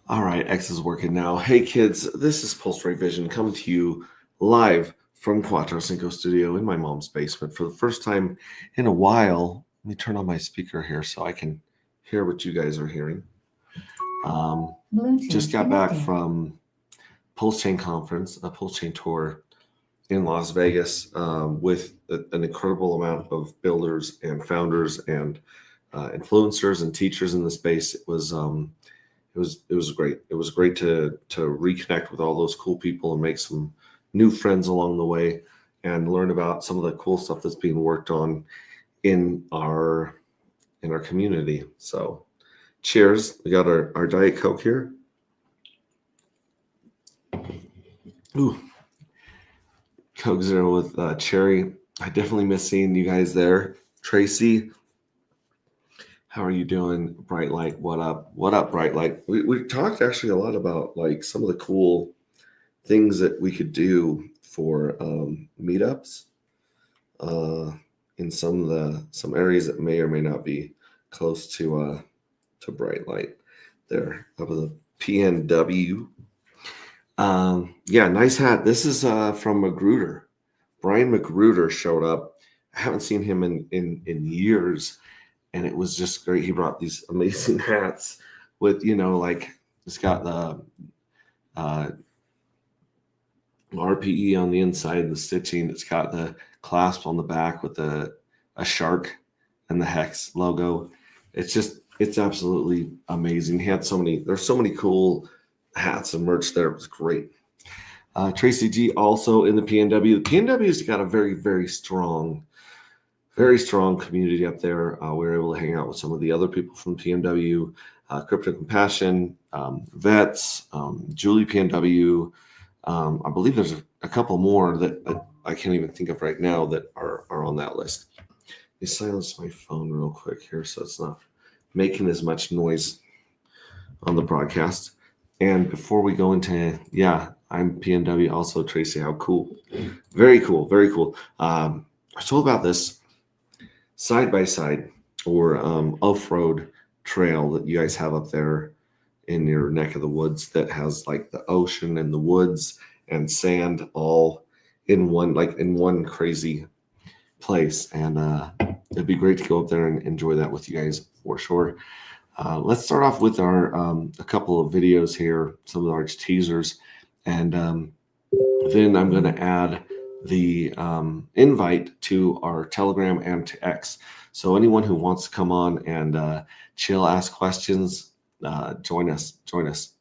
All right, X is working now. Hey kids, this is Pulse Ray Vision coming to you live from Quattro Cinco Studio in my mom's basement for the first time in a while. Let me turn on my speaker here so I can hear what you guys are hearing. Just got back from Pulse Chain Conference, a Pulse Chain tour in Las Vegas with an incredible amount of builders and founders and influencers and teachers in the space. It was great. It was great to reconnect with all those cool people and make some new friends along the way and learn about some of the cool stuff that's being worked on in our community. So cheers. We got our Diet Coke here. Ooh. Coke Zero with cherry. I definitely miss seeing you guys there. Tracy, how are you doing? Bright Light, what up? What up, Bright Light? We talked actually a lot about like some of the cool things that we could do for meetups in some areas that may or may not be close to Bright Light there up in the PNW. Yeah, nice hat. This is from Magruder. Brian Magruder showed up. I haven't seen him in years. And it was just great. He brought these amazing hats with, like it's got the RPE on the inside, the stitching. It's got the clasp on the back with a shark and the Hex logo. It's absolutely amazing. He had there's so many cool hats and merch there. It was great. Tracy G also in the PNW. The PNW's got a very, very strong community up there. We were able to hang out with some of the other people from PNW, Crypto Compassion, Vets, Julie PNW. I believe there's a couple more that I can't even think of right now that are on that list. Let me silence my phone real quick here so it's not making as much noise on the broadcast. And before we go into, I'm PNW also, Tracy, how cool. Very cool, very cool. I was told about this side-by-side or off-road trail that you guys have up there in your neck of the woods that has like the ocean and the woods and sand all in one crazy place. And it'd be great to go up there and enjoy that with you guys for sure. Let's start off with our a couple of videos here, some of our teasers, and then I'm going to add the invite to our Telegram and to X. So anyone who wants to come on and chill, ask questions, join us.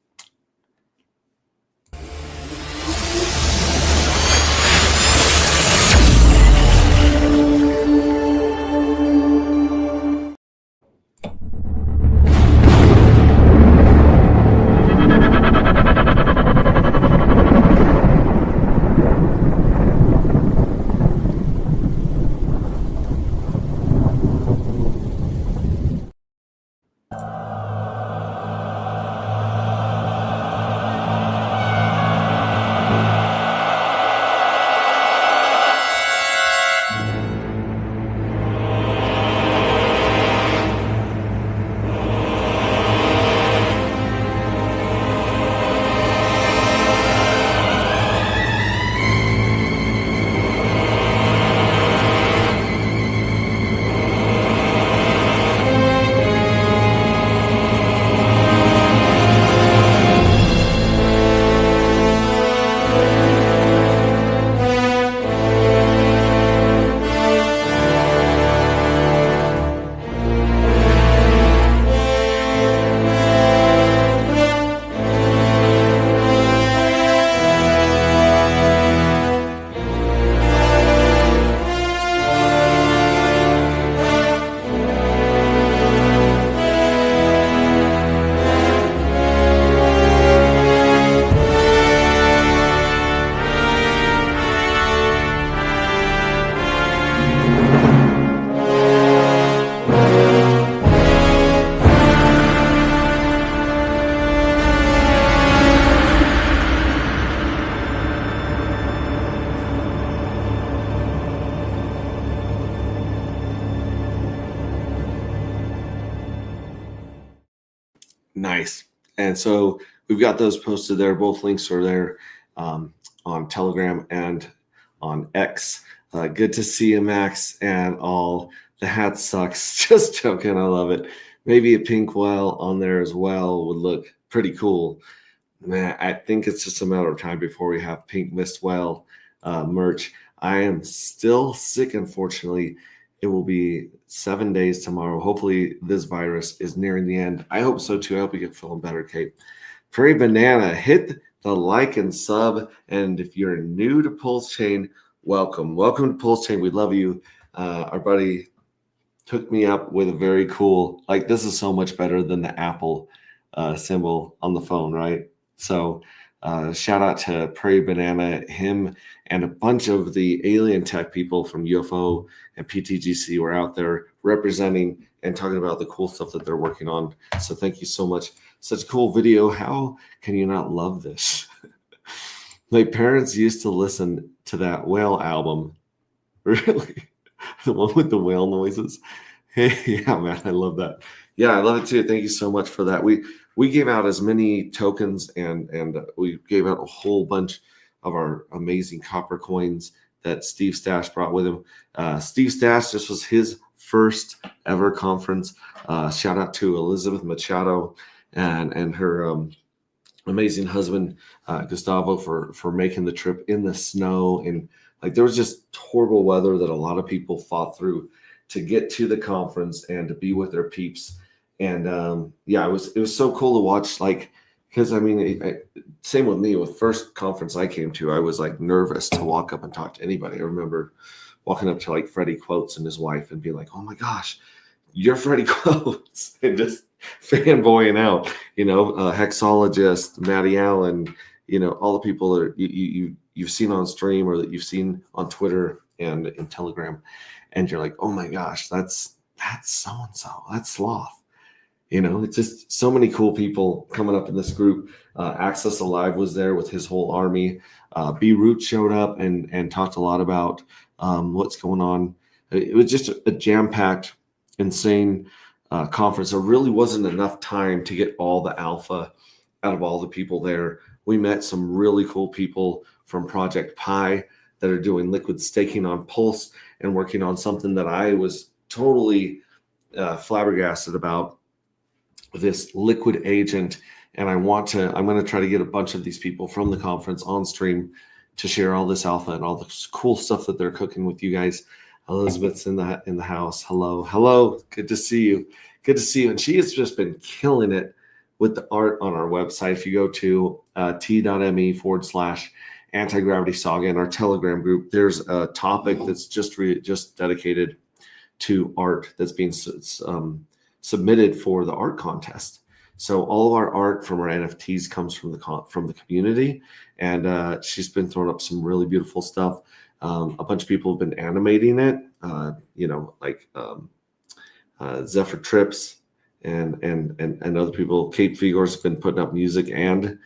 And so we've got those posted there. Both links are there on Telegram and on X. Good to see you, Max, and all. The hat sucks. Just joking. I love it. Maybe a pink whale on there as well would look pretty cool. Man, I think it's just a matter of time before we have pink mist whale merch. I am still sick, unfortunately. It will be 7 days tomorrow. Hopefully, this virus is nearing the end. I hope so too. I hope you get feeling better, Kate. Prairie Banana, hit the like and sub. And if you're new to Pulse Chain, welcome. Welcome to Pulse Chain. We love you. Our buddy took me up with a very cool, like, this is so much better than the Apple symbol on the phone, right? So shout out to Prairie Banana, him and a bunch of the alien tech people from UFO and PTGC were out there representing and talking about the cool stuff that they're working on. So thank you so much. Such a cool video. How can you not love this? My parents used to listen to that whale album. Really? The one with the whale noises. Hey, yeah, man, I love that. Yeah, I love it too. Thank you so much for that. We gave out as many tokens and we gave out a whole bunch of our amazing copper coins that Steve Stash brought with him. Steve Stash, this was his first ever conference. Shout out to Elizabeth Machado and her amazing husband Gustavo for making the trip in the snow, and like there was just horrible weather that a lot of people fought through to get to the conference and to be with their peeps. And yeah, it was so cool to watch, like, because I mean, same with me. With first conference I came to, I was like nervous to walk up and talk to anybody. I remember walking up to like Freddie Quotes and his wife and being like, "Oh my gosh, you're Freddie Quotes," and just fanboying out. You know, Hexologist, Matty Allen. You know, all the people that you've seen on stream or that you've seen on Twitter and in Telegram, and you're like, "Oh my gosh, that's so and so. That's Sloth." You know, it's just so many cool people coming up in this group. Access Alive was there with his whole army. B Root showed up and talked a lot about what's going on. It was just a jam-packed, insane conference. There really wasn't enough time to get all the alpha out of all the people there. We met some really cool people from Project Pi that are doing liquid staking on Pulse and working on something that I was totally flabbergasted about, this liquid agent. And I'm going to try to get a bunch of these people from the conference on stream to share all this alpha and all the cool stuff that they're cooking with you guys. Elizabeth's in the house. Hello. Good to see you. And she has just been killing it with the art on our website. If you go to t.me/anti-gravity saga in our Telegram group, there's a topic that's just dedicated to art that's being submitted for the art contest. So all of our art from our NFTs comes from the community, and she's been throwing up some really beautiful stuff. A bunch of people have been animating it, like Zephyr Trips and other people. Kate Figor's been putting up music and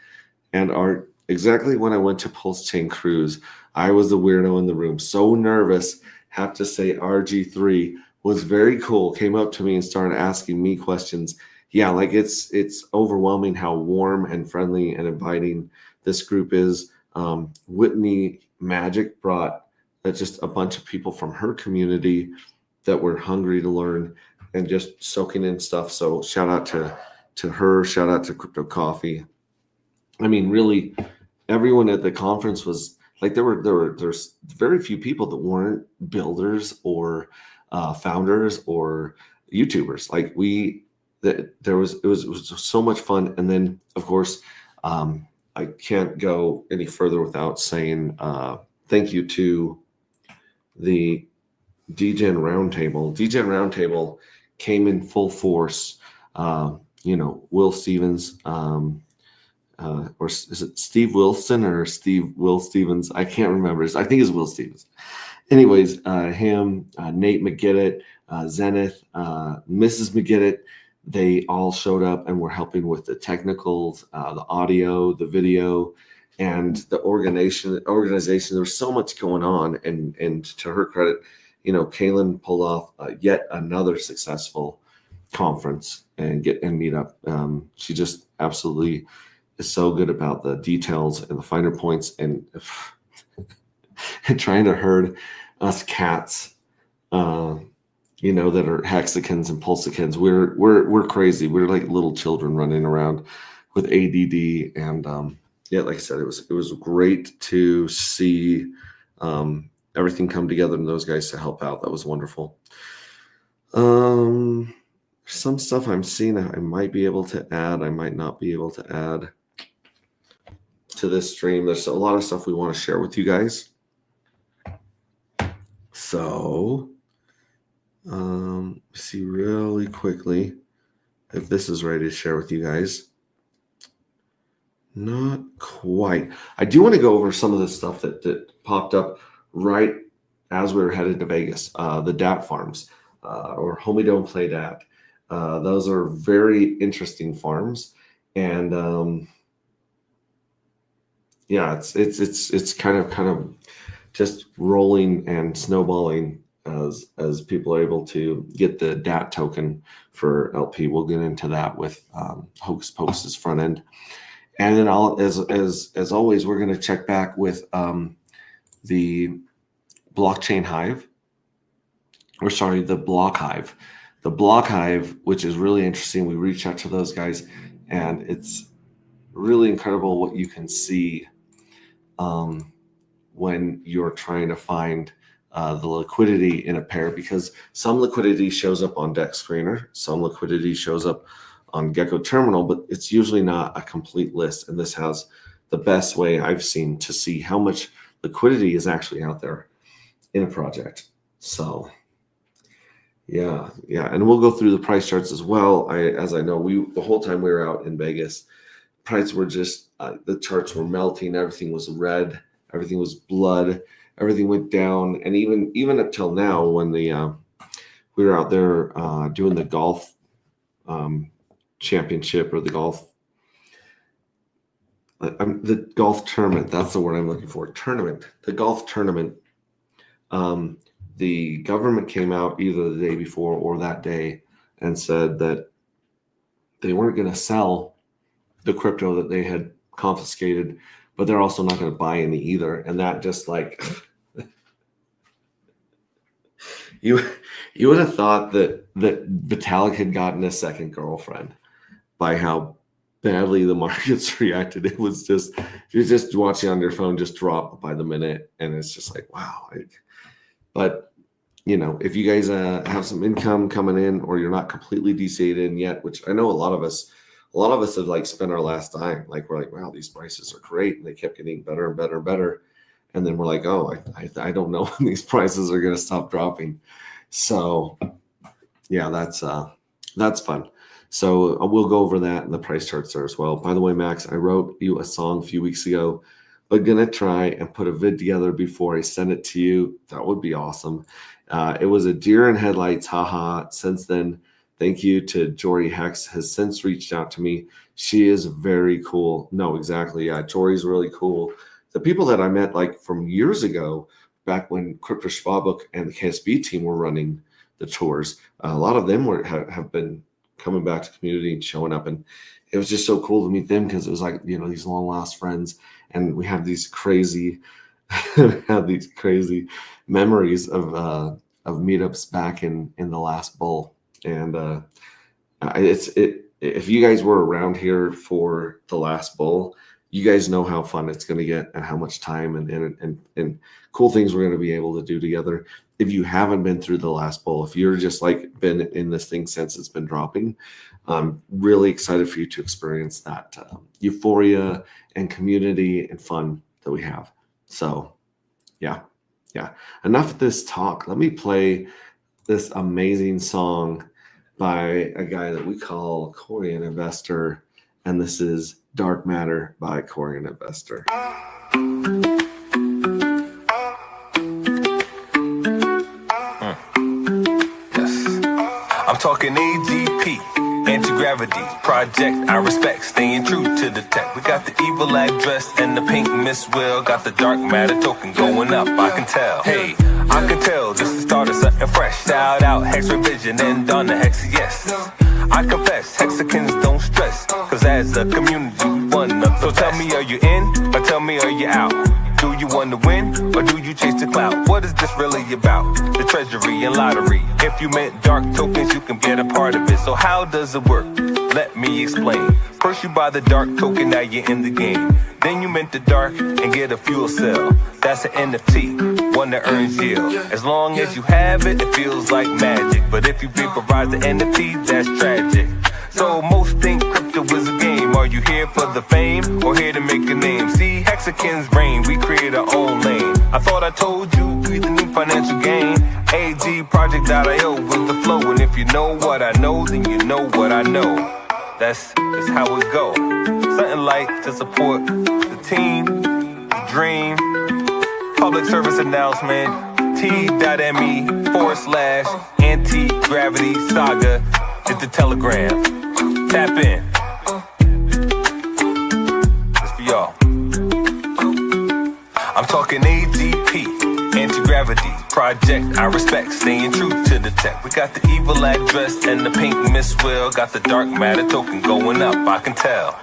art. Exactly when I went to Pulse Chain Cruise, I was the weirdo in the room. So nervous. Have to say RG3 was very cool. Came up to me and started asking me questions. Yeah, like it's overwhelming how warm and friendly and inviting this group is. Whitney Magic brought just a bunch of people from her community that were hungry to learn and just soaking in stuff. So shout out to her. Shout out to Crypto Coffee. I mean, really, everyone at the conference was like, there's very few people that weren't builders or founders or YouTubers. Like it was so much fun. And then of course, I can't go any further without saying thank you to the DGen Roundtable. DGen Roundtable came in full force. Will Stevens, or is it Steve Wilson or Will Stevens? I can't remember. I think it's Will Stevens. Anyways, him, Nate McGidditt, Zenith, Mrs. McGidditt, they all showed up and were helping with the technicals, the audio, the video, and the organization. There was so much going on, and to her credit, Kaylin pulled off yet another successful conference and meet up. She just absolutely is so good about the details and the finer points, and trying to herd us cats, that are hexagons and pulsicans. We're crazy. We're like little children running around with ADD, and like I said, it was great to see everything come together and those guys to help out. That was wonderful. Some stuff I'm seeing I might be able to add, I might not be able to add to this stream. There's a lot of stuff we want to share with you guys. So, see really quickly if this is ready to share with you guys. Not quite. I do want to go over some of the stuff that popped up right as we were headed to Vegas. The DAT farms, or Homie Don't Play Dat. Those are very interesting farms, and it's kind of just rolling and snowballing as people are able to get the DAT token for LP. We'll get into that with Hocus Pocus's front end, and then as always, we're going to check back with the blockchain hive, the block hive. The block hive, which is really interesting. We reached out to those guys, and it's really incredible what you can see when you're trying to find the liquidity in a pair, because some liquidity shows up on Dex Screener, some liquidity shows up on Gecko Terminal, but it's usually not a complete list. And this has the best way I've seen to see how much liquidity is actually out there in a project. So yeah, and we'll go through the price charts as well. As I know, the whole time we were out in Vegas, prices were just the charts were melting. Everything was red. Everything was blood. Everything went down, and even up till now, when we were out there doing the golf championship, or the golf tournament. That's the word I'm looking for. Tournament. The golf tournament. The government came out either the day before or that day and said that they weren't going to sell the crypto that they had confiscated, but they're also not going to buy any either. And that just like you would have thought that Vitalik had gotten a second girlfriend by how badly the markets reacted. It was just, you're just watching on your phone just drop by the minute, and it's just like, wow. But if you guys have some income coming in, or you're not completely DCA'd in yet, which I know a lot of us have like spent our last dime. Like, we're like, wow, these prices are great, and they kept getting better and better and better. And then we're like, oh, I don't know when these prices are going to stop dropping. So yeah, that's fun. So we'll go over that, and the price charts there as well. By the way, Max, I wrote you a song a few weeks ago, but gonna try and put a vid together before I send it to you. That would be awesome. It was a deer in headlights, haha. Since then, thank you to Jory Hex, has since reached out to me. She is very cool. No, exactly. Yeah, Jory's really cool. The people that I met like from years ago, back when Crypto Schwabbook and the KSB team were running the tours, a lot of them have been coming back to community and showing up, and it was just so cool to meet them, because it was like, these long lost friends, and we have these crazy memories of meetups back in the last bull. And if you guys were around here for the last bull, you guys know how fun it's going to get, and how much time and cool things we're going to be able to do together. If you haven't been through the last bull, if you're just like been in this thing since it's been dropping, I'm really excited for you to experience that euphoria and community and fun that we have. So yeah. Enough of this talk. Let me play this amazing song by a guy that we call Corian Investor, and this is Dark Matter by Corian Investor. I'm talking AGP, anti-gravity, project I respect, staying true to the tech. We got the evil address and the pink Miss Will, got the dark matter token going up, I can tell. Hey, I can tell, this is the start of something fresh. Shout out Hex Revision and Donna Hex, yes. I confess, Hexicans don't stress, cause as a community, we one of the So tell me, are you in, or tell me, are you out? Do you want to win, or do you chase the clout? What is this really about? The treasury and lottery. If you meant dark tokens, you can get a part of it. So how does it work? Let me explain. First you buy the dark token, now you're in the game. Then you mint the dark and get a fuel cell. That's an NFT, one that earns yield. As long as you have it, it feels like magic. But if you vaporize the NFT, that's tragic. So most think crypto is a game. Are you here for the fame or here to make a name? See, Hexicans reign, we create our own lane. I thought I told you, we the new financial gain. AGProject.io with the flow. And if you know what I know, then you know what I know. That's just how it go. Something like to support the team, the dream. Public service announcement. T.me/anti-gravity saga is the telegram. Tap in. It's for y'all. I'm talking AGP, anti-gravity project. I respect staying true to the tech. We got the evil address and the pink Miss Will. Got the dark matter token going up, I can tell.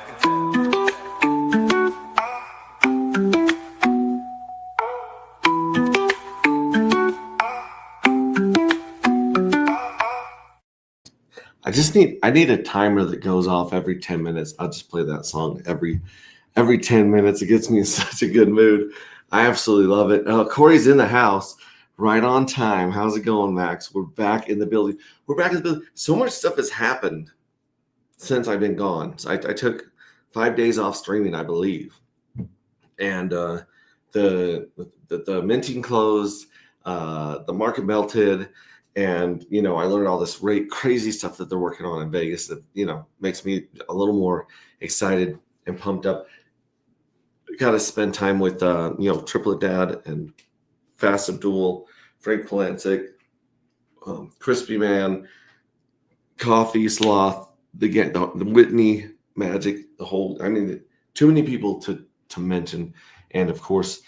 I need a timer that goes off every 10 minutes. I'll just play that song every 10 minutes. It gets me in such a good mood. I absolutely love it. Corey's in the house right on time. How's it going, Max? We're back in the building. So much stuff has happened since I've been gone. So I took 5 days off streaming, I believe. And the minting closed, the market melted. And, I learned all this crazy stuff that they're working on in Vegas that, makes me a little more excited and pumped up. Got to spend time with, Triplet Dad and Fast Abdul, Frank Polancic, Crispy Man, Coffee Sloth, the Whitney Magic, too many people to mention. And of course,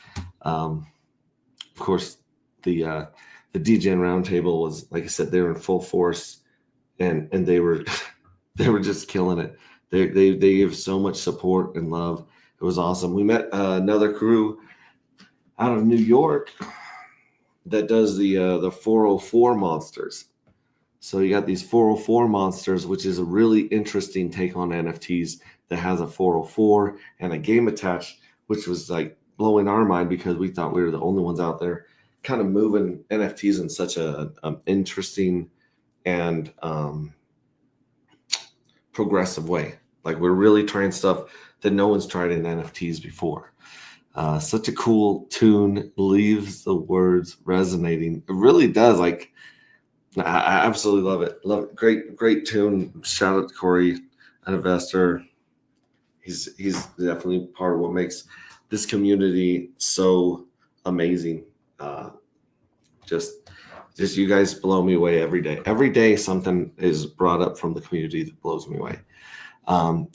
the DGen Roundtable was, like I said, they were in full force, and they were just killing it. They gave so much support and love. It was awesome. We met another crew out of New York that does the 404 monsters. So you got these 404 monsters, which is a really interesting take on NFTs that has a 404 and a game attached, which was like blowing our mind because we thought we were the only ones out there kind of moving NFTs in such a interesting and progressive way. Like we're really trying stuff that no one's tried in NFTs before. Such a cool tune, leaves the words resonating. It really does. Like I absolutely love it. Love it. Great tune. Shout out to Corey, an investor. He's definitely part of what makes this community so amazing. Just you guys blow me away every day. Every day something is brought up from the community that blows me away.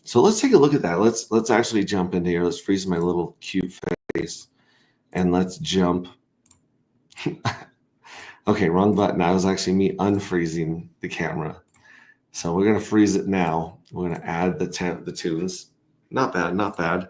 So let's take a look at that. Let's actually jump into here. Let's freeze my little cute face and let's jump. Okay, wrong button. I was actually me unfreezing the camera. So we're gonna freeze it now. We're gonna add the tunes. Not bad.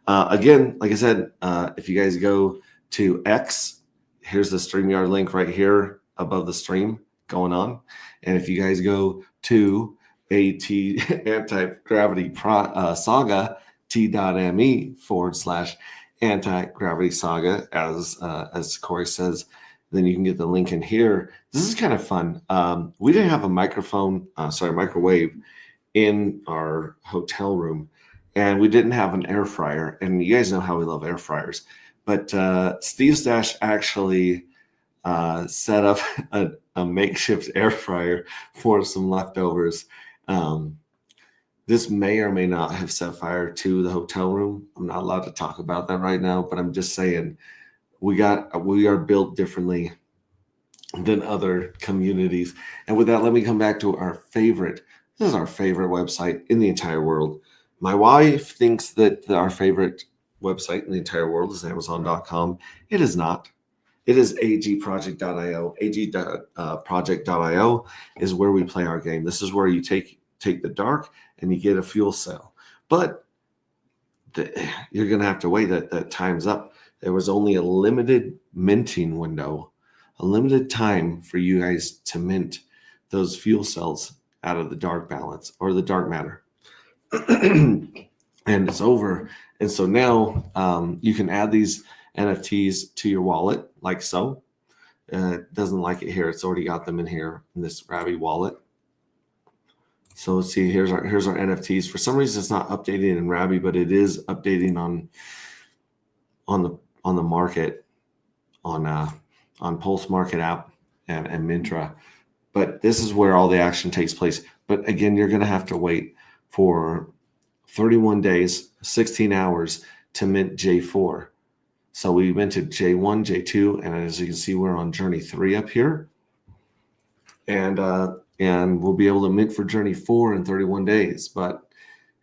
Again, like I said, if you guys go to X, here's the StreamYard link right here above the stream going on. And if you guys go to anti-gravity saga, t.me/anti-gravity saga, as Corey says, then you can get the link in here. This is kind of fun. We didn't have a microwave in our hotel room, and we didn't have an air fryer. And you guys know how we love air fryers. But Steve Stash actually set up a makeshift air fryer for some leftovers. This may or may not have set fire to the hotel room. I'm not allowed to talk about that right now, but I'm just saying we are built differently than other communities. And with that, let me come back to our favorite. This is our favorite website in the entire world. My wife thinks that our favorite website in the entire world is Amazon.com. It is not. It is agproject.io. Agproject.io is where we play our game. This is where you take take the dark and you get a fuel cell. But you're going to have to wait. That time's up. There was only a limited minting window, a limited time for you guys to mint those fuel cells out of the dark balance or the dark matter. And it's over. And so now you can add these NFTs to your wallet like so. It doesn't like it here. It's already got them in here in this Rabby wallet. So let's see, here's our NFTs. For some reason, it's not updating in Rabby, but it is updating on the market, on Pulse Market app and Mintra. But this is where all the action takes place. But again, you're going to have to wait for 31 days, 16 hours to mint J4. So we minted J1, J2, and as you can see, we're on Journey 3 up here. And we'll be able to mint for Journey 4 in 31 days. But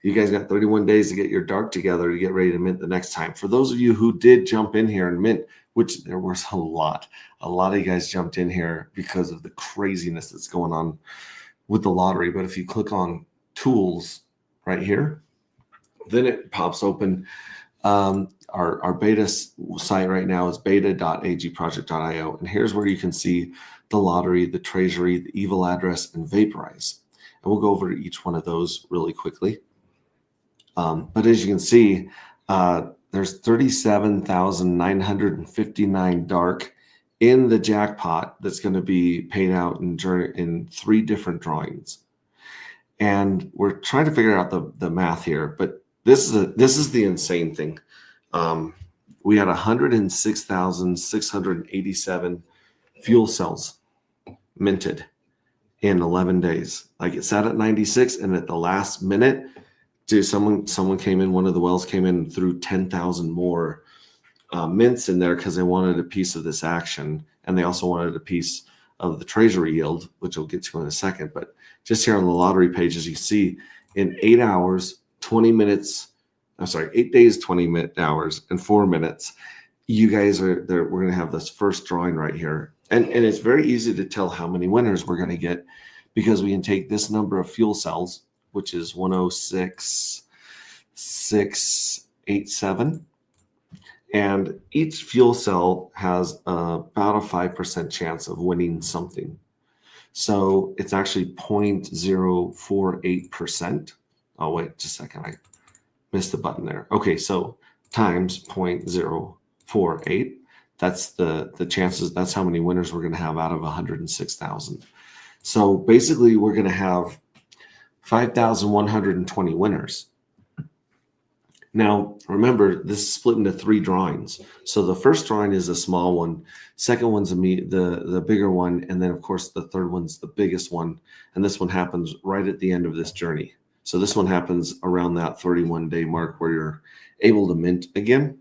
you guys got 31 days to get your dark together to get ready to mint the next time. For those of you who did jump in here and mint, which there was a lot of you guys jumped in here because of the craziness that's going on with the lottery. But if you click on tools right here, then it pops open. Our beta site right now is beta.agproject.io. And here's where you can see the lottery, the treasury, the evil address, and vaporize. And we'll go over each one of those really quickly. But as you can see, there's 37,959 dark in the jackpot that's going to be paid out in 3 different drawings. And we're trying to figure out the math here, but this is the insane thing. We had 106,687 fuel cells minted in 11 days. Like it sat at 96, and at the last minute, someone came in, one of the wells came in and threw 10,000 more mints in there because they wanted a piece of this action, and they also wanted a piece of the treasury yield, which we'll get to in a second. But just here on the lottery page, as you see, in 8 hours, 20 minutes, 8 days, 20 hours, and 4 minutes, you guys are there. We're going to have this first drawing right here. And it's very easy to tell how many winners we're going to get because we can take this number of fuel cells, which is 106,687. And each fuel cell has about a 5% chance of winning something. So it's actually 0.048%. Oh, wait just a second. I missed the button there. Okay, so times 0.048. That's the chances. That's how many winners we're going to have out of 106,000. So basically, we're going to have 5,120 winners. Now, remember, this is split into 3 drawings. So the first drawing is a small one. Second one's the bigger one. And then, of course, the third one's the biggest one. And this one happens right at the end of this journey. So this one happens around that 31-day mark where you're able to mint again.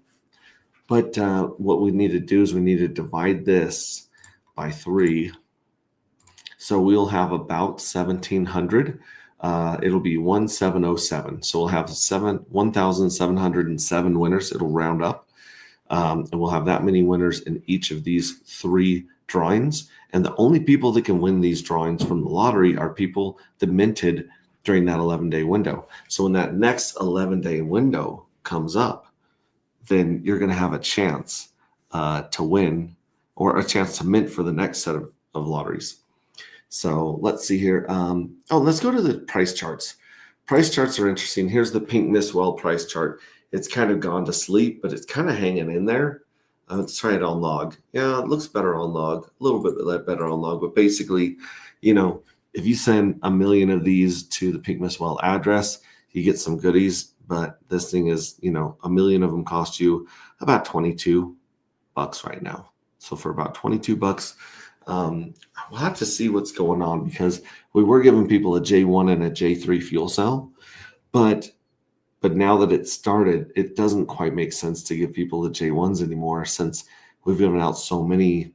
But what we need to do is we need to divide this by 3. So we'll have about 1,700. It'll be 1,707. So we'll have 1,707 winners. It'll round up. And we'll have that many winners in each of these 3 drawings. And the only people that can win these drawings from the lottery are people that minted during that 11-day window. So when that next 11-day window comes up, then you're going to have a chance to win or a chance to mint for the next set of lotteries. So let's see here. Let's go to the price charts. Price charts are interesting. Here's the Pink Miss Well price chart. It's kind of gone to sleep, but it's kind of hanging in there. Let's try it on log. Yeah, it looks better on log, a little bit better on log. But basically, if you send 1 million of these to the Pink Miss Well address, you get some goodies. But this thing is, 1 million of them cost you about $22 right now. So for about $22, we'll have to see what's going on because we were giving people a J1 and a J3 fuel cell, but now that it's started, it doesn't quite make sense to give people the J1s anymore since we've given out so many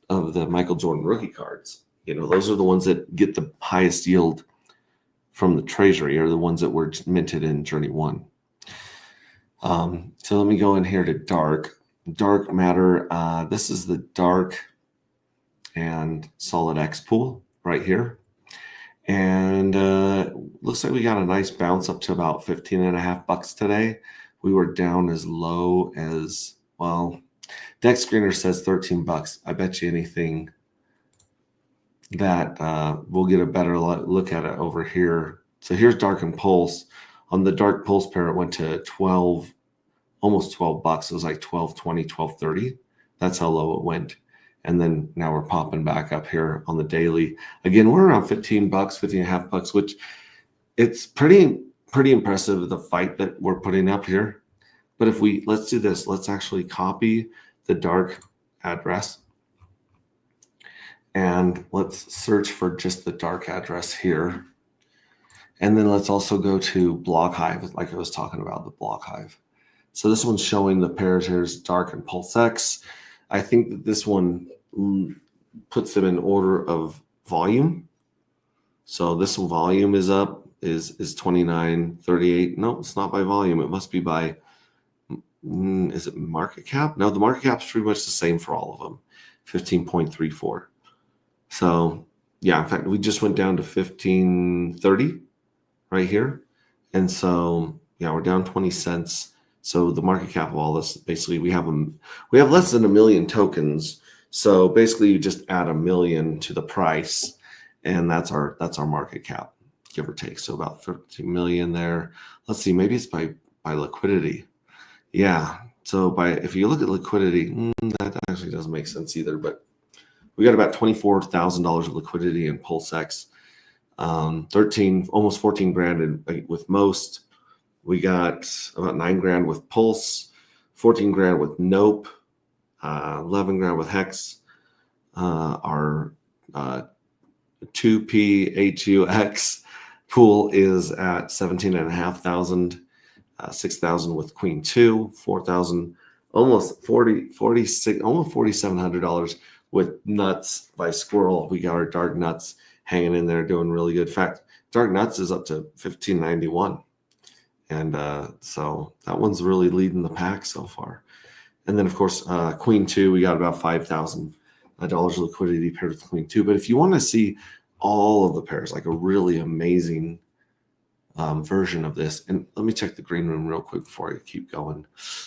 of the Michael Jordan rookie cards. Those are the ones that get the highest yield from the treasury, are the ones that were minted in Journey 1. So let me go in here to dark matter. This is the dark and solid X pool right here. And looks like we got a nice bounce up to about 15.5 bucks today. We were down as low as, well, Dex Screener says 13 bucks. I bet you anything that we'll get a better look at it over here. So here's Dark and Pulse. On the Dark Pulse pair, it went to 12, almost 12 bucks. It was like 12.20, 12.30. That's how low it went. And then now we're popping back up here on the daily. Again, we're around 15 bucks, 15.5 bucks, which it's pretty impressive, the fight that we're putting up here. But if let's do this, let's actually copy the Dark address and let's search for just the Dark address here. And then let's also go to Block Hive, like I was talking about, the Block Hive. So this one's showing the pairs. Here's Dark and PulseX. I think that this one puts them in order of volume. So this volume is up, is 29.38. No, it's not by volume. It must be by, is it market cap? No, the market cap's pretty much the same for all of them, 15.34. So yeah, in fact, we just went down to 15.30 right here. And so, yeah, we're down 20 cents. So the market cap of all this, basically we have less than 1 million tokens. So basically you just add 1 million to the price and that's our market cap, give or take. So about 13 million there. Let's see, maybe it's by liquidity. Yeah. So if you look at liquidity, that actually doesn't make sense either, but we got about $24,000 of liquidity in PulseX, 13, almost 14 grand with Most. We got about 9 grand with Pulse, 14 grand with Nope, 11 grand with Hex. Our 2PHUX pool is at 17,500, 6,000 with Queen 2, 4,000, almost 46, almost $4,700 with Nuts by Squirrel. We got our Dark Nuts hanging in there, doing really good. In fact, Dark Nuts is up to 1591. And so that one's really leading the pack so far. And then, of course, Queen 2, we got about $5,000 liquidity paired with Queen 2. But if you want to see all of the pairs, like a really amazing version of this, and let me check the green room real quick before I keep going.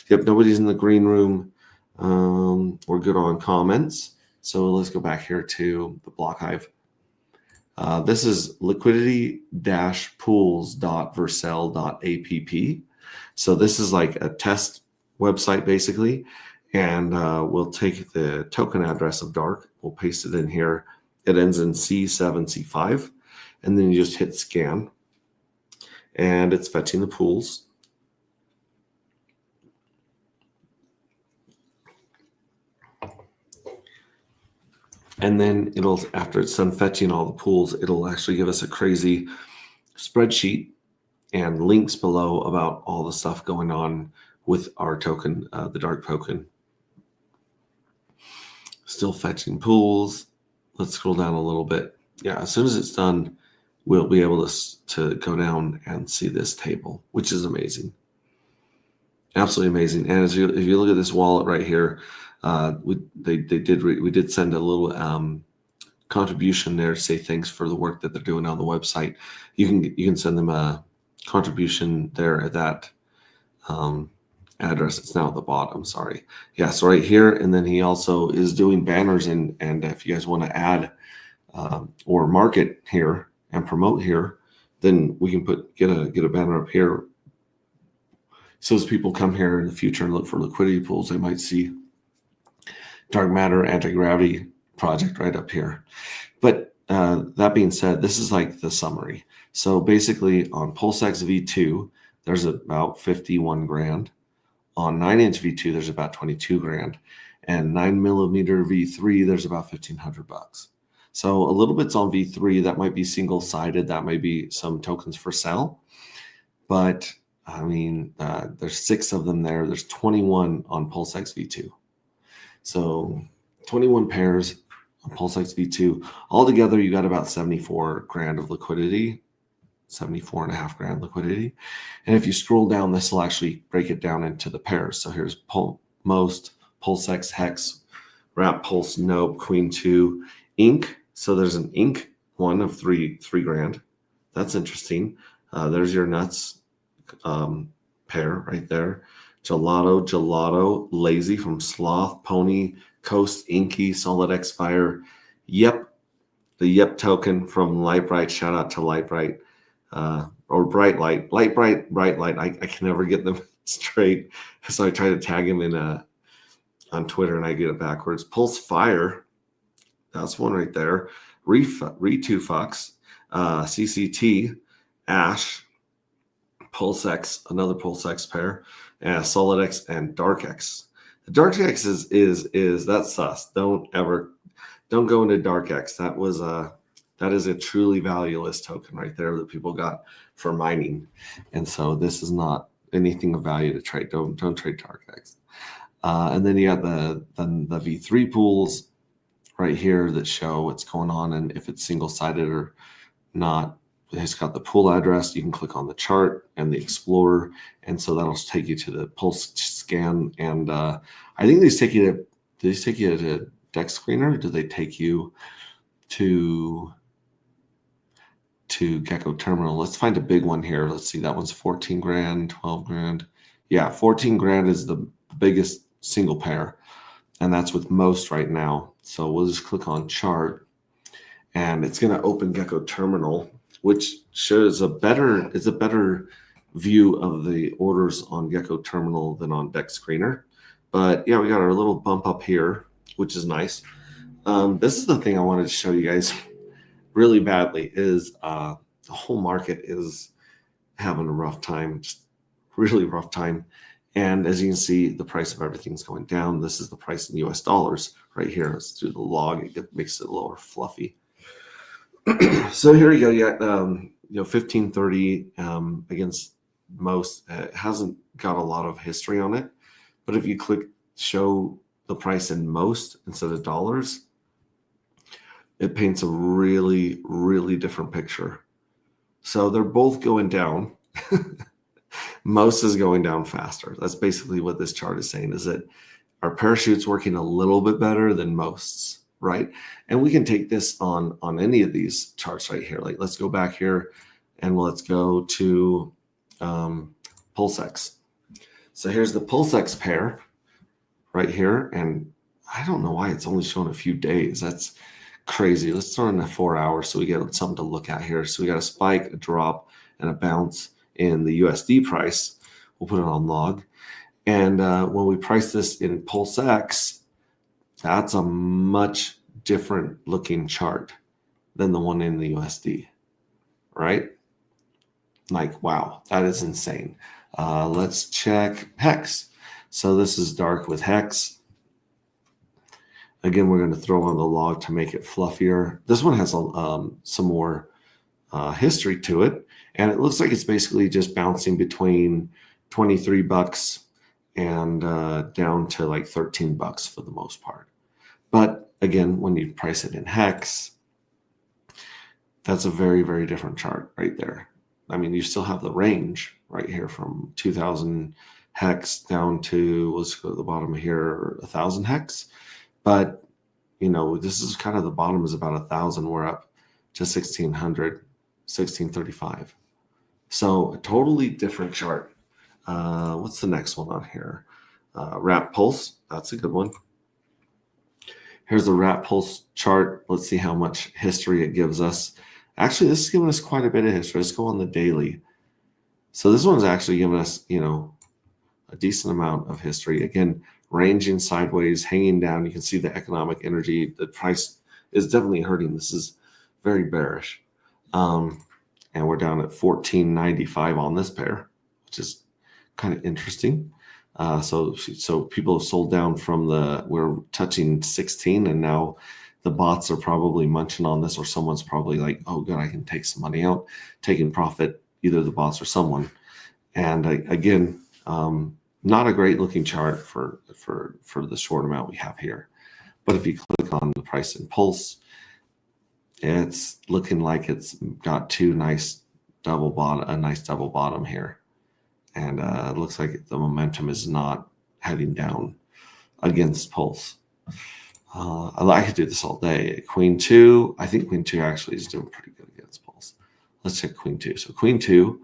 Yep, nobody's in the green room. We're good on comments. So let's go back here to the Block Hive. This is liquidity-pools.vercel.app. So this is like a test website basically. And we'll take the token address of Dark. We'll paste it in here. It ends in C7, C5. And then you just hit scan. And it's fetching the pools. And then after it's done fetching all the pools, it'll actually give us a crazy spreadsheet and links below about all the stuff going on with our token, the Dark token. Still fetching pools. Let's scroll down a little bit. Yeah, as soon as it's done, we'll be able to go down and see this table, which is amazing. Absolutely amazing. And if you look at this wallet right here, we did send a little contribution there to say thanks for the work that they're doing on the website. You can send them a contribution there at that address. It's now at the bottom. Sorry. Yeah. So right here, and then he also is doing banners and if you guys want to add or market here and promote here, then we can get a banner up here. So as people come here in the future and look for liquidity pools, they might see Dark Matter Anti-Gravity project right up here. But that being said, this is like the summary. So basically on PulseX V2, there's about 51 grand. On 9-inch V2, there's about 22 grand. And 9mm V3, there's about 1,500 bucks. So a little bit's on V3. That might be single-sided. That might be some tokens for sale. But I mean, there's 6 of them there. There's 21 on PulseX V2. So 21 pairs on PulseX V2. Altogether, you got about 74 grand of liquidity, 74.5 grand liquidity. And if you scroll down, this will actually break it down into the pairs. So here's Most, PulseX, Hex, Wrap, Pulse, Nope, Queen 2, Ink. So there's an Ink one of three grand. That's interesting. There's your nuts pair right there. Gelato, Lazy from Sloth, Pony, Coast, Inky, Solid X Fire, Yep, the Yep token from Light Bright. Shout out to Light Bright, or Bright Light, Bright Light. I can never get them straight, so I try to tag him in on Twitter and I get it backwards. Pulse Fire, that's one right there. Ritu Fox, CCT, Ash, Pulse X, another Pulse X pair, Solid X, and Dark X. The Dark X is that's sus. Don't go into Dark X. That is a truly valueless token right there that people got for mining, and so this is not anything of value to trade. Don't trade Dark X. And then you got the V3 pools right here that show what's going on and if it's single-sided or not. It's got the pool address. You can click on the chart and the Explorer, and so that'll take you to the Pulse scan. And I think these take you to. Do these take you to Dex Screener? Or do they take you to Gecko Terminal? Let's find a big one here. Let's see. That one's 14 grand, 12 grand. Yeah, 14 grand is the biggest single pair, and that's with most right now. So we'll just click on chart, and it's going to open Gecko Terminal, which shows a better view of the orders on Gecko Terminal than on Dex Screener. But yeah, we got our little bump up here, which is nice. This is the thing I wanted to show you guys really badly is the whole market is having a rough time, just really rough time. And as you can see, the price of everything's going down. This is the price in US dollars right here. Let's do the log. It makes it a little fluffy. So here you go. You got 1530 against most. It hasn't got a lot of history on it, but if you click show the price in most instead of dollars, it paints a really, really different picture. So they're both going down. Most is going down faster. That's basically what this chart is saying, is that our parachute's working a little bit better than most, right? And we can take this on any of these charts right here. Like let's go back here and let's go to PulseX. So here's the PulseX pair right here. And I don't know why it's only showing a few days. That's crazy. Let's throw in a 4 hours so we get something to look at here. So we got a spike, a drop, and a bounce in the USD price. We'll put it on log. And when we price this in PulseX, that's a much different looking chart than the one in the USD, right? Like, wow, that is insane. Let's check Hex. So this is dark with Hex. Again, we're going to throw on the log to make it fluffier. This one has some more history to it. And it looks like it's basically just bouncing between $23 and down to like $13 for the most part. But again, when you price it in Hex, that's a very, very different chart right there. I mean, you still have the range right here from 2000 Hex down to, let's go to the bottom here, 1000 Hex. But, this is kind of the bottom is about 1000. We're up to 1600, 1635. So a totally different chart. What's the next one on here? Wrap Pulse. That's a good one. Here's the Wrap Pulse chart. Let's see how much history it gives us. Actually, this is giving us quite a bit of history. Let's go on the daily. So this one's actually giving us, a decent amount of history. Again, ranging sideways, hanging down. You can see the economic energy. The price is definitely hurting. This is very bearish. And we're down at 14.95 on this pair, which is kind of interesting. So people have sold down from we're touching 16, and now the bots are probably munching on this, or someone's probably like, oh, good, I can take some money out, taking profit, either the bots or someone. And again, not a great looking chart for the short amount we have here. But if you click on the price and pulse, it's looking like it's got a nice double bottom here. And it looks like the momentum is not heading down against Pulse. I could do this all day. Queen 2. I think Queen 2 actually is doing pretty good against bulls. Let's check Queen 2. So Queen 2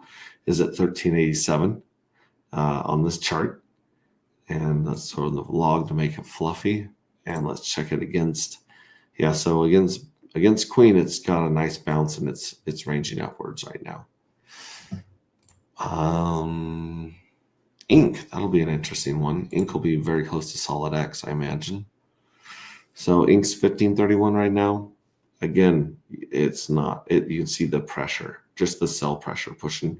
is at 1387 on this chart. And let's sort of the log to make it fluffy. And let's check it against. Yeah, so against Queen, it's got a nice bounce and it's ranging upwards right now. Ink, that'll be an interesting one. Ink will be very close to Solid X, I imagine. So Ink's 1531 right now. Again, it's not. You can see the pressure, just the sell pressure pushing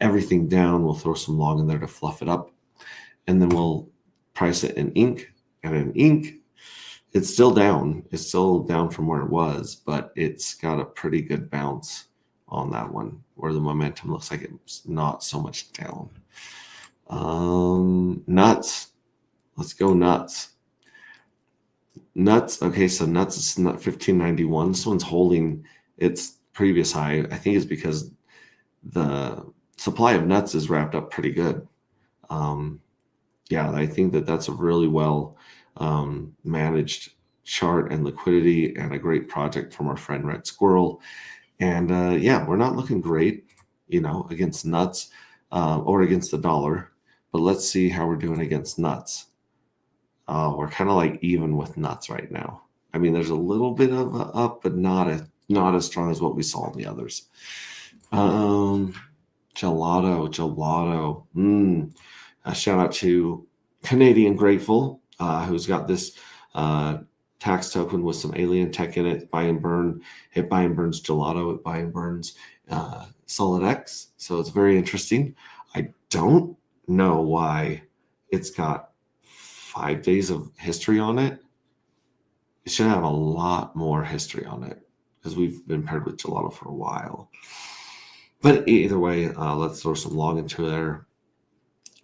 everything down. We'll throw some log in there to fluff it up, and then we'll price it in Ink. And in Ink, it's still down. It's still down from where it was, but it's got a pretty good bounce on that one, where the momentum looks like it's not so much down. Nuts. Let's go nuts. Nuts. Okay, so nuts is 1591. This one's holding its previous high. I think it's because the supply of nuts is wrapped up pretty good. Yeah, I think that's a really well managed chart and liquidity and a great project from our friend Red Squirrel. And yeah, we're not looking great, against nuts or against the dollar. But let's see how we're doing against nuts. We're kind of like even with nuts right now. I mean, there's a little bit of a up, but not as strong as what we saw in the others. Gelato. A shout out to Canadian Grateful, who's got this tax token with some alien tech in it. Buy and burn. It buy and burns gelato. It buy and burns Solid X. So it's very interesting. I don't know why it's got 5 days of history on it. It should have a lot more history on it because we've been paired with gelato for a while. But either way, let's throw some log into there.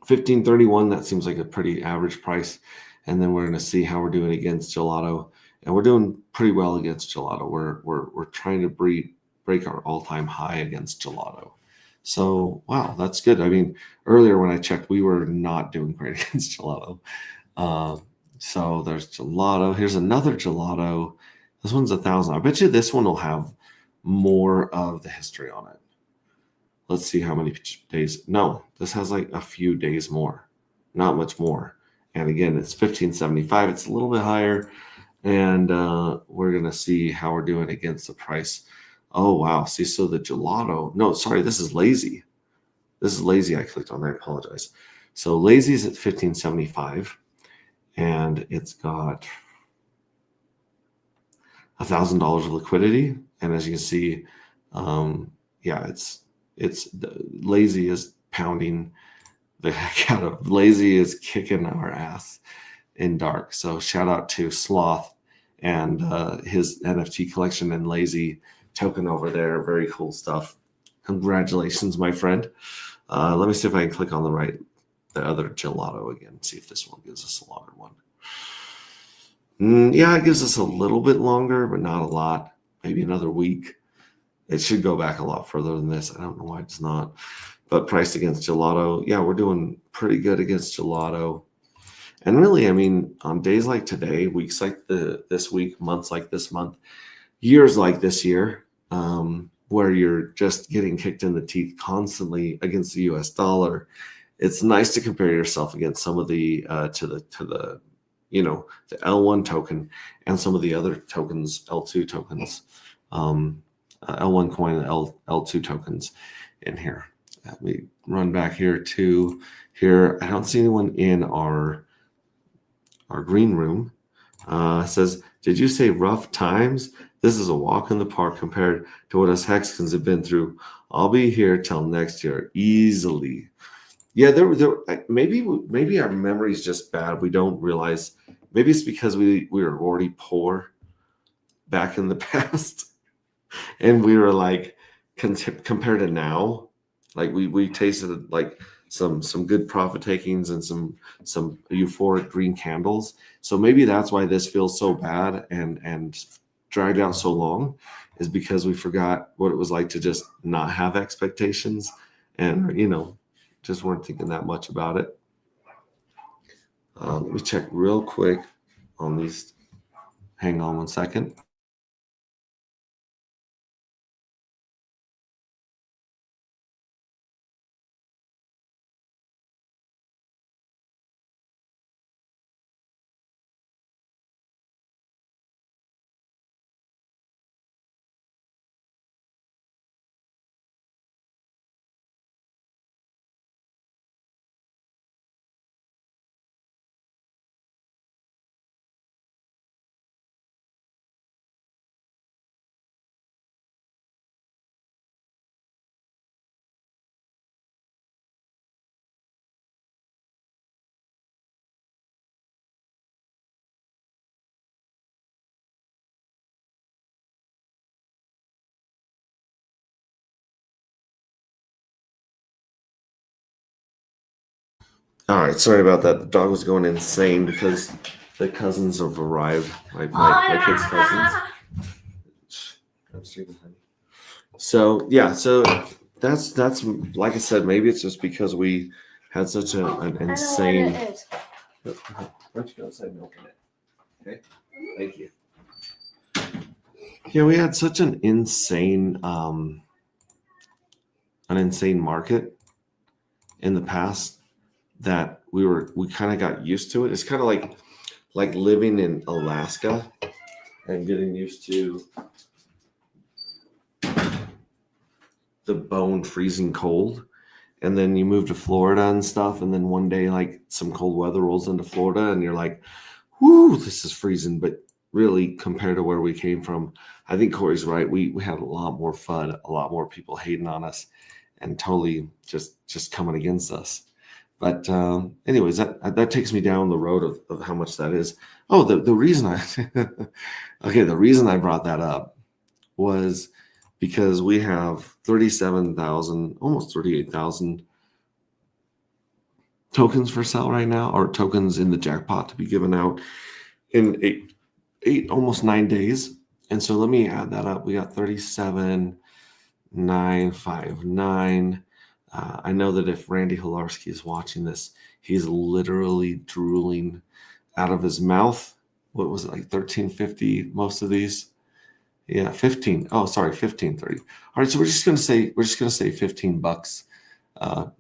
1531, that seems like a pretty average price. And then we're going to see how we're doing against gelato. And we're doing pretty well against gelato. We're trying to break our all-time high against gelato. So, wow, that's good. I mean, earlier when I checked, we were not doing great against gelato. So there's gelato. Here's another gelato. This one's 1,000. I bet you this one will have more of the history on it. Let's see how many days. No, this has like a few days more, not much more. And again, it's 1575. It's a little bit higher. And we're going to see how we're doing against the price. Oh, wow. See, so the gelato. No, sorry, this is lazy. This is lazy. I clicked on. I apologize. So lazy is at 1575. And it's got $1,000 of liquidity. And as you can see, yeah, it's lazy is pounding the heck out of. Lazy is kicking our ass in dark. So shout out to Sloth and his NFT collection and Lazy token over there. Very cool stuff. Congratulations, my friend. Let me see if I can click on the other gelato again. See if this one gives us a longer one. Yeah, it gives us a little bit longer, but not a lot. Maybe another week. It should go back a lot further than this. I don't know why it's not. But priced against gelato, yeah, we're doing pretty good against gelato. And really, I mean, on days like today, weeks like this week, months like this month, years like this year, where you're just getting kicked in the teeth constantly against the US dollar, it's nice to compare yourself against some of the to the the L1 token and some of the other tokens, L2 tokens, L1 coin and L2 tokens in here. Let me run back here to here. I don't see anyone in our green room. Says, did you say rough times? This is a walk in the park compared to what us Hexicans have been through. I'll be here till next year easily. Yeah, there. Maybe our memory is just bad. We don't realize. Maybe it's because we were already poor back in the past, and we were like compared to now, like we tasted like some good profit takings and some euphoric green candles. So maybe that's why this feels so bad and dragged out so long, is because we forgot what it was like to just not have expectations and just weren't thinking that much about it. Let me check real quick on these Hang on one second. All right, sorry about that. The dog was going insane because the cousins have arrived. My kids' cousins. So yeah, so that's like I said, maybe it's just because we had such an insane. Why don't you go outside and open it? Okay, thank you. Yeah, we had such an insane market in the past that we kind of got used to it. It's kind of like living in Alaska and getting used to the bone freezing cold, and then you move to Florida and stuff, and then one day like some cold weather rolls into Florida and you're like, whoo, this is freezing. But really, compared to where we came from, I think Corey's right. We had a lot more fun, a lot more people hating on us and totally just coming against us. But anyways, that takes me down the road of how much that is. Oh, the reason the reason I brought that up was because we have 37,000, almost 38,000 tokens for sale right now, or tokens in the jackpot to be given out in eight almost 9 days. And so let me add that up. We got 37,959. I know that if Randy Hilarski is watching this, he's literally drooling out of his mouth. What was it, like 1350? Most of these, yeah, 15. Oh, sorry, 1530. All right, so we're just gonna say $15 on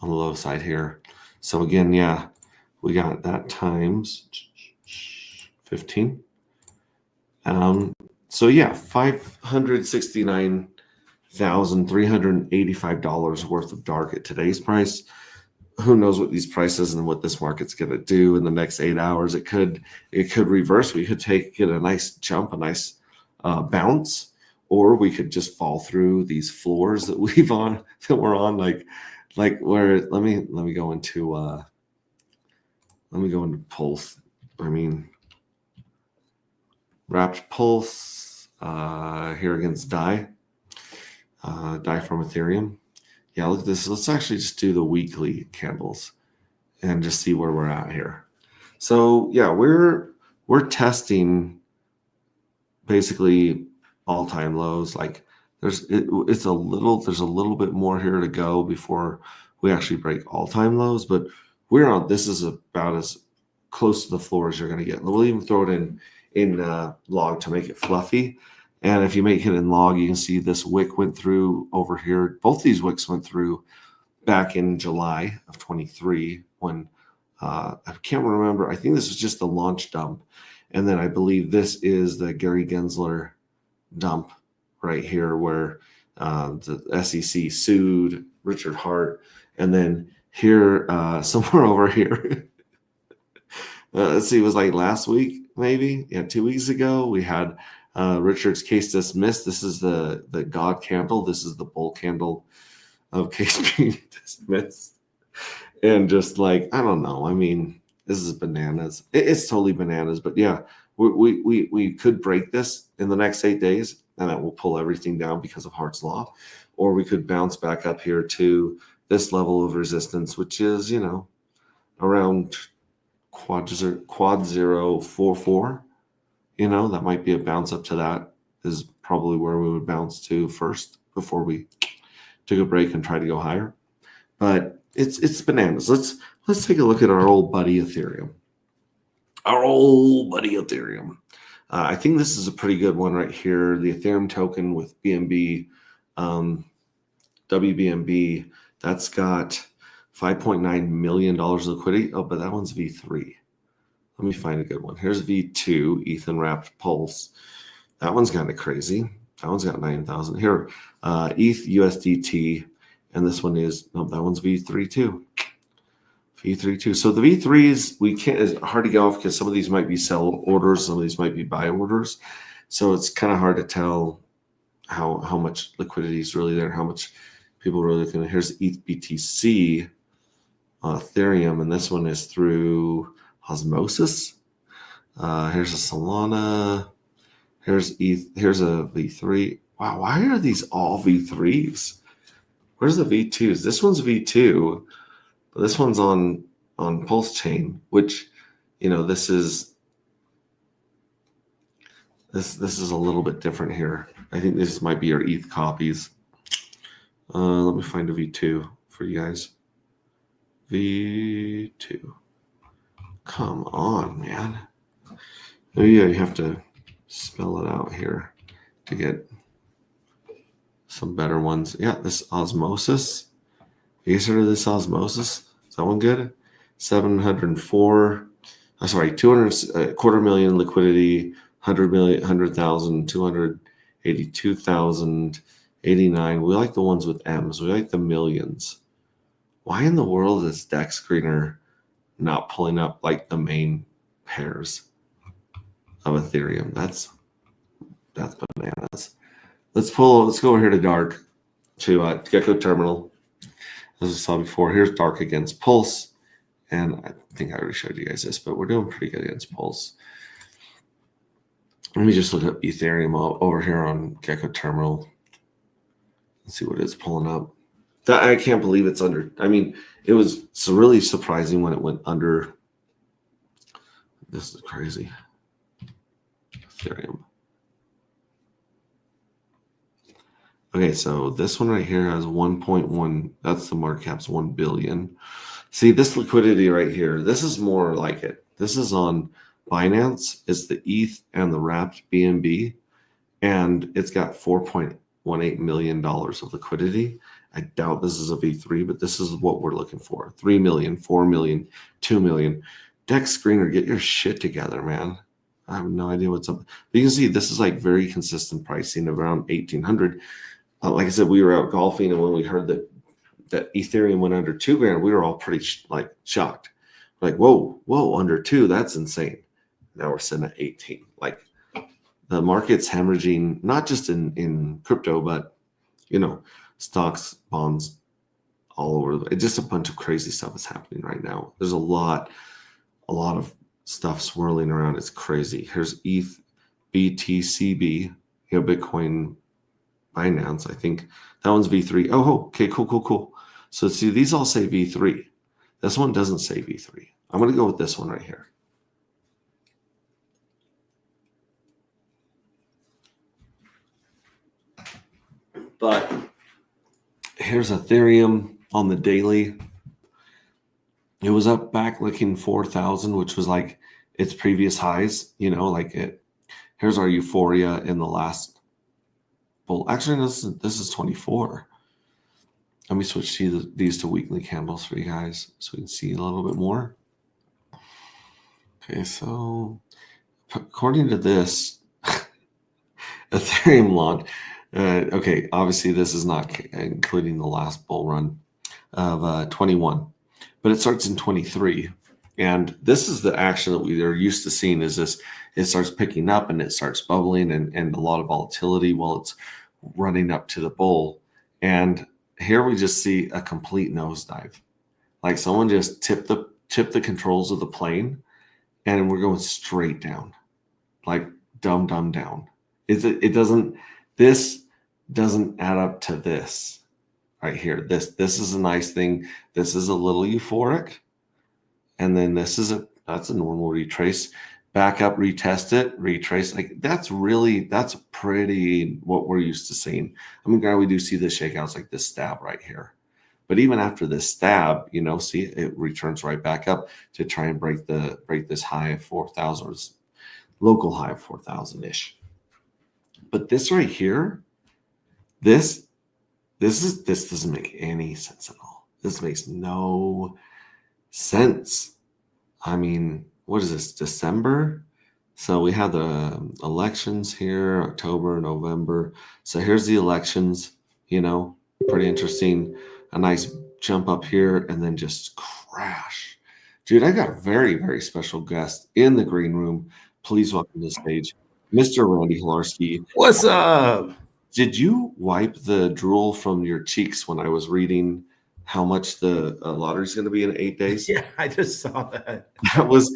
the low side here. So again, yeah, we got that times 15. So yeah, $569,385 worth of dark at today's price. Who knows what these prices and what this market's going to do in the next 8 hours? It could reverse. We could get a nice jump, a nice bounce, or we could just fall through these floors that we're on. Like where? Let me go into Pulse. I mean, wrapped Pulse here against DAI from Ethereum. Yeah, look at this. Let's actually just do the weekly candles and just see where we're at here. So yeah, we're testing basically all-time lows. Like there's a little bit more here to go before we actually break all-time lows, but this is about as close to the floor as you're going to get. We'll even throw it in log to make it fluffy. And if you make it in log, you can see this wick went through over here. Both these wicks went through back in July of 23 when I can't remember. I think this was just the launch dump. And then I believe this is the Gary Gensler dump right here where the SEC sued Richard Hart. And then here, somewhere over here, let's see, it was like last week, maybe. Yeah, 2 weeks ago, we had Richard's case dismissed. This is the God candle. This is the bull candle of case being dismissed. And just like, I don't know. I mean, this is bananas. It's totally bananas. But yeah, we could break this in the next 8 days, and that will pull everything down because of Hart's Law. Or we could bounce back up here to this level of resistance, which is, around quad 044. That might be a bounce up to that is probably where we would bounce to first before we took a break and try to go higher. But it's bananas. Let's take a look at our old buddy Ethereum. our old buddy Ethereum. I think this is a pretty good one right here. The Ethereum token with BNB, WBNB, that's got $5.9 million liquidity. Oh, but that one's V3. Let me find a good one. Here's V2, Ethan Wrapped Pulse. That one's kind of crazy. That one's got 9,000. Here, ETH USDT, and this one is, no, that one's V3 too. V3 too. So the V3s, we can't, it's hard to get off because some of these might be sell orders, some of these might be buy orders. So it's kind of hard to tell how much liquidity is really there, how much people are really looking at. Here's ETH BTC, Ethereum, and this one is through Osmosis. Here's a Solana. Here's ETH. Here's a V3. Wow, why are these all V3s? Where's the V2s? This one's V2, but this one's on Pulse Chain, which, you know, this is a little bit different here. I think this might be your ETH copies. Let me find a V2 for you guys. V2. Come on, man. Maybe you have to spell it out here to get some better ones. Yeah, this Osmosis. You guys heard of this Osmosis? Is that one good? 704. Sorry, 200, quarter million liquidity, 100 million, 100,000, 282,000, 89. We like the ones with M's. We like the millions. Why in the world is Dex Screener not pulling up like the main pairs of Ethereum? That's bananas. Let's go over here to Dark, to Gecko Terminal. As we saw before, here's Dark against Pulse. And I think I already showed you guys this, but we're doing pretty good against Pulse. Let me just look up Ethereum over here on Gecko Terminal and see what it's pulling up. That, I can't believe it's under. I mean, it was really surprising when it went under. This is crazy. Ethereum. Okay, so this one right here has 1.1. That's the market cap's 1 billion. See, this liquidity right here, this is more like it. This is on Binance. It's the ETH and the wrapped BNB, and it's got $4.18 million of liquidity. I doubt this is a V3, but this is what we're looking for. 3 million, 4 million, 2 million. Dex Screener, get your shit together, man. I have no idea what's up. But you can see this is like very consistent pricing around 1,800. Like I said, we were out golfing, and when we heard that Ethereum went under $2,000, we were all pretty shocked. Like, whoa, under 2, that's insane. Now we're sitting at 18. Like, the market's hemorrhaging, not just in crypto, but, you know, stocks, bonds, all over. It's just a bunch of crazy stuff is happening right now. There's a lot of stuff swirling around. It's crazy. Here's ETH, BTCB, you know, Bitcoin, Binance. I think that one's V3. Oh, okay, cool. So see, these all say V3. This one doesn't say V3. I'm going to go with this one right here. But here's Ethereum on the daily. It was up back looking 4,000, which was like its previous highs, you know, like it. Here's our euphoria in the last. Well, actually, this is 24. Let me switch these to weekly candles for you guys so we can see a little bit more. Okay, so according to this, Ethereum launch. Okay, obviously this is not including the last bull run of 21, but it starts in 23. And this is the action that we are used to seeing, is this, it starts picking up and it starts bubbling and a lot of volatility while it's running up to the bull. And here we just see a complete nosedive. Like someone just tipped the controls of the plane and we're going straight down. Like dumb down. This doesn't add up to this right here. This is a nice thing. This is a little euphoric. And then that's a normal retrace. Back up, retest it, retrace. Like that's pretty what we're used to seeing. I mean, we do see the shakeouts like this stab right here. But even after this stab, see, it returns right back up to try and break this high of 4,000, local high of 4,000 ish. But this right here, this doesn't make any sense at all. This makes no sense. I mean, what is this, December? So we have the elections here, October, November. So here's the elections, pretty interesting. A nice jump up here and then just crash. Dude, I got a very, very special guest in the green room. Please welcome to the stage, Mr. Randy Hilarski. What's up? Did you wipe the drool from your cheeks when I was reading how much the lottery is going to be in 8 days? Yeah, I just saw that. That was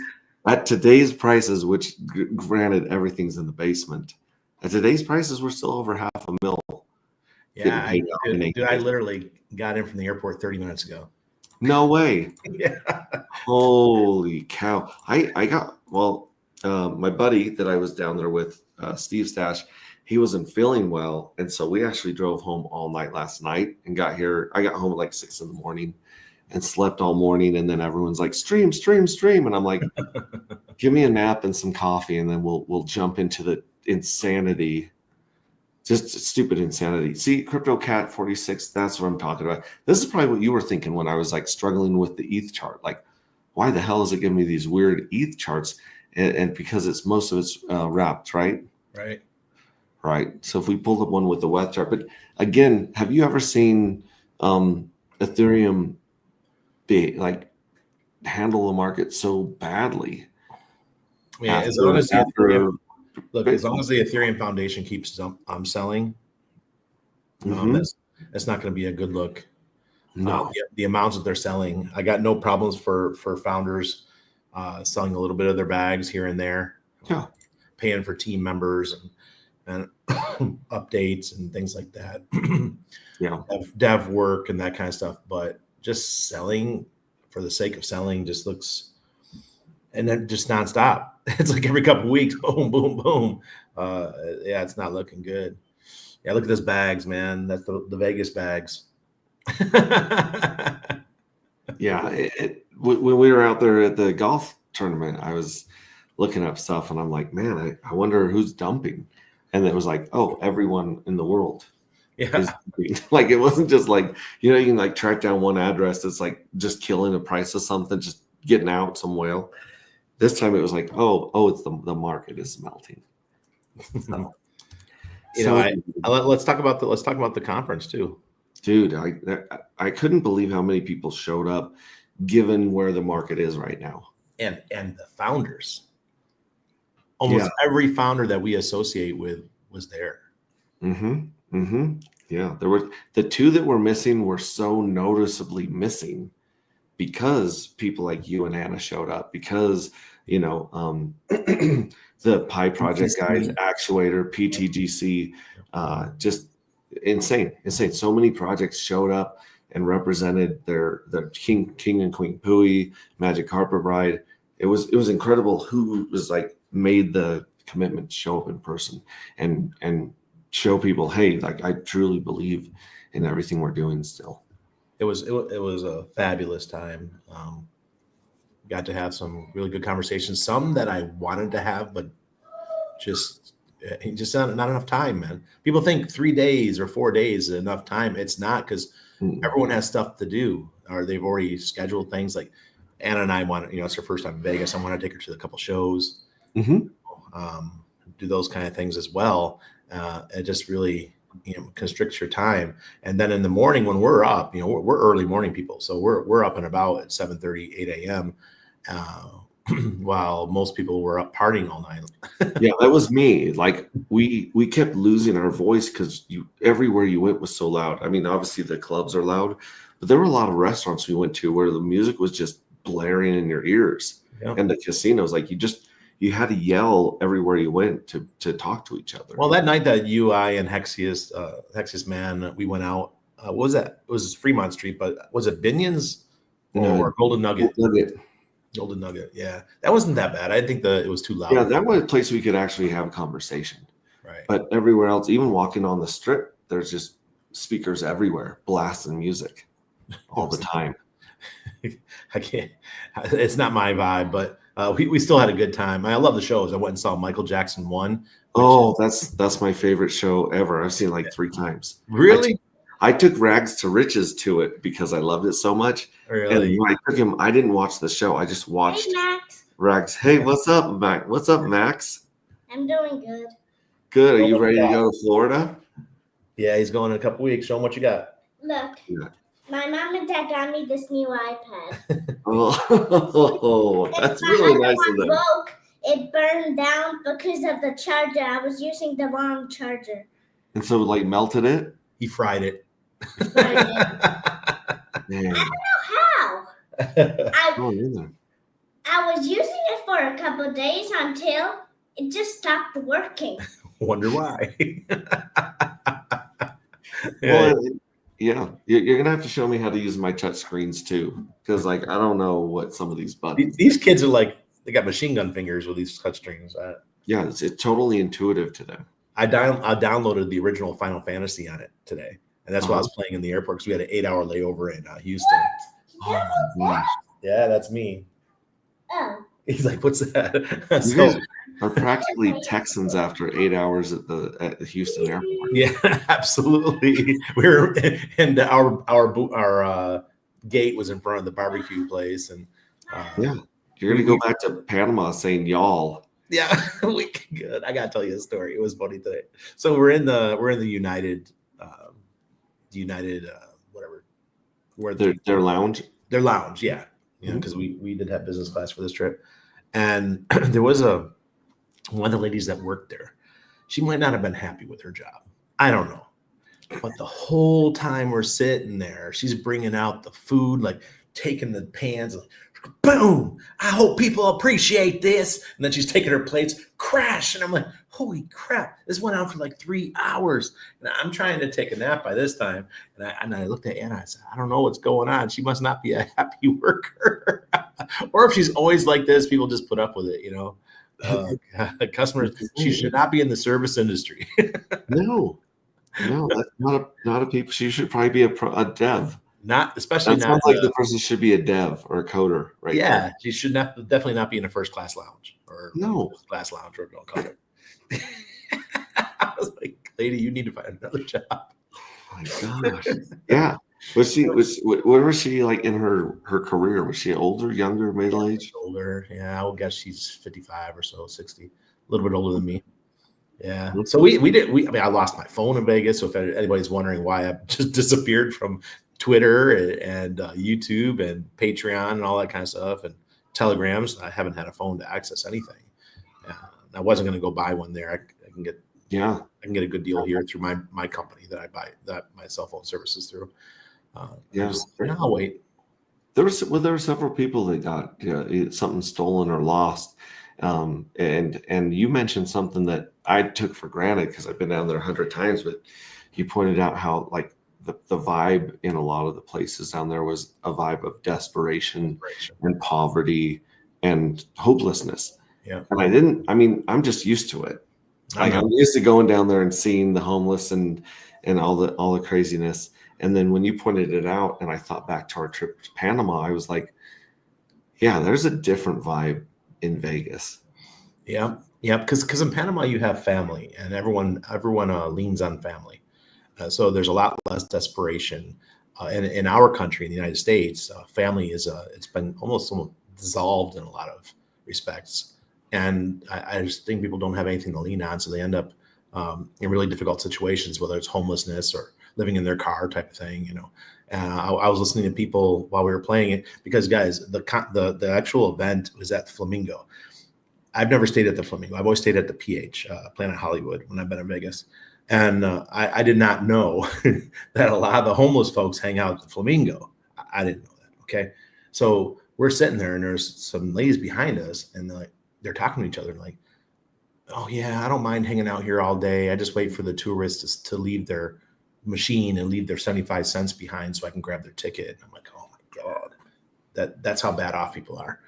at today's prices, which granted everything's in the basement. At today's prices, we're still over $500,000. Yeah, I literally got in from the airport 30 minutes ago. No way. Yeah. Holy cow. My buddy that I was down there with, Steve Stash, he wasn't feeling well. And so we actually drove home all night last night and got here. I got home at like 6 a.m. and slept all morning. And then everyone's like, stream. And I'm like, give me a nap and some coffee. And then we'll jump into the insanity. Just stupid insanity. See, Crypto Cat 46, that's what I'm talking about. This is probably what you were thinking when I was like struggling with the ETH chart. Like, why the hell is it giving me these weird ETH charts? And because most of it's wrapped, right? Right. So if we pulled up one with the WETH chart, but again, have you ever seen Ethereum handle the market so badly? Yeah, as long as the Ethereum Foundation keeps selling, that's not going to be a good look. No, the amounts that they're selling, I got no problems for founders selling a little bit of their bags here and there. Yeah, paying for team members and updates and things like that. Yeah, dev work and that kind of stuff, but just selling for the sake of selling just looks, and then just nonstop. It's like every couple of weeks, boom, boom, boom. Yeah, it's not looking good. Yeah, look at those bags, man. That's the Vegas bags. Yeah. When we were out there at the golf tournament, I was looking up stuff and I'm like, man, I wonder who's dumping. And it was like, oh, everyone in the world. Yeah. Like, it wasn't just like, you can like track down one address that's like just killing the price of something, just getting out some whale. This time it was like, oh, it's the market is melting. So, let's talk about the conference too. Dude, I couldn't believe how many people showed up given where the market is right now. And the founders. Almost every founder that we associate with was there. Yeah, there were the two that were missing were so noticeably missing because people like you and Anna showed up, because the Pi Project guys, Actuator, PTGC, just insane. So many projects showed up and represented their King and Queen Pui, Magic Carpet Ride. It was incredible who was like made the commitment to show up in person and show people, hey, like I truly believe in everything we're doing still. It was a fabulous time. Got to have some really good conversations, some that I wanted to have, but just not enough time, man. People think 3 days or 4 days is enough time. It's not, because everyone has stuff to do, or they've already scheduled things. Like Anna and I want, it's her first time in Vegas. I want to take her to a couple shows, do those kind of things as well. It just really, constricts your time. And then in the morning when we're up, we're early morning people. So we're up and about at 7:30, 8 a.m. While most people were up partying all night. Yeah, that was me. Like we kept losing our voice because everywhere you went was so loud. I mean, obviously the clubs are loud, but there were a lot of restaurants we went to where the music was just blaring in your ears. Yeah. And the casinos, like you had to yell everywhere you went to talk to each other. Well, that night that I and Hexius Man, we went out. What was that? It was Fremont Street, but was it Binion's or Golden Nugget? Golden Nugget, yeah. That wasn't that bad. I think it was too loud. Yeah, that was a place we could actually have a conversation. Right. But everywhere else, even walking on the strip, there's just speakers everywhere, blasting music. all the time. I can't. It's not my vibe, but we still had a good time. I love the shows. I went and saw Michael Jackson 1. Oh, that's my favorite show ever. I've seen it like 3 times. Really? I took Rags to Riches to it because I loved it so much. Really? And when I took him, I didn't watch the show. I just watched Hey, Max. Rags. Hey, what's up, Max? What's up, Max? I'm doing good. Good. Are you ready to go to Florida? Yeah, he's going in a couple weeks. Show him what you got. Look, Yeah. my mom and dad got me this new iPad. Oh, that's My really other nice one of them. broke. It burned down because of the charger. I was using the wrong charger. And so, like, melted it. He fried it. Man, How? I don't either. I was using it for a couple days until it just stopped working. Wonder why. Well, yeah, you're gonna have to show me how to use my touch screens too, because like I don't know what some of these buttons. These kids are like, they got machine gun fingers with these touchscreens. Yeah, it's totally intuitive to them. I downloaded the original Final Fantasy on it today, and that's why I was playing in the airport because we had an 8-hour layover in Houston. Oh my gosh, Yeah, that's me. Oh, He's like, "What's that?" you So, guys are practically Texans after 8 hours at the Houston airport. yeah, absolutely. We were, and our gate was in front of the barbecue place, and Yeah, you're gonna go back to Panama saying y'all. yeah, good. I gotta tell you a story. It was funny today. So we're in the United, whatever, where Their lounge. their lounge, yeah, because we did have business class for this trip, and there was one of the ladies that worked there. She might not have been happy with her job. I don't know, but the whole time we're sitting there, she's bringing out the food, like taking the pans, like, boom. I hope people appreciate this, and then she's taking her plates, crash, and I'm like, holy crap! This went on for like 3 hours, and I'm trying to take a nap by this time. And I looked at Anna. I said, I don't know what's going on. She must not be a happy worker. Or if she's always like this, people just put up with it, customers, she should not be in the service industry. No, that's not a people. She should probably be a dev. Not, especially That not. sounds like the person should be a dev or a coder, right? Yeah, there. she should definitely not be in a first class lounge or No. class lounge, or don't call it. I was like, lady, you need to find another job. Oh my gosh. Yeah. Where was she like in her career? Was she older, younger, middle aged? Older, yeah. I would guess she's 55 or so, 60, a little bit older than me. Yeah. So I mean, I lost my phone in Vegas. So if anybody's wondering why I just disappeared from Twitter and YouTube and Patreon and all that kind of stuff and Telegrams, I haven't had a phone to access anything. I wasn't going to go buy one there. I can get a good deal here through my company that I buy my cell phone services through. I'll wait. There were several people that got something stolen or lost, and you mentioned something that I took for granted because I've been down there 100 times. But you pointed out how like the vibe in a lot of the places down there was a vibe of desperation and poverty and hopelessness. Yeah, and I'm just used to it. Like I'm used to going down there and seeing the homeless and all the craziness. And then when you pointed it out and I thought back to our trip to Panama, I was like, yeah, there's a different vibe in Vegas. Yeah. Because in Panama you have family, and everyone leans on family. So there's a lot less desperation. In our country, in the United States, family it's been almost dissolved in a lot of respects. And I just think people don't have anything to lean on, so they end up in really difficult situations, whether it's homelessness or living in their car type of thing. I was listening to people while we were playing it because, guys, the actual event was at the Flamingo. I've never stayed at the Flamingo. I've always stayed at the PH, Planet Hollywood, when I've been in Vegas. And I did not know that a lot of the homeless folks hang out at the Flamingo. I didn't know that. Okay, so we're sitting there, and there's some ladies behind us, and they're talking to each other like, oh yeah, I don't mind hanging out here all day. I just wait for the tourists to leave their machine and leave their 75 cents behind so I can grab their ticket. And I'm like, oh my God, that's how bad off people are,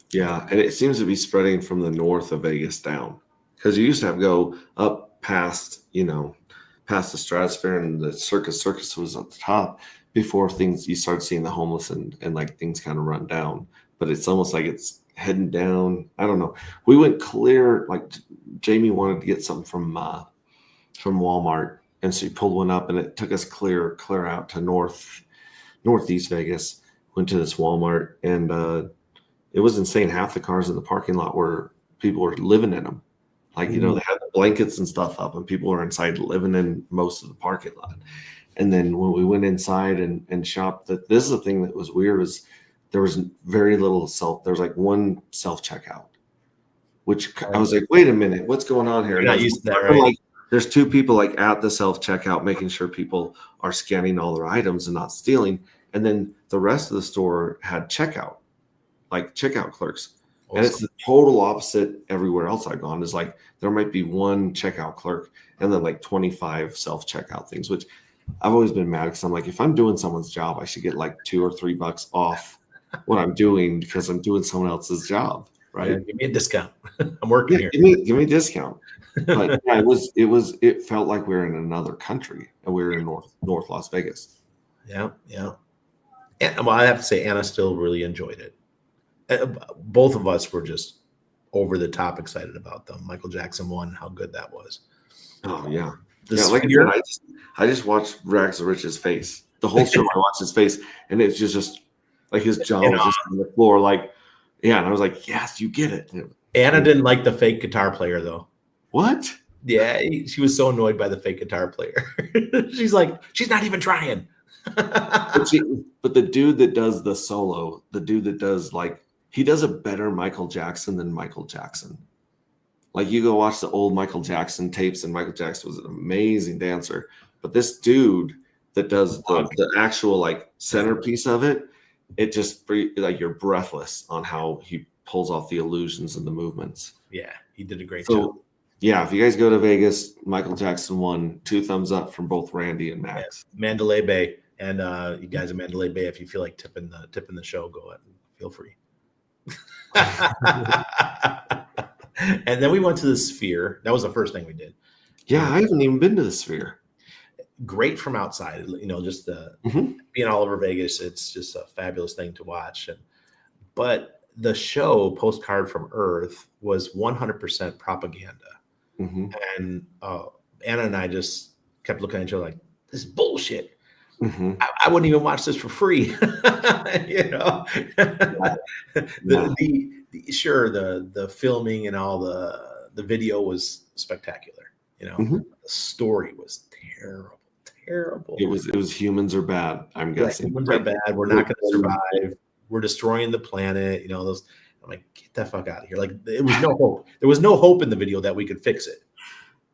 Yeah. And it seems to be spreading from the north of Vegas down, because you used to have to go up past the Stratosphere, and the Circus was at the top. before things you start seeing the homeless and like things kind of run down. But it's almost like it's heading down. I don't know. We went clear. Like Jamie wanted to get something from Walmart, and so he pulled one up, and it took us clear out to northeast Vegas. Went to this Walmart, and it was insane. Half the cars in the parking lot were people were living in them. Like, you know, they had the blankets and stuff up, and people were inside living in most of the parking lot. And then when we went inside and shopped, this is the thing that was weird, was there was very little there was like one self checkout, which I was like, wait a minute, what's going on here? You're not used to that, right? Like, there's two people like at the self checkout making sure people are scanning all their items and not stealing. And then the rest of the store had checkout clerks. Awesome. And it's the total opposite everywhere else I've gone. Is like there might be one checkout clerk and then like 25 self checkout things, which I've always been mad because I'm like, if I'm doing someone's job, I should get like $2 or $3 off what I'm doing because I'm doing someone else's job, right? Yeah, give me a discount. I'm working here. Give me a discount. But yeah, it felt like we were in another country, and we were in North Las Vegas. Yeah. And, well, I have to say, Anna still really enjoyed it. Both of us were just over the top excited about them. Michael Jackson won, how good that was. Oh yeah. The Yeah, like sphere- I just watched Rags to Rich's face. The whole show I watched his face, and it's just like his jaw was just on the floor, like, yeah. And I was like, yes, you get it. Anna didn't like the fake guitar player though. What? Yeah, she was so annoyed by the fake guitar player. She's like, she's not even trying. But the dude that does the solo, the dude that does he does a better Michael Jackson than Michael Jackson. Like, you go watch the old Michael Jackson tapes, and Michael Jackson was an amazing dancer. But this dude that does the actual like centerpiece of it, it just like you're breathless on how he pulls off the illusions and the movements. Yeah, he did a great job. Yeah, if you guys go to Vegas, Michael Jackson won. 2 thumbs up from both Randy and Max. Yeah, Mandalay Bay, and you guys in Mandalay Bay, if you feel like tipping the show, go ahead and feel free. And then we went to the Sphere. That was the first thing we did. Yeah, I haven't even been to the Sphere. Great from outside, just being all over Vegas. It's just a fabulous thing to watch. But the show, Postcard from Earth, was 100% propaganda. Mm-hmm. And Anna and I just kept looking at each other like, this is bullshit. Mm-hmm. I wouldn't even watch this for free. The filming and all the video was spectacular. Mm-hmm. The story was terrible. It was humans are bad, I'm guessing. Humans are bad. We're not going to survive. We're destroying the planet. I'm like, get that fuck out of here. Like, it was no hope. There was no hope in the video that we could fix it.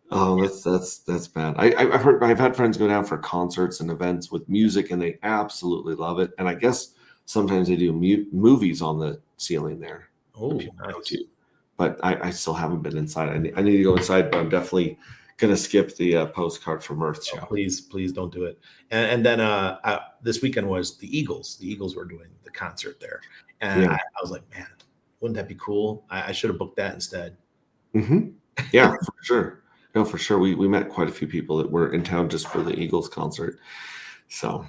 Oh, that's bad. I've had friends go down for concerts and events with music, and they absolutely love it. And I guess sometimes they do movies on the ceiling there. Oh, nice. But I still haven't been inside. I need to go inside, but I'm definitely gonna skip the Postcard from Earth show. Please don't do it. And then this weekend was the Eagles. The Eagles were doing the concert there, and I was like, man, wouldn't that be cool? I should have booked that instead. Mm-hmm. Yeah, for sure. No, for sure. We met quite a few people that were in town just for the Eagles concert. So,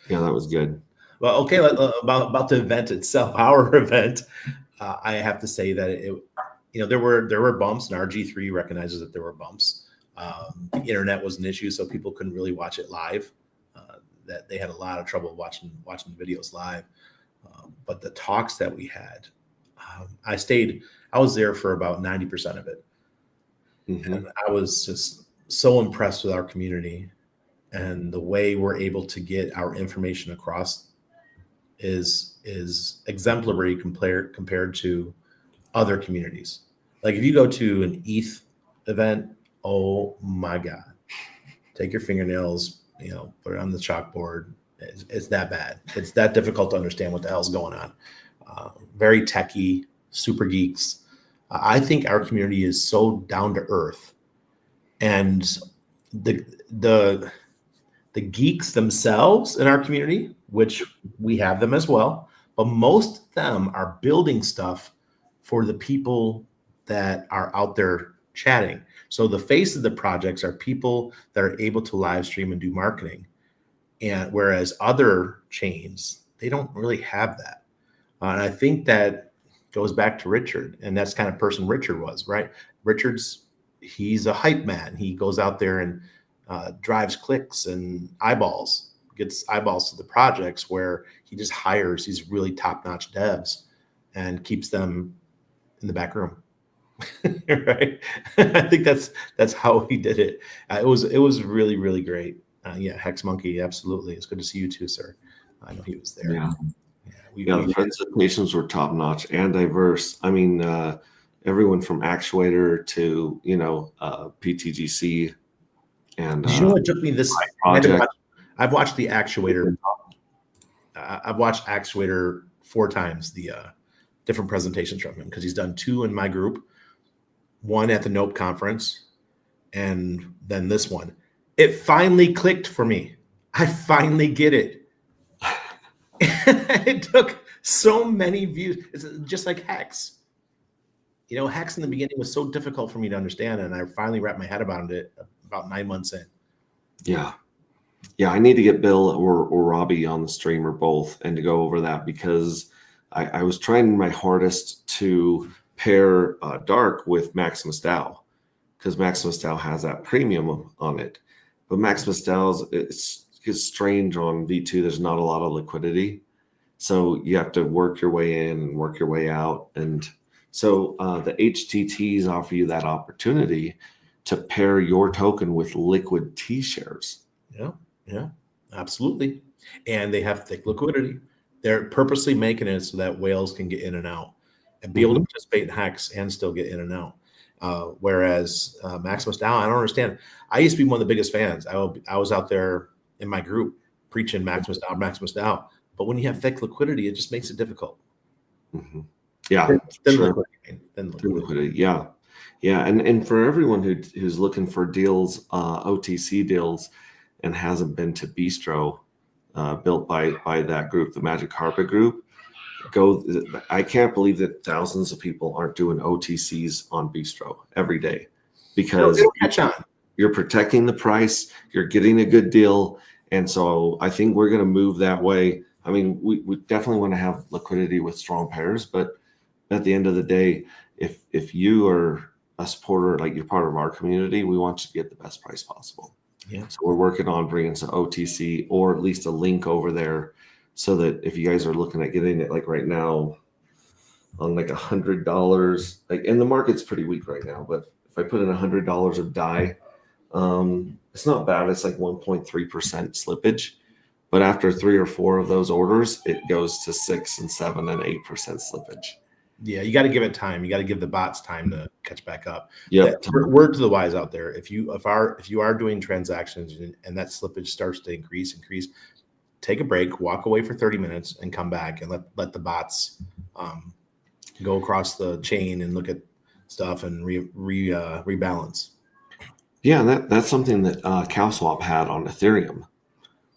yeah, that was good. Well, okay, about the event itself, our event, I have to say that there were bumps, and RG3 recognizes that there were bumps. The internet was an issue, so people couldn't really watch it live. That they had a lot of trouble watching the videos live. But the talks that we had, I was there for about 90% of it. Mm-hmm. And I was just so impressed with our community, and the way we're able to get our information across is exemplary compared to other communities. Like, if you go to an ETH event, oh my God, take your fingernails, put it on the chalkboard. It's that bad. It's that difficult to understand what the hell's going on. Very techie, super geeks. I think our community is so down to earth, and the geeks themselves in our community, which we have them as well, but most of them are building stuff for the people that are out there chatting. So the face of the projects are people that are able to live stream and do marketing. And whereas other chains, they don't really have that. And I think that goes back to Richard, and that's kind of person Richard was, right? He's a hype man. He goes out there and drives clicks and gets eyeballs to the projects, where he just hires these really top-notch devs and keeps them in the back room. Right? I think that's how he did it. It was really, really great. Yeah, Hex Monkey, absolutely. It's good to see you too, sir. I know he was there. Yeah. Yeah, The presentations were top notch and diverse. I mean, everyone from Actuator to PTGC and you know what took me this project. I've watched the Actuator. I've watched Actuator 4 times, the different presentations from him, because he's done 2 in my group, 1 at the Nope conference, and then this one. It finally clicked for me. I finally get it. It took so many views. It's just like Hex. Hex in the beginning was so difficult for me to understand, and I finally wrapped my head around it about 9 months in. Yeah. I need to get Bill or Robbie on the stream, or both, and to go over that, because I was trying my hardest to pair Dark with Maximus DAO, because Maximus DAO has that premium on it. But Maximus DAO's it's strange on V2. There's not a lot of liquidity, so you have to work your way in and work your way out. And so the HTTs offer you that opportunity to pair your token with liquid T shares. Yeah, absolutely. And they have thick liquidity. They're purposely making it so that whales can get in and out and be able to participate in Hex and still get in and out. Whereas Maximus DAO, I don't understand. I used to be one of the biggest fans. I was out there in my group preaching Maximus DAO. But when you have thick liquidity, it just makes it difficult. Yeah, Thin sure. liquidity. Yeah. And for everyone who's looking for deals, OTC deals, and hasn't been to Bistro, built by that group, the Magic Carpet Group, I can't believe that thousands of people aren't doing OTCs on Bistro every day, because it'll catch on. You're protecting the price, you're getting a good deal. And so I think we're going to move that way. I mean, we definitely want to have liquidity with strong pairs, but at the end of the day, if you are a supporter, like you're part of our community, we want you to get the best price possible. Yeah. So we're working on bringing some OTC, or at least a link over there, so that if you guys are looking at getting it, like right now, on like $100, like, and the market's pretty weak right now, but if I put in $100 of DAI, it's not bad. It's like 1.3% slippage, but after 3 or 4 of those orders, it goes to 6 and 7 and 8% slippage. Yeah, you got to give it time. You got to give the bots time to catch back up. Yeah. Word to the wise out there: if you are doing transactions and that slippage starts to increase, take a break, walk away for 30 minutes, and come back and let the bots go across the chain and look at stuff and rebalance. Yeah, that's something that CowSwap had on Ethereum.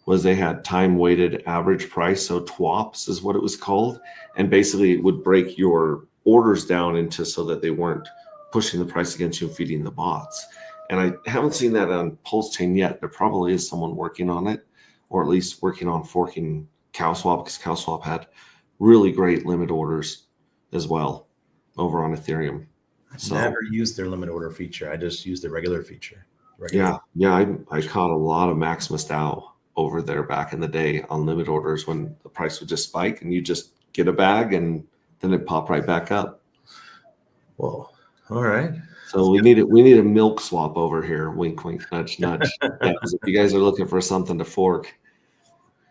Was they had time weighted average price, so TWAPS is what it was called, and basically it would break your orders down into so that they weren't pushing the price against you and feeding the bots. And I haven't seen that on Pulse Chain yet. There probably is someone working on it, or at least working on forking CowSwap, because CowSwap had really great limit orders as well over on Ethereum. So, never used their limit order feature. I just used the regular feature. Yeah, I caught a lot of Maximus DAO over there back in the day on limit orders, when the price would just spike and you just get a bag and then it pop right back up. Well, all right. So we need a milk swap over here. Wink, wink, nudge, nudge. Yeah, 'cause if you guys are looking for something to fork,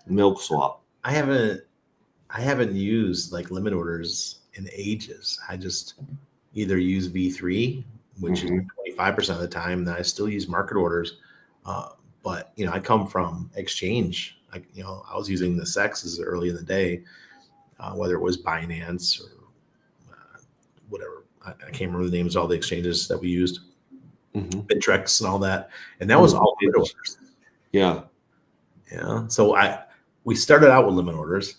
milk swap. I haven't used like limit orders in ages. I just either use V3, which is 25% of the time, that I still use market orders. But I come from exchange. I was using the sexes early in the day, whether it was Binance or whatever. I can't remember the names of all the exchanges that we used, Bittrex and all that. And that was all limit orders. Yeah. Yeah. So we started out with limit orders,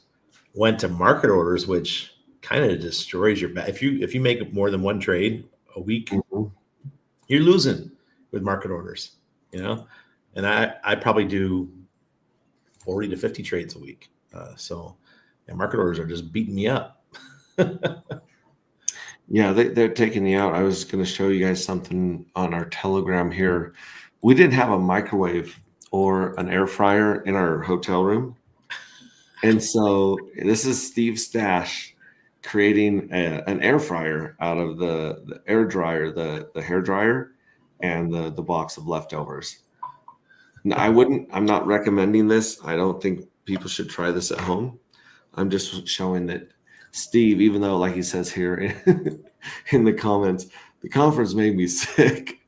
went to market orders, which kind of destroys your bet. If you make more than one trade a week, you're losing with market orders, And I probably do 40 to 50 trades a week. So market orders are just beating me up. Yeah, they're taking you out. I was going to show you guys something on our Telegram here. We didn't have a microwave or an air fryer in our hotel room. And so this is Steve Stash creating an air fryer out of the air dryer, the hair dryer, and the box of leftovers. Now, I'm not recommending this. I don't think people should try this at home. I'm just showing that Steve, even though, like he says here in the comments, the conference made me sick.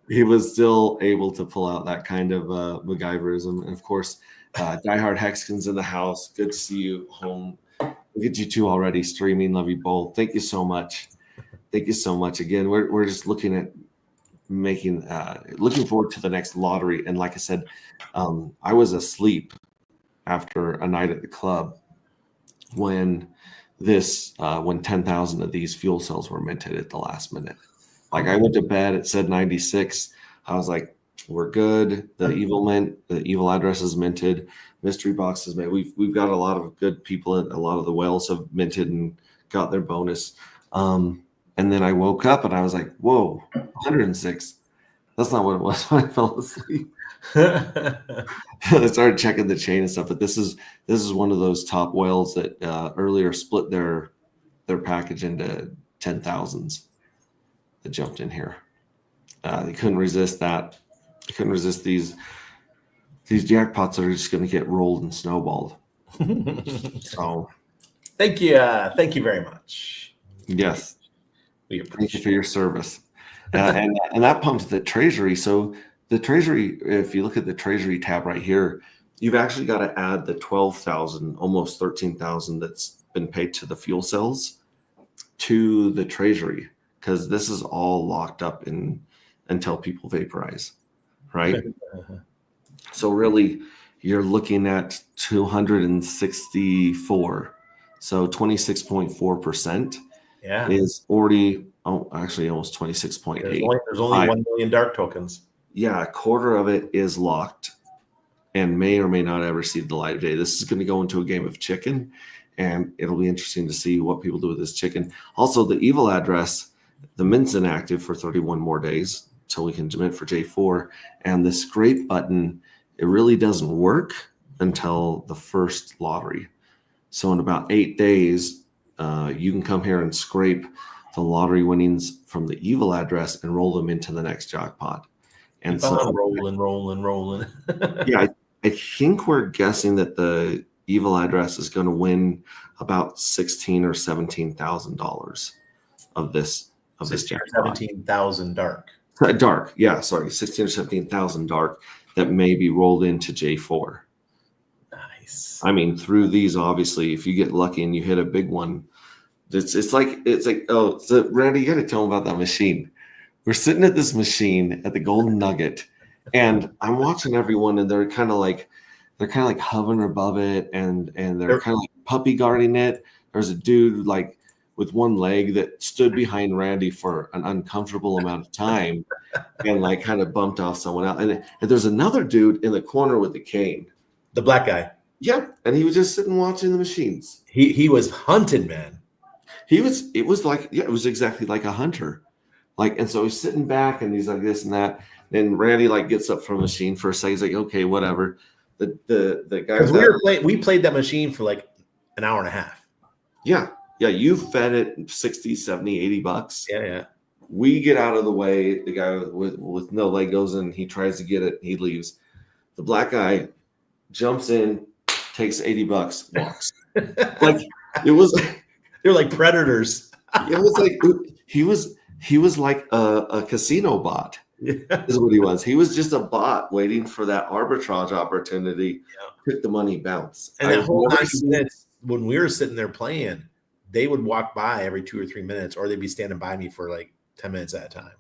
He was still able to pull out that kind of MacGyverism. And of course, Diehard Hexkins in the house. Good to see you home. Look at you two already streaming. Love you both. Thank you so much. Thank you so much. Again, we're just looking at looking forward to the next lottery. And like I said, I was asleep after a night at the club when 10,000 of these fuel cells were minted at the last minute. Like I went to bed, it said 96. I was like, we're good. The evil address is minted. Mystery box is made. We've got a lot of good people. A lot of the whales have minted and got their bonus. And then I woke up and I was like, whoa, 106. That's not what it was when I fell asleep. I started checking the chain and stuff, but this is one of those top whales that earlier split their package into 10,000s that jumped in here. They couldn't resist that. They couldn't resist these jackpots that are just going to get rolled and snowballed. So, thank you very much. Yes, we thank you appreciate for your service. And that pumps the treasury. So the treasury, if you look at the treasury tab right here, you've actually got to add the 12,000, almost 13,000 that's been paid to the fuel cells to the treasury, because this is all locked up until people vaporize, right? So really, you're looking at 264. So 26.4% is already, actually almost 26.8. There's only 1 million dark tokens. Yeah, a quarter of it is locked and may or may not ever see the light of day. This is going to go into a game of chicken, and it'll be interesting to see what people do with this chicken. Also, the evil address, the mint's inactive for 31 more days until we can mint for J4. And the scrape button, it really doesn't work until the first lottery. So in about 8 days, you can come here and scrape the lottery winnings from the evil address and roll them into the next jackpot. And so rolling. Yeah, I think we're guessing that the evil address is going to win about $16,000 or $17,000 of this jackpot. 17,000 dark. Dark, yeah, sorry, 16,000 or 17,000 dark that may be rolled into J4. Nice. I mean, through these, obviously, if you get lucky and you hit a big one, it's like oh, so Randy, you got to tell them about that machine. We're sitting at this machine at the Golden Nugget, and I'm watching everyone, and they're kind of like hovering above it, and they're kind of like puppy guarding it. There's a dude like with one leg that stood behind Randy for an uncomfortable amount of time, and like kind of bumped off someone else. And there's another dude in the corner with the cane, the black guy. Yeah, and he was just sitting watching the machines. He was hunted, man. It was exactly like a hunter. Like, and so he's sitting back and he's like this and that. Then Randy like gets up from the machine for a second. He's like, okay, whatever. The guy we played that machine for like an hour and a half. Yeah. You fed it 60, 70, $80. Yeah. We get out of the way. The guy with no leg goes in. He tries to get it. He leaves. The black guy jumps in, takes $80, walks. Like it was. They're like predators. It was like he was like a casino bot. Yeah. Is what he was. He was just a bot waiting for that arbitrage opportunity. Pick the money, bounce. And that whole 90 minutes when we were sitting there playing, they would walk by every 2 or 3 minutes, or they'd be standing by me for like 10 minutes at a time.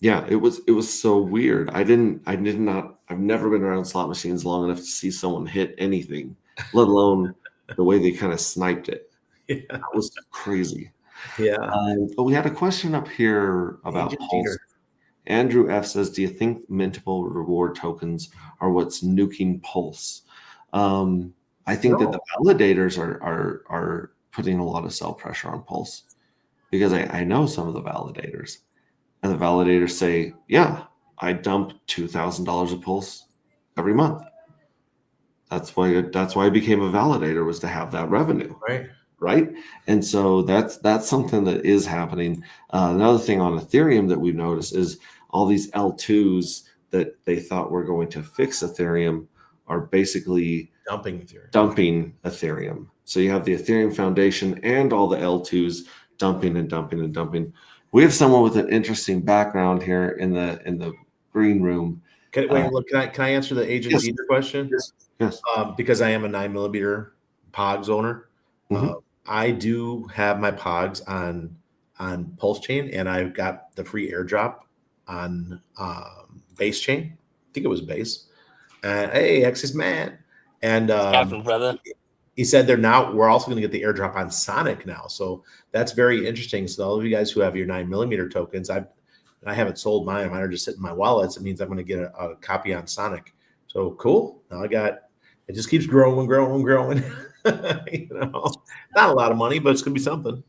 Yeah, it was so weird. I've never been around slot machines long enough to see someone hit anything, let alone the way they kind of sniped it. Yeah. That was crazy. Yeah. But we had a question up here about Pulse. Andrew F says, do you think mintable reward tokens are what's nuking Pulse? I think that the validators are putting a lot of sell pressure on Pulse, because I know some of the validators, and the validators say, yeah, I dump $2,000 of Pulse every month. That's why I became a validator, was to have that revenue. Right. And so that's something that is happening. Another thing on Ethereum that we've noticed is all these L2s that they thought were going to fix Ethereum are basically dumping Ethereum. So you have the Ethereum Foundation and all the L2s dumping and dumping and dumping. We have someone with an interesting background here in the green room. Can I answer the Agent yes. Eater question? Yes. Because I am a 9mm Pogs owner. Mm-hmm. I do have my Pogs on Pulse Chain, and I've got the free airdrop on Base Chain. I think it was Base. Hey, X's man. And brother. He said we're also going to get the airdrop on Sonic now. So that's very interesting. So all of you guys who have your 9mm tokens, I haven't sold mine. Mine are just sitting in my wallets. It means I'm going to get a copy on Sonic. So cool. Now it just keeps growing. Not a lot of money, but it's going to be something.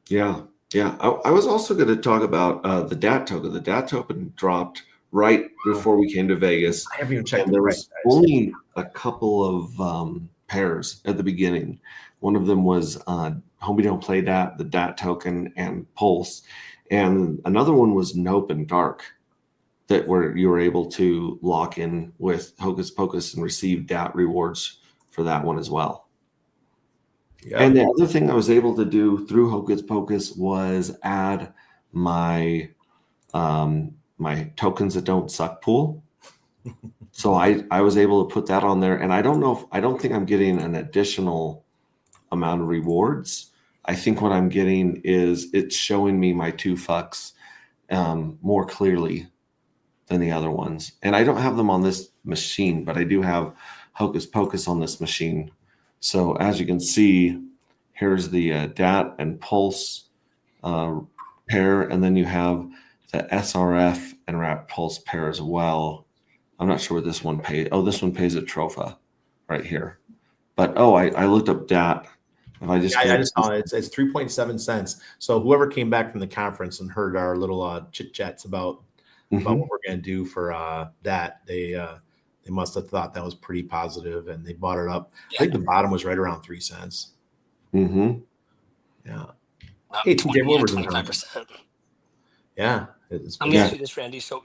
Yeah. I was also going to talk about the DAT token. The DAT token dropped right before we came to Vegas. I haven't even checked. There was only a couple of pairs at the beginning. One of them was Homie Don't Play Dat, the DAT token, and Pulse. And another one was Nope and Dark, that you were able to lock in with Hocus Pocus and receive DAT rewards for that one as well. Yeah. And the other thing I was able to do through Hocus Pocus was add my my tokens that don't suck pool. So I was able to put that on there, and I don't think I'm getting an additional amount of rewards. I think what I'm getting is it's showing me my 2 fucks more clearly than the other ones. And I don't have them on this machine, but I do have Hocus Pocus on this machine. So as you can see, here's the DAT and Pulse pair, and then you have the SRF and Wrap Pulse pair as well. I'm not sure what this one pays. Oh, this one pays a Tropha right here. But I looked up DAT. If I just I just saw it. It's 3.7 cents. So whoever came back from the conference and heard our little chit chats about what we're going to do for that, they must have thought that was pretty positive, and they bought it up. I think the bottom was right around 3 cents. Mm-hmm. Yeah. Hey, TJ, what was in 25%? Yeah. I'm going to ask you this, Randy. So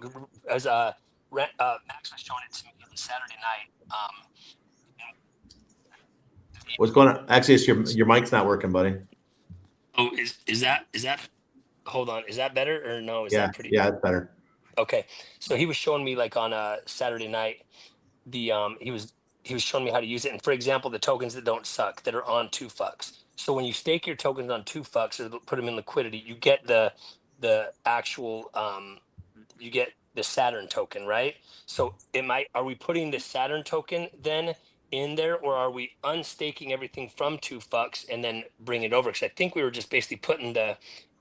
as Max was showing it to me on Saturday night. What's going on? Actually, it's your mic's not working, buddy. Oh, is that? Hold on. Is that better or no? Is that pretty? Yeah, it's better. Okay. So he was showing me like on a Saturday night, he was showing me how to use it. And for example, the tokens that don't suck that are on 2 fucks. So when you stake your tokens on 2 fucks or put them in liquidity, you get the actual you get the Saturn token, right? So are we putting the Saturn token then in there, or are we unstaking everything from 2 fucks and then bring it over? Because I think we were just basically putting the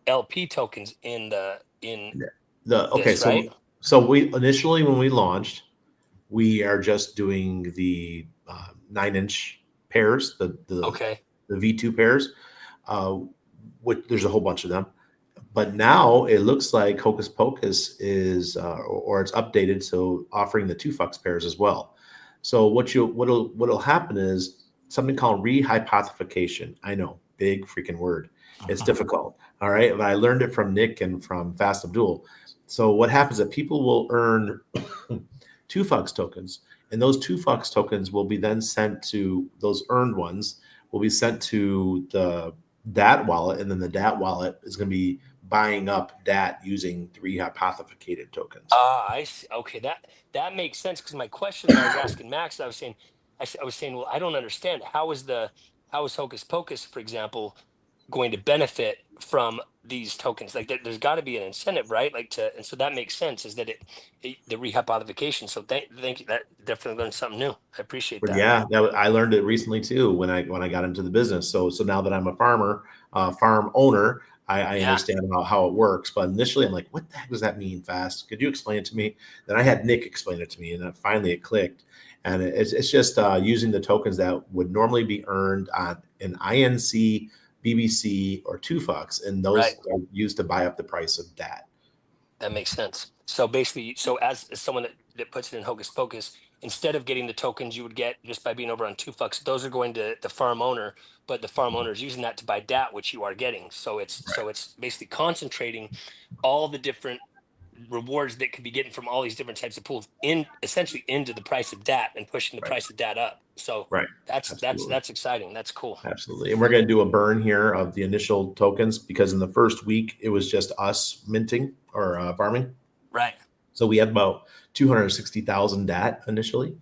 LP tokens in So we initially, when we launched, we are just doing the 9-inch pairs, the V2 pairs. Which there's a whole bunch of them, but now it looks like Hocus Pocus is or it's updated, so offering the 2 fucks pairs as well. So what'll happen is something called rehypothecation. I know, big freaking word. It's difficult. All right, but I learned it from Nick and from Fast Abdul. So what happens is that people will earn 2 fucks tokens, and those 2 fucks tokens will be then sent to those earned ones will be sent to the DAT wallet, and then the DAT wallet is going to be buying up DAT using the rehypothecated tokens. I see. Okay, that makes sense, because my question that I was asking Max, I was saying, well, I don't understand how is Hocus Pocus, for example, going to benefit from these tokens? Like there's got to be an incentive, right? And so that makes sense, is that the rehypothecation. So thank you. That definitely learned something new. I appreciate that. Yeah, I learned it recently too when I got into the business. So now that I'm a farm owner, I Yeah. understand how it works, but initially I'm like, what the heck does that mean, fast? Could you explain it to me? Then I had Nick explain it to me, and then finally it clicked. And it's just using the tokens that would normally be earned on an INC, BBC, or 2FUCs, and those Right. are used to buy up the price of that. That makes sense. So basically, so as someone that puts it in Hocus Pocus, instead of getting the tokens you would get just by being over on 2FUCs, those are going to the farm owner, but the farm owner is using that to buy DAT, which you are getting. So it's basically concentrating all the different rewards that could be getting from all these different types of pools in essentially into the price of DAT and pushing the Right. price of DAT up. So Right. that's Absolutely. exciting. That's cool. Absolutely. And we're going to do a burn here of the initial tokens because in the first week, it was just us minting or farming. Right. So we had about 260,000 DAT initially,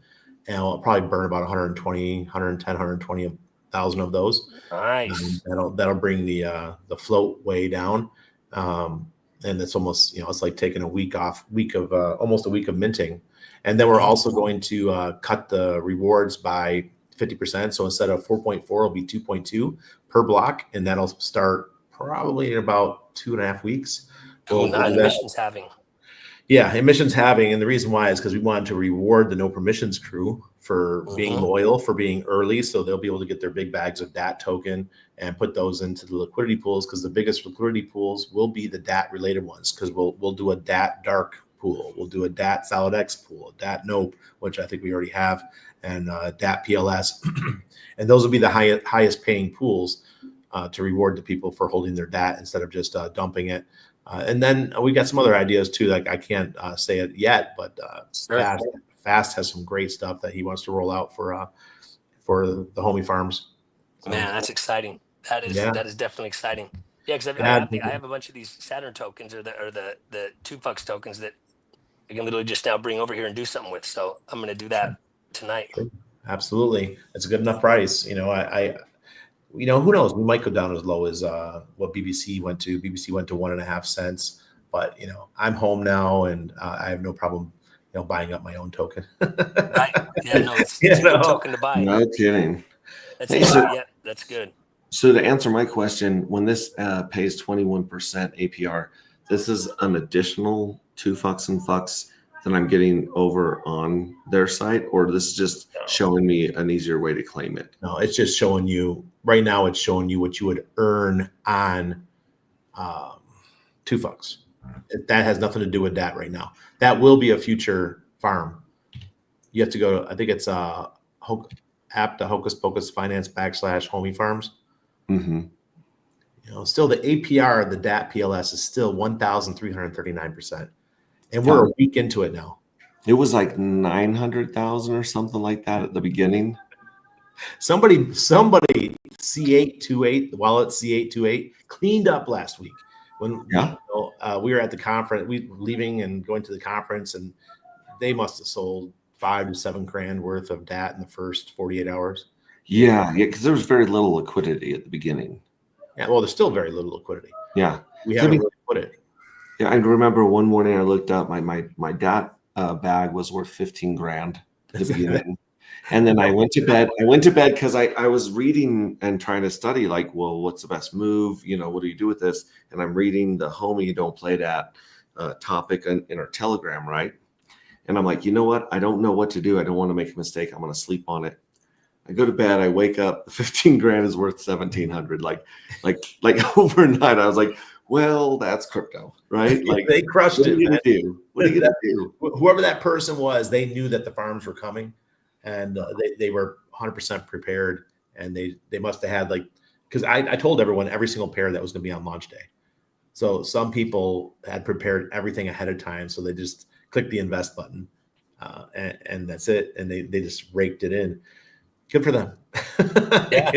and we'll probably burn about 120, 110, 120,000 of those. Nice. That'll bring the float way down. And it's almost, it's like taking almost a week of minting. And then we're also going to cut the rewards by 50%. So instead of 4.4, it'll be 2.2 per block. And that'll start probably in about 2.5 weeks. Cool. We'll do that. Emissions having. Yeah, emissions having, and the reason why is because we wanted to reward the no permissions crew for being loyal, for being early, so they'll be able to get their big bags of DAT token and put those into the liquidity pools, because the biggest liquidity pools will be the DAT related ones, because we'll do a DAT dark pool, we'll do a DAT solid X pool, a DAT nope, which I think we already have, and DAT PLS, and those will be the highest paying pools to reward the people for holding their DAT instead of just dumping it. And then we got some other ideas too. Like I can't say it yet, but Fast has some great stuff that he wants to roll out for the homie farms. So, Man, that's exciting. That is definitely exciting. Yeah, because I have a bunch of these Saturn tokens or the 2FUCs tokens that I can literally just now bring over here and do something with. So I'm going to do that tonight. Absolutely, it's a good enough price. Who knows? We might go down as low as what BBC went to. BBC went to 1.5 cents, but I'm home now, and I have no problem, buying up my own token. Right? Yeah, no, it's a good token to buy. No kidding. That's good. So to answer my question, when this pays 21% APR, this is an additional 2FUCs and FUCs that I'm getting over on their site, or this is just showing me an easier way to claim it? No, it's just showing you right now. It's showing you what you would earn on 2FUCs. That has nothing to do with that right now. That will be a future farm. You have to go to, I think it's app to Hocus Pocus Finance / homie farms. Mm-hmm. Still the APR of the DAT PLS is still 1,339%. And we're a week into it now. It was like 900,000 or something like that at the beginning. Somebody C828, the wallet C828 cleaned up last week when we were at the conference. We were leaving and going to the conference, and they must have sold 5 to 7 grand worth of DAT in the first 48 hours. Yeah, because there was very little liquidity at the beginning. Yeah, well, there's still very little liquidity. Yeah, we haven't really put it. Yeah, I remember one morning I looked up my DAT bag was worth 15 grand at the beginning. And then I went to bed. Because I was reading and trying to study, like, well, what's the best move? What do you do with this? And I'm reading the homie don't play that topic in our Telegram, right? And I'm like, you know what? I don't know what to do. I don't want to make a mistake. I'm going to sleep on it. I go to bed. I wake up. The 15 grand is worth 1,700. Like overnight, I was like, well, that's crypto, right? Like they crushed it. What are you gonna do? Whoever that person was, they knew that the farms were coming, and they were 100% prepared. And they must have had because I told everyone every single pair that was going to be on launch day. So some people had prepared everything ahead of time, so they just clicked the invest button, and that's it. And they just raked it in. Good for them. Yeah.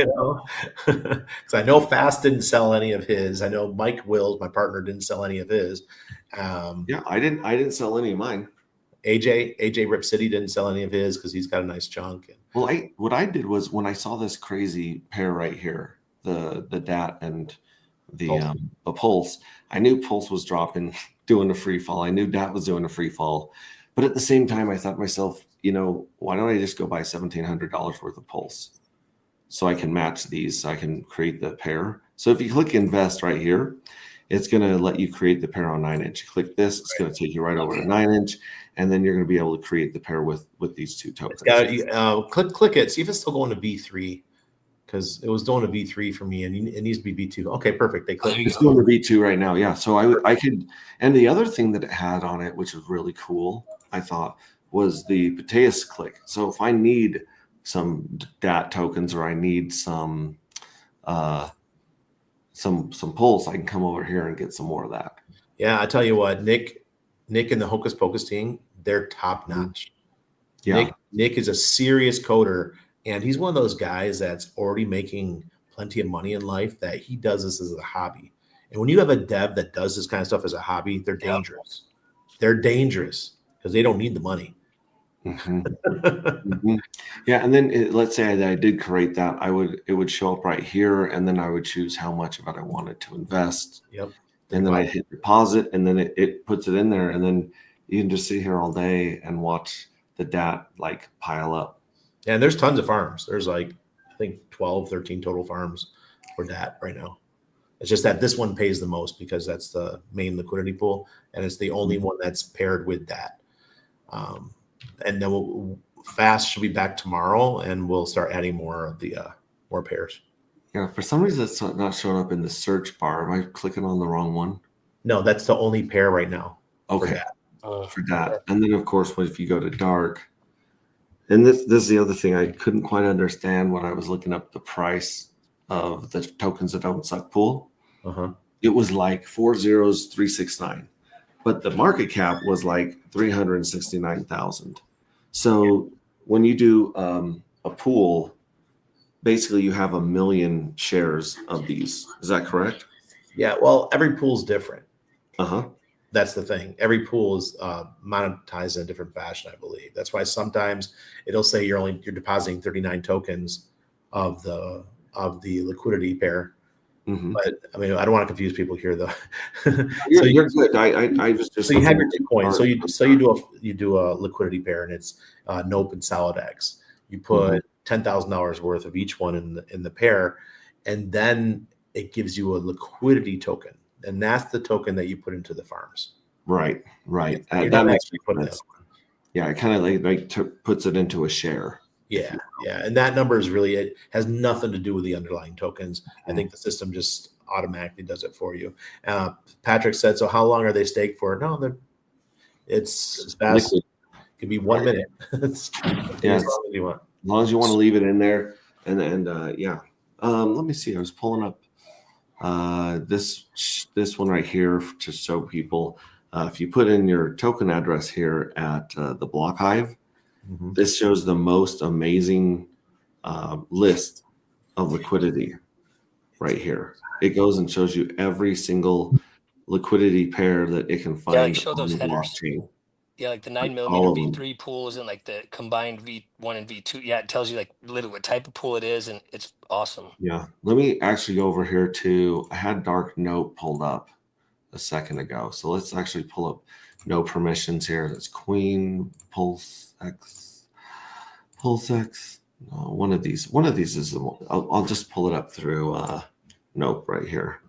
Because I know Fast didn't sell any of his. I know Mike Wills, my partner, didn't sell any of his. I didn't sell any of mine. AJ Rip City didn't sell any of his because he's got a nice chunk. Well, what I did was when I saw this crazy pair right here, the DAT and the Pulse, I knew Pulse was dropping, doing a free fall. I knew DAT was doing a free fall, but at the same time, I thought to myself, why don't I just go buy $1,700 worth of Pulse? so I can match these. So I can create the pair. So if you click invest right here, it's going to let you create the pair on 9-inch. Click this, it's going to take you right over to 9-inch, and then you're going to be able to create the pair with these two tokens. Click it. See if it's still going to V3, because it was doing a V3 for me, and it needs to be V2. Okay, perfect. They click. It's doing the V2 right now. Yeah. So I could, and the other thing that it had on it, which was really cool, I thought, was the Pateus click. So if I need some DAT tokens or I need some pulse, I can come over here and get some more of that. Yeah, I tell you what, Nick and the Hocus Pocus team, they're top notch. Yeah. Nick is a serious coder, and he's one of those guys that's already making plenty of money in life, that he does this as a hobby. And when you have a dev that does this kind of stuff as a hobby, they're dangerous. They're dangerous because they don't need the money. Yeah, and then let's say that I did create that, it would show up right here, and then I would choose how much of it I wanted to invest. Yep. And then I hit deposit, and then it puts it in there, and then you can just sit here all day and watch the DAT like pile up. And there's tons of farms. There's like, I think 12, 13 total farms for DAT right now. It's just that this one pays the most because that's the main liquidity pool, and it's the only one that's paired with DAT. And then Fast should be back tomorrow, and we'll start adding more of the more pairs. Yeah, for some reason it's not showing up in the search bar. Am I clicking on the wrong one? No, that's the only pair right now. Okay, for DAT. And then of course, if you go to dark, and this is the other thing I couldn't quite understand when I was looking up the price of the tokens that don't suck pool. It was like 40369, but the market cap was like 369,000. So when you do a pool, basically you have 1 million shares of these. Is that correct? Yeah. Well, every pool is different. Uh-huh. That's the thing. Every pool is monetized in a different fashion, I believe. That's why sometimes it'll say you're depositing 39 tokens of the liquidity pair. But I mean, I don't want to confuse people here, though. You're good. I was just so you have your 2 coins. So you do a liquidity pair, and it's Nope and SolidX. You put $10,000 worth of each one in the pair, and then it gives you a liquidity token, and that's the token that you put into the farms. Right. That makes sense. Yeah, it kind of puts it into a share. Yeah. And that number is really, it has nothing to do with the underlying tokens. I think the system just automatically does it for you. Patrick said, so how long are they staked for? No, it's as fast. It could be 1 minute. As long as you want. As long as you want to leave it in there. And yeah. Let me see. I was pulling up this one right here to show people. If you put in your token address here at the Block Hive, this shows the most amazing list of liquidity right here. It goes and shows you every single liquidity pair that it can find. Yeah, like show those on the headers. blockchain. Yeah, like the 9mm V3 pools and like the combined V1 and V2. Yeah, it tells you like literally what type of pool it is, and it's awesome. Yeah. Let me actually go over here to, I had Dark Note pulled up a second ago. So let's actually pull up no permissions here. That's Queen, PulseX. One of these is the one. I'll just pull it up through Nope right here.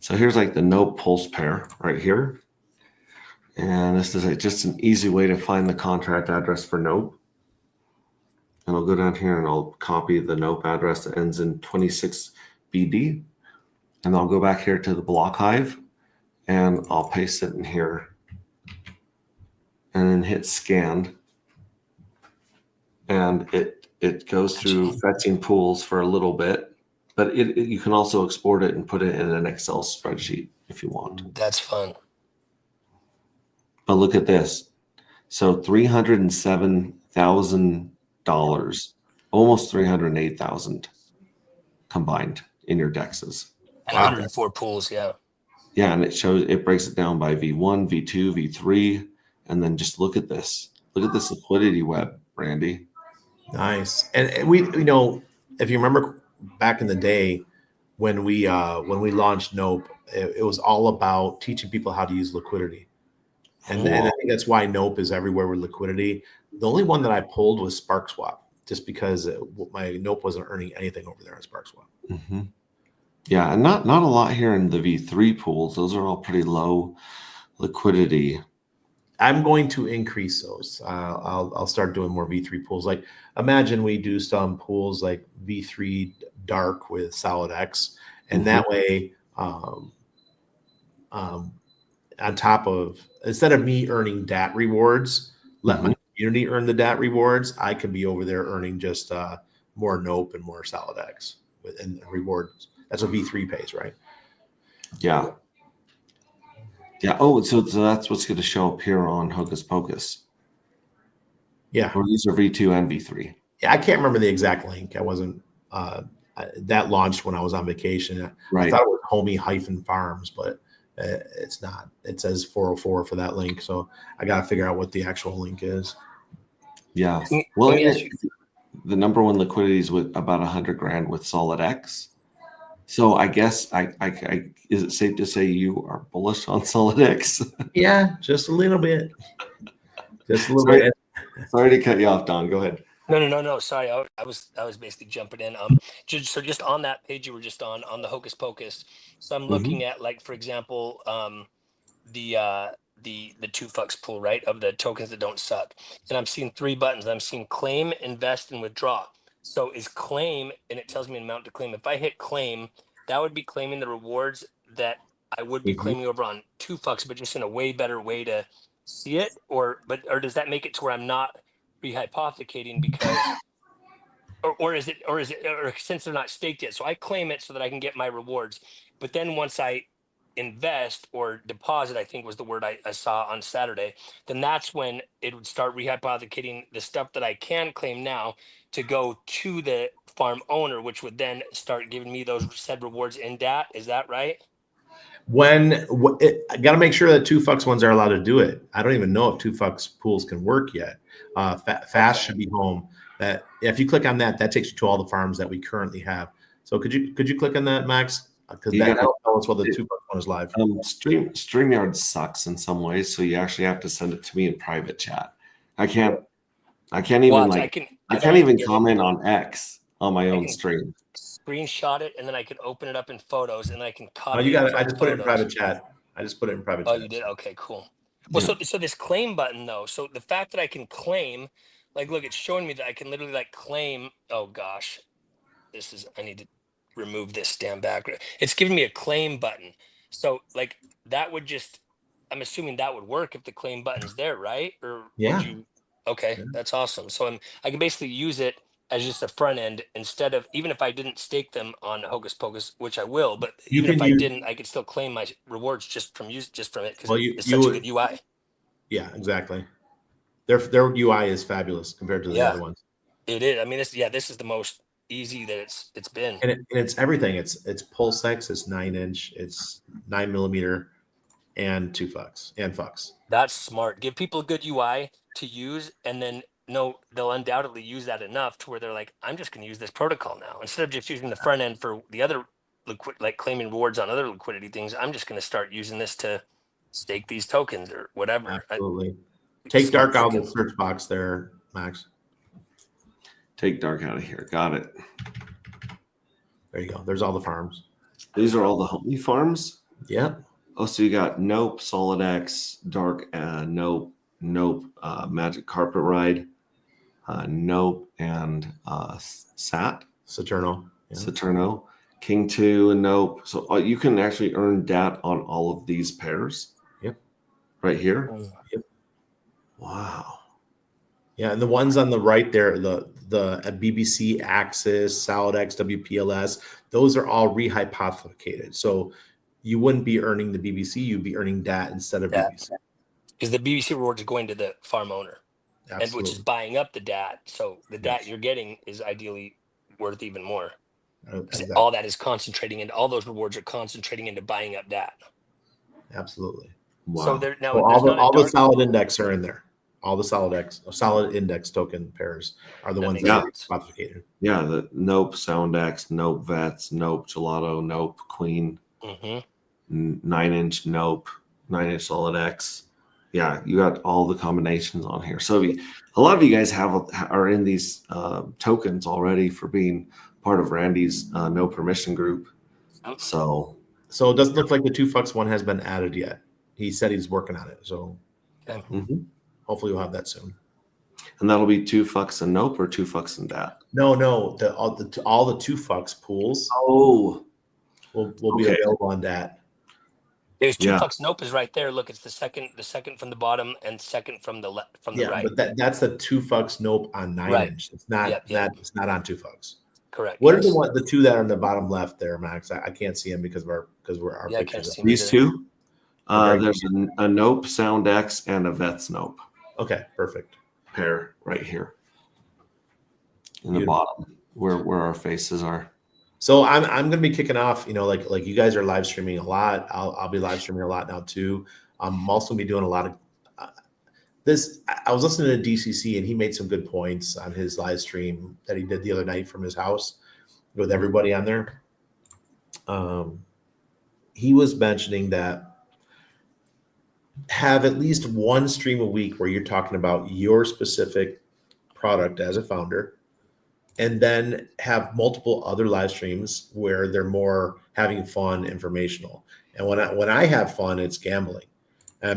So here's like the Nope Pulse pair right here. And this is just an easy way to find the contract address for Nope. And I'll go down here and I'll copy the Nope address that ends in 26BD. And I'll go back here to the Block Hive and I'll paste it in here and then hit scan. And it goes through fetching pools for a little bit. But you can also export it and put it in an Excel spreadsheet if you want. That's fun. But look at this. So $307,000, almost $308,000 combined in your dexes. And 104 pools, yeah. Yeah, and it breaks it down by V1, V2, V3, and then just look at this. Look at this liquidity web, Randy. Nice. And we, if you remember back in the day when we launched Nope, it was all about teaching people how to use liquidity. And I think that's why Nope is everywhere with liquidity. The only one that I pulled was Spark Swap, just because my Nope wasn't earning anything over there on Spark Swap. Mm-hmm. Yeah, and not a lot here in the V3 pools. Those are all pretty low liquidity. I'm going to increase those. I'll start doing more V3 pools. Like imagine we do some pools like V3 dark with Solid X, and that way, on top of, instead of me earning DAT rewards, let my community earn the DAT rewards. I could be over there earning just more Nope and more Solid X and rewards. That's what V3 pays, right? Yeah. Yeah. Oh, so that's what's going to show up here on Hocus Pocus. Yeah. Or these are V2 and V3. Yeah, I can't remember the exact link. I wasn't that launched when I was on vacation. Right. I thought it was Homie-Farms, but it's not. It says 404 for that link. So I got to figure out what the actual link is. Yeah. Let Well, me ask you- the number one liquidity is with about 100 grand with Solid X. So I guess I is it safe to say you are bullish on Solid X? Yeah, just a little bit. Just a little bit. Sorry to cut you off, Don. Go ahead. No. Sorry, I was basically jumping in. Just on that page you were just on the Hocus Pocus. So I'm looking at, like, for example, the 2FUCKS pool, right, of the tokens that don't suck, and I'm seeing 3 buttons. I'm seeing claim, invest, and withdraw. So is claim, and it tells me an amount to claim. If I hit claim, that would be claiming the rewards that I would be claiming over on 2FUCKS, but just in a way better way to see it, or does that make it to where I'm not rehypothecating because, or is it since they're not staked yet? So I claim it so that I can get my rewards, but then once I invest or deposit, I think was the word I saw on Saturday, then that's when it would start rehypothecating the stuff that I can claim now to go to the farm owner, which would then start giving me those said rewards in DAT. Is that right? I got to make sure that 2FUCKS ones are allowed to do it. I don't even know if 2FUCKS pools can work yet. Fast should be home. That if you click on that, that takes you to all the farms that we currently have. So could you click on that, Max? Because that'll tell us whether the 2FUCKS one is live. StreamYard sucks in some ways, so you actually have to send it to me in private chat. I can't even I can't even comment on X on my own stream. Screenshot it, and then I can open it up in photos, and I can copy. Oh, you got it. from I just put it in photos. private chat. Oh, you did? Okay, cool. Well, so this claim button though, so the fact that I can claim, like, look, it's showing me that I can literally like claim. Oh gosh, I need to remove this damn background. It's giving me a claim button. So like that would just, I'm assuming that would work if the claim button's there, right? Or Yeah. Okay, that's awesome. So I can basically use it as just a front end instead of, even if I didn't stake them on Hocus Pocus, which I will, but even if I didn't, I could still claim my rewards just from it because it's such a good UI. Yeah, exactly. Their UI is fabulous compared to the other ones. It is. I mean, this is the most easy that it's been. And it's everything. It's PulseX, it's 9-inch, it's 9mm, and 2FUCKS and FUCKS. That's smart. Give people a good UI to use, and then they'll undoubtedly use that enough to where they're like, I'm just going to use this protocol now instead of just using the front end for the other like claiming rewards on other liquidity things. I'm just going to start using this to stake these tokens or whatever. Absolutely. Take Dark out of the search box there, Max. Take Dark out of here. Got it. There you go. There's all the farms. These are all the Homie farms? Yep. Oh, so you got Nope, Solid X, Dark, Nope, Magic Carpet Ride, Nope, and Sat. Saturno. Yeah. Saturno, King 2, and Nope. So you can actually earn DAT on all of these pairs. Yep. Right here. Yep. Wow. Yeah, and the ones on the right there, the BBC Axis, Solid X, WPLS, those are all rehypothecated. So you wouldn't be earning the BBC, you'd be earning DAT instead of BBC. Because the BBC reward is going to the farm owner, Absolutely. and which is buying up the DAT. So the DAT you're getting is ideally worth even more. Exactly. All that is concentrating into, all those rewards are concentrating into buying up DAT. Absolutely. Wow. So there now So all the solid index are in there. All the solid index token pairs are the ones that are hypothecated. Yeah, the Nope, Sound X, Nope, Vets, Nope, Gelato, Nope, Queen, 9-inch Nope, 9-inch Solid X. Yeah, you got all the combinations on here. So a lot of you guys are in these tokens already for being part of Randy's no permission group. So So it doesn't look like the 2 fucks one has been added yet. He said he's working on it. So Okay. hopefully we'll have that soon. And that'll be 2 fucks and nope or 2 fucks and dat. No, all the 2 fucks pools Oh, will be Okay. available on that. There's 2 Yeah. fucks. Nope is right there. Look, it's the second from the bottom and second from the left from the Yeah, right. but that's the 2 fucks nope on 9 Right. inch. It's not Yep. it's not on 2 fucks. Correct. What are yes. the 2 that are on the bottom left there, Max? I can't see them because we're our Yeah, I can't pictures. see these either. 2. Okay. There's a nope Sound X and a Vets nope Okay, perfect. pair right here in the Beautiful. bottom where our faces are. So I'm going to be kicking off. Like you guys are live streaming a lot. I'll be live streaming a lot now too. I'm also going to be doing a lot of this. I was listening to DCC and he made some good points on his live stream that he did the other night from his house with everybody on there. He was mentioning that have at least one stream a week where you're talking about your specific product as a founder, and then have multiple other live streams where they're more having fun, informational. And when I have fun, it's gambling,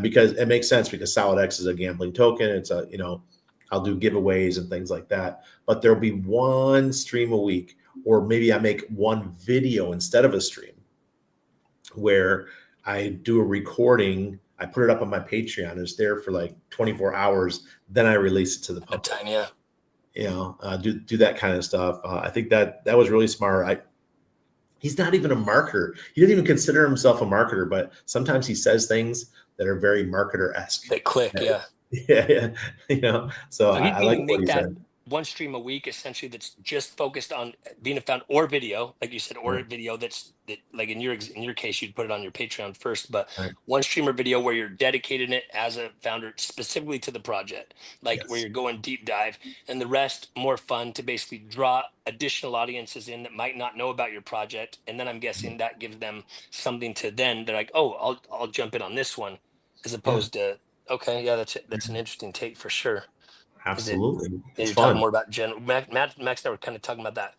because it makes sense because Solid X is a gambling token. It's I'll do giveaways and things like that. But there'll be one stream a week, or maybe I make one video instead of a stream, where I do a recording. I put it up on my Patreon. It's there for like 24 hours. Then I release it to the public. That time, yeah. Do that kind of stuff. I think that was really smart. He's not even a marketer. He doesn't even consider himself a marketer, but sometimes he says things that are very marketer-esque. They click, yeah. Yeah. So So I like what he said. one stream a week essentially that's just focused on being a founder, or video, like you said, or Right. video that like in your case you'd put it on your Patreon first, but Right. one stream or video where you're dedicating it as a founder specifically to the project, like where Yes. you're going deep dive, and the rest more fun to basically draw additional audiences in that might not know about your project, and then I'm guessing that gives them something to then they're like, oh, I'll jump in on this one, as opposed to okay, yeah, that's an interesting take for sure. Absolutely. It's You're talking fun. more about general. Max and I were kind of talking about that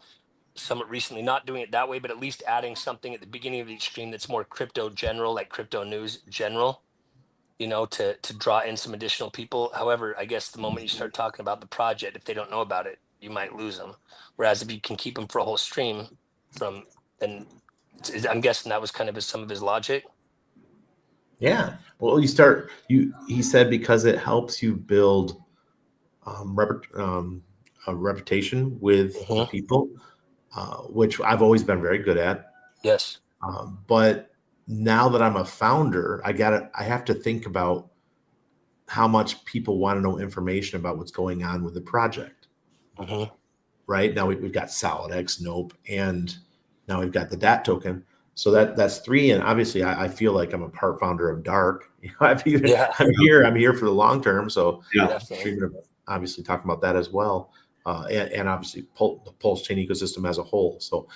somewhat recently, not doing it that way, but at least adding something at the beginning of each stream that's more crypto general, like crypto news general, to draw in some additional people. However, I guess the moment you start talking about the project, if they don't know about it, you might lose them. Whereas if you can keep them for a whole stream then I'm guessing that was kind of some of his logic. Yeah. Well, he said because it helps you build a reputation with the Mhm. people, which I've always been very good at. Yes. But now that I'm a founder, I have to think about how much people want to know information about what's going on with the project. Mhm. Right now we've got Solid X, Nope, and now we've got the DAT token. So that's 3. And obviously I feel like I'm a part founder of Dark. Yeah. I'm here for the long term. So Yeah. Definitely. obviously talking about that as well. And obviously the Pulse Chain ecosystem as a whole. So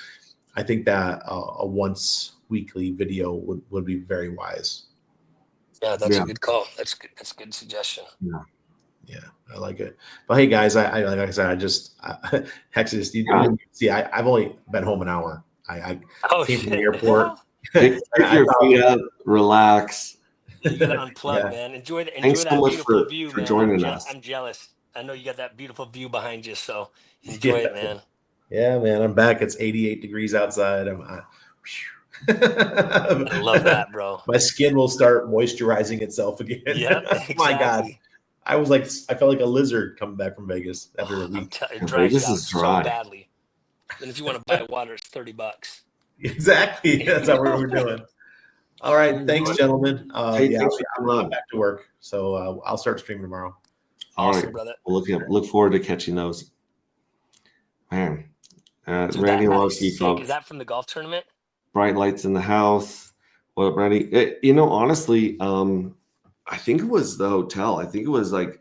I think that a once weekly video would be very wise. Yeah, that's Yeah. a good call. That's good. That's a good suggestion. Yeah, I like it. But hey, guys, I like I said, Hexus, I've only been home an hour. I Oh, came from the shit. airport. Pick your feet up, relax. You gotta unplug, Yeah. man. Enjoy Thanks so that much beautiful for- view, for man. joining us. I'm jealous. I know you got that beautiful view behind you, so enjoy it, man. Yeah, man, I'm back. It's 88 degrees outside. I love that, bro. My skin will start moisturizing itself again. Yeah, exactly. My God, I felt like a lizard coming back from Vegas after a week. It dries Vegas out is so dry. badly. And if you want to buy water, it's $30. Exactly. That's how we're doing. All right. Thanks, gentlemen. Hey, Yeah, thanks for coming I'm on. back to work. So I'll start streaming tomorrow. All Awesome, right. brother. We'll look forward to catching those. Man, Dude, Randy that loves is you sick. folks. Is that from the golf tournament? Bright lights in the house. What up, Randy? Honestly, I think it was the hotel. I think it was like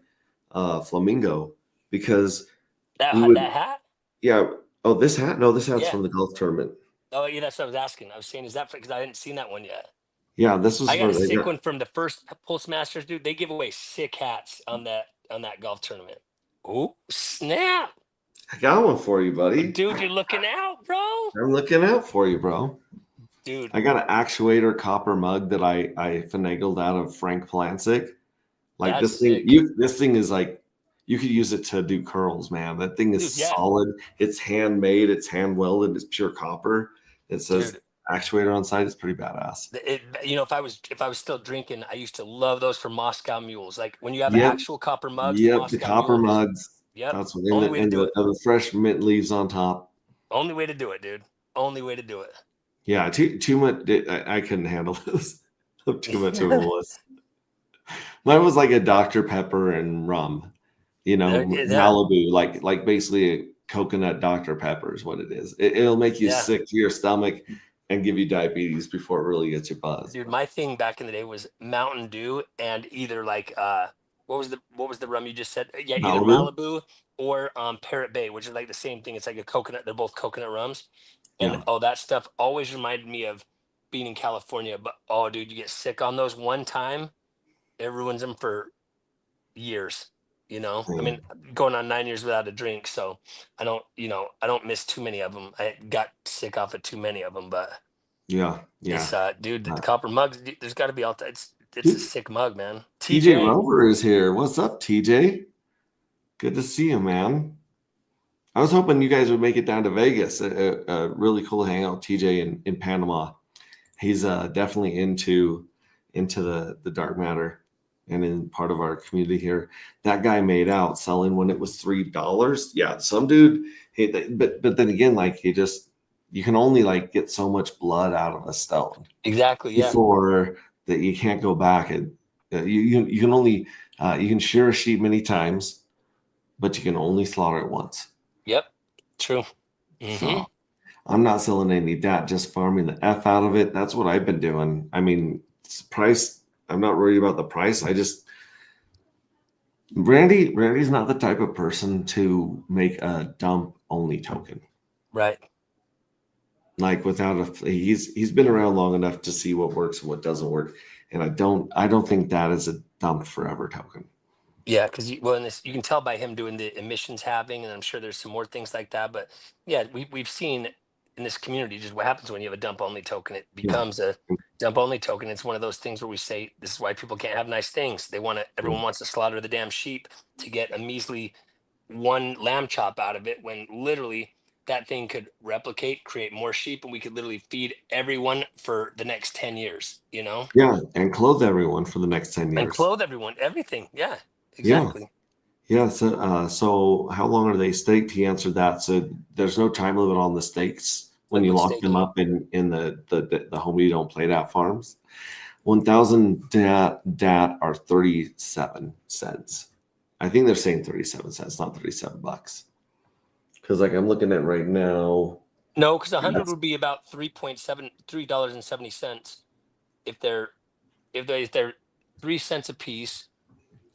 Flamingo, because That we would- that hat? yeah. Oh, this hat? No, this hat's Yeah. from the golf tournament. Oh, yeah, that's what I was asking. I was saying, is that because I hadn't seen that one yet? Yeah, this was I got for a the, sick one from the first Pulse Masters, dude. They give away sick hats on that golf tournament. Oh snap, I got one for you, buddy. dude! You're looking out, bro. I'm looking out for you, bro. Dude, I got an actuator copper mug that I finagled out of Frank Plancic. Like that's this thing, sick, this thing is like you could use it to do curls, man. That thing is dude. Yeah, solid. It's handmade. It's hand welded. It's pure copper. It says dude. actuator on side. It's pretty badass. If I was still drinking, I used to love those for Moscow Mules. Like when you have Yep. actual copper mugs, Yep. The Moscow copper Mule is- mugs. Yep. That's what Only way to do it. the fresh mint leaves on top. Only way to do it, dude. Only way to do it. Yeah. Too much. I couldn't handle this. Too much of it was. Mine was like a Dr. Pepper and rum, you know, Yeah. Malibu, like basically a coconut Dr. Pepper is what it is. It'll make you Yeah. sick to your stomach and give you diabetes before it really gets you buzzed. Dude, my thing back in the day was Mountain Dew and either like what was the rum you just said? Yeah, either Malibu? Malibu or Parrot Bay, which is like the same thing. It's like a coconut. They're both coconut rums, and Yeah. all that stuff always reminded me of being in California. But oh, dude, you get sick on those one time, it ruins them for years. You know, I mean, going on 9 years without a drink, so I don't miss too many of them. I got sick off of too many of them, but Yeah. Yeah. it's dude, the copper mugs. There's got to be all. It's a Dude, sick mug, man. TJ Rover is here. What's up, TJ? Good to see you, man. I was hoping you guys would make it down to Vegas. A really cool hangout, TJ in Panama. He's definitely into the dark matter and in part of our community here. That guy made out selling when it was $3. Yeah, some dude. But then again, like you can only like get so much blood out of a stone. Exactly. Yeah. Before that, you can't go back and you can only you can shear a sheep many times, but you can only slaughter it once. Yep. True. Mm-hmm. So I'm not selling any dat, just farming the F out of it. That's what I've been doing. I mean, price, I'm not worried about the price. Randy's not the type of person to make a dump only token. Right. Like he's been around long enough to see what works and what doesn't work. And I don't think that is a dump forever token. Yeah, because you can tell by him doing the emissions halving, and I'm sure there's some more things like that. But yeah, we've seen in this community just what happens when you have a dump only token. It becomes a dump only token. It's one of those things where we say this is why people can't have nice things. Everyone wants to slaughter the damn sheep to get a measly one lamb chop out of it, when literally that thing could replicate, create more sheep, and we could literally feed everyone for the next 10 years, you know? Yeah, and clothe everyone for the next 10 years. And clothe everyone, everything. Yeah, exactly. Yeah, so how long are they staked? He answered that. So there's no time limit on the stakes when you lock them up in the home you don't play dat farms. 1,000 dat are 37 cents. I think they're saying 37 cents, not $37. Because like I'm looking at right now. No, because 100 would be about $3.70. If they're 3 cents a piece,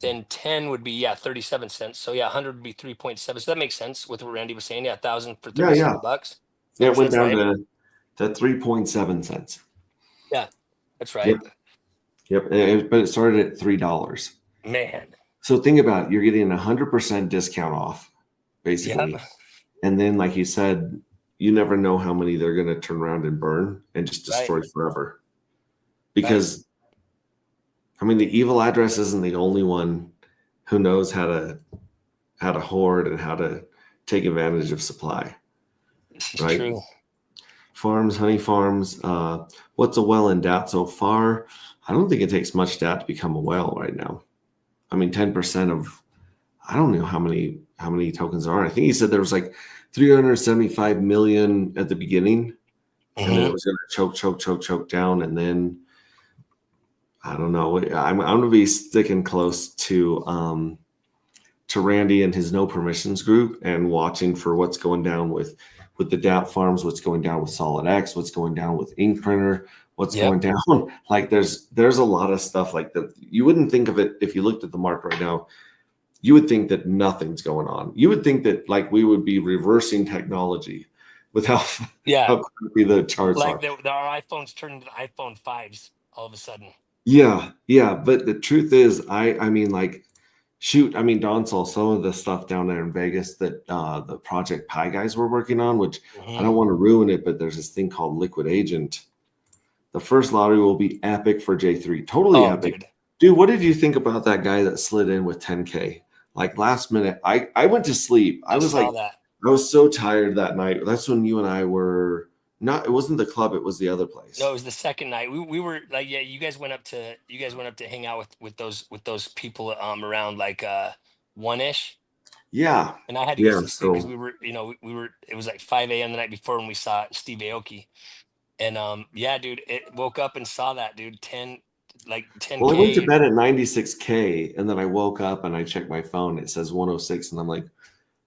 then 10 would be 37 cents. So 100 would be 3.7. So that makes sense with what Randy was saying. 1,000 for $37. Yeah, it went down to 3.7 cents. Yeah, that's right. Yep. But it started at $3. Man. So think about it. You're getting 100% discount off, basically. Yep. And then, like you said, you never know how many they're going to turn around and burn and just destroy forever. Because, I mean, the evil address isn't the only one who knows how to hoard and how to take advantage of supply. This is right? true. Farms, honey farms. What's a well in dat so far? I don't think it takes much dat to become a well right now. I mean, 10% of, I don't know how many tokens there are. I think he said there was like 375 million at the beginning, and then it was going to choke down, and then I don't know. I'm going to be sticking close to Randy and his no permissions group and watching for what's going down with the DApp farms, what's going down with Solid X, what's going down with Ink Printer, what's going down. Like there's a lot of stuff like that. You wouldn't think of it if you looked at the market right now. You would think that nothing's going on. You would think that like we would be reversing technology with how crappy the charts are. Like our iPhones turned into iPhone 5s. all of a sudden. Yeah, yeah. But the truth is, I mean, like, shoot, I mean, Don saw some of the stuff down there in Vegas that the Project Pi guys were working on, which I don't want to ruin it, but there's this thing called Liquid Agent. The first lottery will be epic for J3. Totally epic. Dude, what did you think about that guy that slid in with 10K? Like last minute, I went to sleep. I was like, that. I was so tired that night. That's when you and I were not, it wasn't the club, it was the other place. No, it was the second night. We were like, yeah, you guys went up to hang out with those people around like 1-ish. Yeah. And I had to get some sleep because we were it was like 5 a.m. the night before when we saw Steve Aoki. And yeah, dude, it woke up and saw that, dude. 10K. Well, I went to bed at 96K and then I woke up and I checked my phone. It says 106 and I'm like,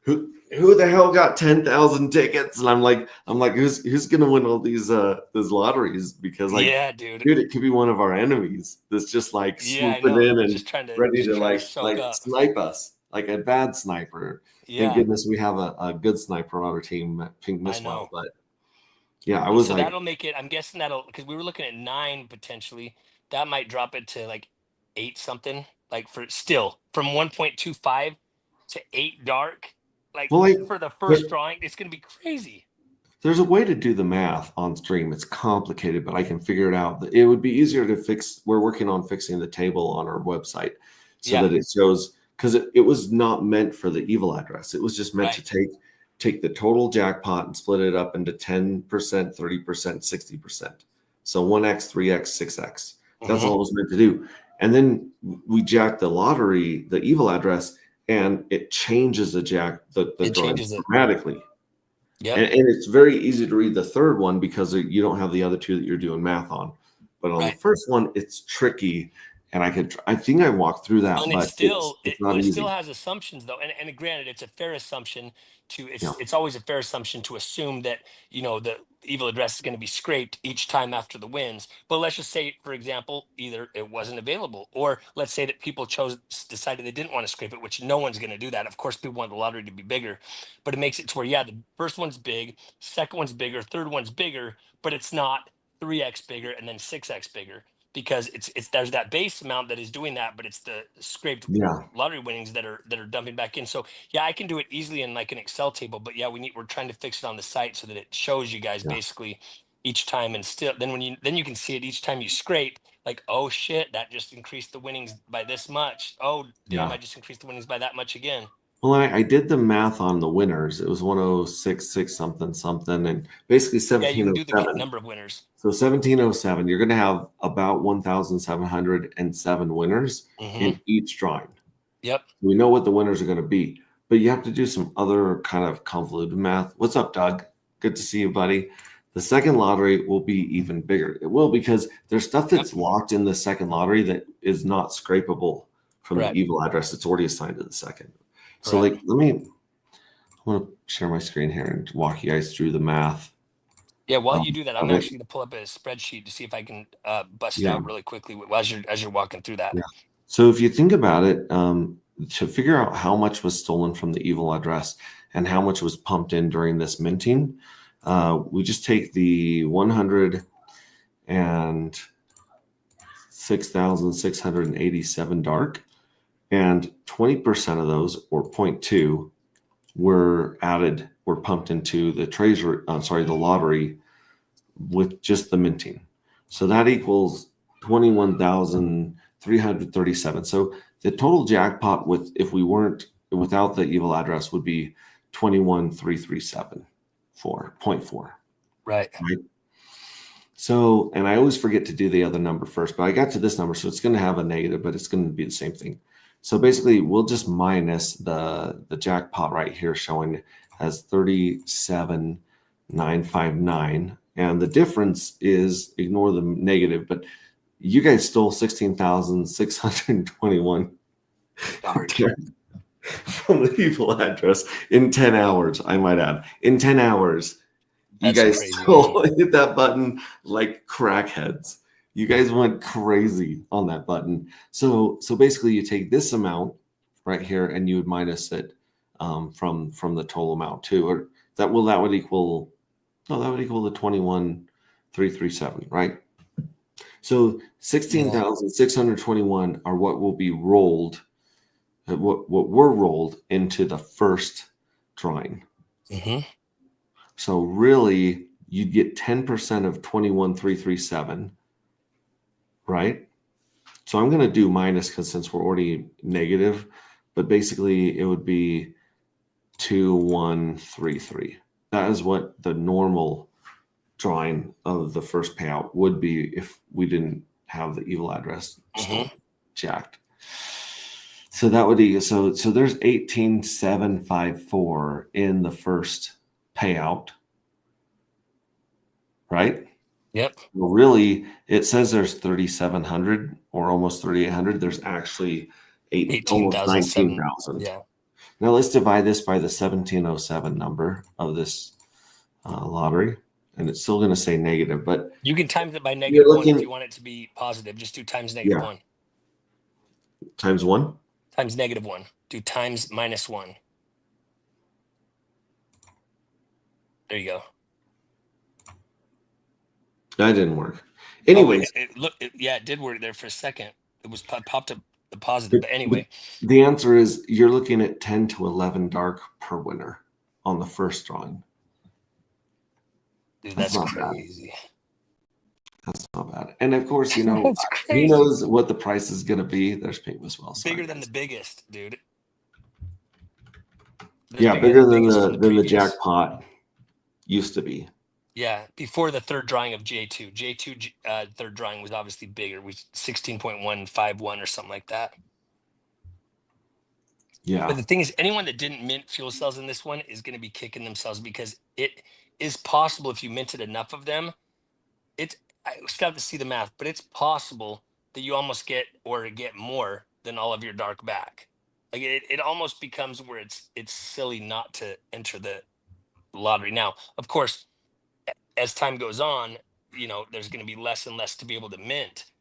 who the hell got 10,000 tickets? And I'm like, who's gonna win all these lotteries? Because like, yeah, dude, it could be one of our enemies that's just like swooping in and just trying to ready to like snipe us, like a bad sniper. Yeah. Thank goodness we have a good sniper on our team, Pink Misswell. But yeah, I was so like, that'll make it. I'm guessing because we were looking at 9 potentially. That might drop it to like 8 something. Like from 1.25 to 8 dark. Like for the first drawing, it's gonna be crazy. There's a way to do the math on stream. It's complicated, but I can figure it out. It would be easier to fix. We're working on fixing the table on our website so that it shows, because it was not meant for the evil address. It was just meant to take the total jackpot and split it up into 10%, 30%, 60%. So 1x, 3x, 6x. That's all it was meant to do. And then we jacked the lottery, the evil address, and it changes the drawing dramatically. Yeah, and it's very easy to read the third one because you don't have the other two that you're doing math on. But on the first one, it's tricky, and I think I walked through that. And but it's not easy. It still has assumptions though, and granted, it's a fair assumption it's always a fair assumption to assume that the evil address is going to be scraped each time after the wins. But let's just say, for example, either it wasn't available, or let's say that people decided they didn't want to scrape it, which no one's going to do that. Of course, people want the lottery to be bigger, but it makes it to where the first one's big, second one's bigger, third one's bigger, but it's not 3x bigger and then 6x bigger. Because it's there's that base amount that is doing that, but it's the scraped lottery winnings that are dumping back in. So I can do it easily in like an Excel table, but we're trying to fix it on the site so that it shows you guys basically each time, and still then you can see it each time you scrape, like, oh shit, that just increased the winnings by this much. Oh damn, I just increased the winnings by that much again. Well, I did the math on the winners. It was 106 something, and basically 1707. Yeah, you can do the number of winners. So 1707, you're going to have about 1,707 winners in each drawing. Yep. We know what the winners are going to be, but you have to do some other kind of convoluted math. What's up, Doug? Good to see you, buddy. The second lottery will be even bigger. It will, because there's stuff that's locked in the second lottery that is not scrapable from the evil address. It's already assigned to the second. So I want to share my screen here and walk you guys through the math. Yeah, while you do that, I'm actually going to pull up a spreadsheet to see if I can bust it out really quickly as you're walking through that. Yeah. So if you think about it, to figure out how much was stolen from the evil address and how much was pumped in during this minting, we just take the 106,687 dark, and 20% of those, or 0.2, were pumped into the treasury. The lottery with just the minting. So that equals 21,337. So the total jackpot without the evil address would be 21,337 for 0.4. Right. So, and I always forget to do the other number first, but I got to this number, so it's going to have a negative, but it's going to be the same thing. So basically, we'll just minus the jackpot right here showing as 37,959, and the difference is, ignore the negative, but you guys stole 16,621 from the evil address in 10 hours. I might add, in 10 hours, you guys still hit that button like crackheads. You guys went crazy on that button. So basically, you take this amount right here and you would minus it from the total amount too, or that would equal the 21,337, right? So 16,621 are what will be rolled, what were rolled into the first drawing. Mm-hmm. So really, you'd get 10% of 21,337, right? So I'm going to do minus because since we're already negative, but basically it would be 2133. That is what the normal drawing of the first payout would be if we didn't have the evil address still jacked. So that would be so there's 18,754 in the first payout, right? Yep. Well, really, it says there's 3,700 or almost 3,800. There's actually almost 19,000. Yeah. Now let's divide this by the 1707 number of this lottery, and it's still going to say negative, but You can times it by -1 looking- if you want it to be positive. Just do times -1. times 1. Times -1. Do times -1. There you go. That didn't work. Anyways, It did work there for a second. It was popped up the positive, but anyway. the answer is you're looking at 10 to 11 dark per winner on the first drawing. Dude, That's that's not bad. crazy. That's not bad. And of course, you know, That's who crazy. knows what the price is going to be. There's Pink as well. Bigger than the biggest, dude. Yeah, bigger than biggest the from previous. jackpot used to be. Yeah, before the third drawing of J2. J2 third drawing was obviously bigger. We 16.151 or something like that. Yeah. But the thing is, anyone that didn't mint fuel cells in this one is going to be kicking themselves because it is possible if you minted enough of them. I still have to see the math, but it's possible that you almost get more than all of your dark back. Like it almost becomes where it's silly not to enter the lottery. Now, of course, as time goes on, you know, there's going to be less and less to be able to mint.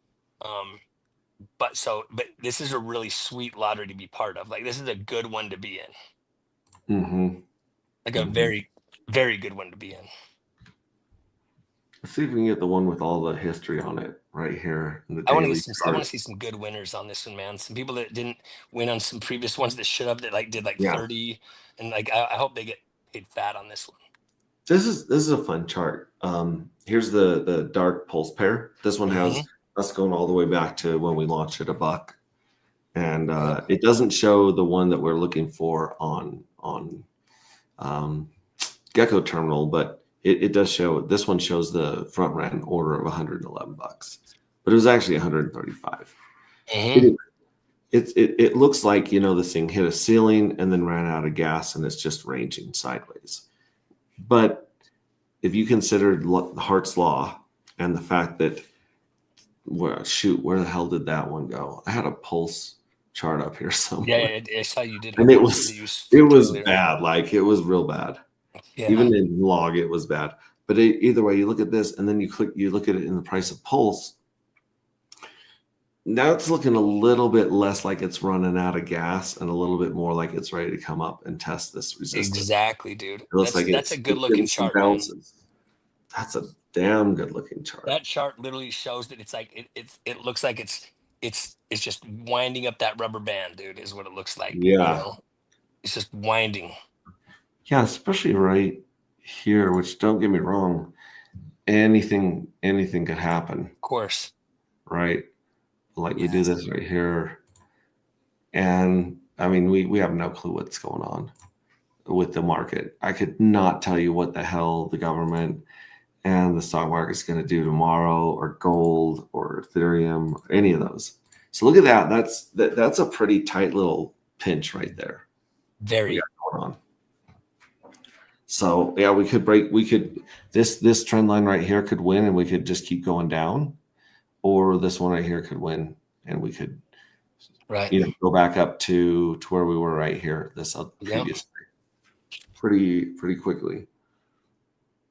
But this is a really sweet lottery to be part of. Like this is a good one to be in. Mm-hmm. Like a very, very good one to be in. Let's see if we can get the one with all the history on it right here. In the I want daily to chart. see some good winners on this one, man. Some people that didn't win on some previous ones that should have, that did 30, and I hope they get paid fat on this one. This is a fun chart. Here's the dark pulse pair. This one has us going all the way back to when we launched at $1, and it doesn't show the one that we're looking for on Gecko Terminal, but it does show. This one shows the front ran order of $111, but it was actually 135. It looks like, you know, this thing hit a ceiling and then ran out of gas, and it's just ranging sideways. But if you consider Hart's Law and the fact that, where the hell did that one go? I had a pulse chart up here somewhere. Yeah, I saw you did. And it was bad. Like it was real bad. Yeah. Even in log, it was bad. But either way, you look at this and then you look at it in the price of pulse. Now it's looking a little bit less like it's running out of gas and a little bit more like it's ready to come up and test this resistance. Exactly, dude. It looks That's a good looking chart. Man. That's a damn good looking chart. That chart literally shows that it's like it looks like it's just winding up that rubber band, dude, is what it looks like. Yeah. You know? It's just winding. Yeah, especially right here, which don't get me wrong, anything could happen. Of course. Right? Like we do this right here. And I mean, we have no clue what's going on with the market. I could not tell you what the hell the government and the stock market is going to do tomorrow, or gold or Ethereum, or any of those. So look at that. That's a pretty tight little pinch right there. Very. Going on. So yeah, this trend line right here could win and we could just keep going down, or this one right here could win and we could go back up to where we were right here, this previous pretty quickly.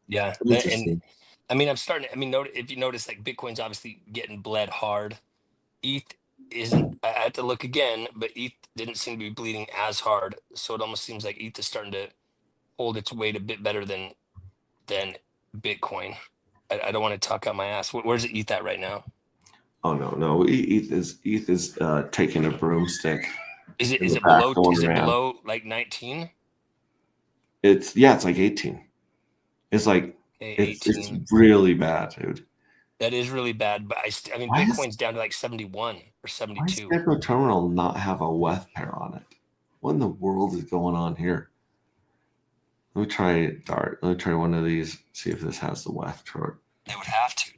Yeah. And I mean, if you notice, like Bitcoin's obviously getting bled hard. ETH isn't, I had to look again, but ETH didn't seem to be bleeding as hard. So it almost seems like ETH is starting to hold its weight a bit better than Bitcoin. I don't want to talk out my ass. Where's it ETH at right now? Oh no. ETH is taking a broomstick. Is In the it back below? going Is it around. below like 19? It's like 18. It's like Okay, it's 18. really bad, dude. That is really bad. But I mean, Why does Bitcoin's down to like 71 or why does 72. Gecko Terminal not have a WETH pair on it? What in the world is going on here? Let me try Dart. Let me try one of these. See if this has the WETH chart. They would have to.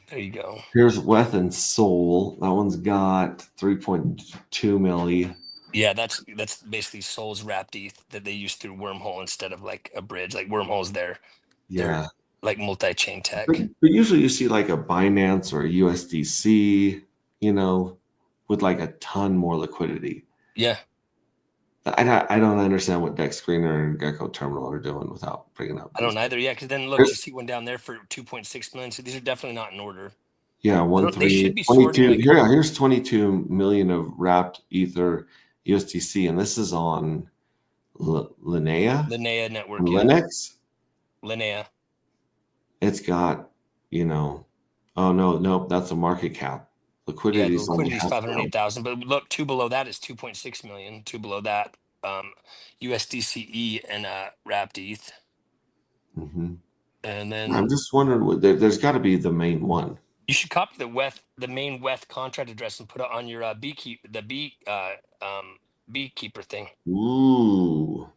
There you go. Here's WETH and Sol. That one's got 3.2 milli. Yeah, that's basically Sol's wrapped ETH that they use through Wormhole instead of like a bridge. Like Wormhole's their Yeah. like multi-chain tech. But usually you see like a Binance or a USDC, with like a ton more liquidity. Yeah, I don't understand what Dex Screener and Gecko Terminal are doing without bringing up. I don't these. either. Yeah, because then look, you see one down there for 2.6 million. So these are definitely not in order. Yeah, They should be sorting 22. like Here's 22 million of wrapped Ether USDC, and this is on Linnea, Linnea network. on Yeah. Linux. Linnea. It's got, oh no, that's a market cap. Yeah, Liquidity the is only liquidity is half 508,000. But look, two below that is 2.6 million. Two below that, USDCE and wrapped ETH. Mhm. And then I'm just wondering, there's got to be the main one. you should copy the main WETH contract address and put it on your beekeeper thing. Ooh,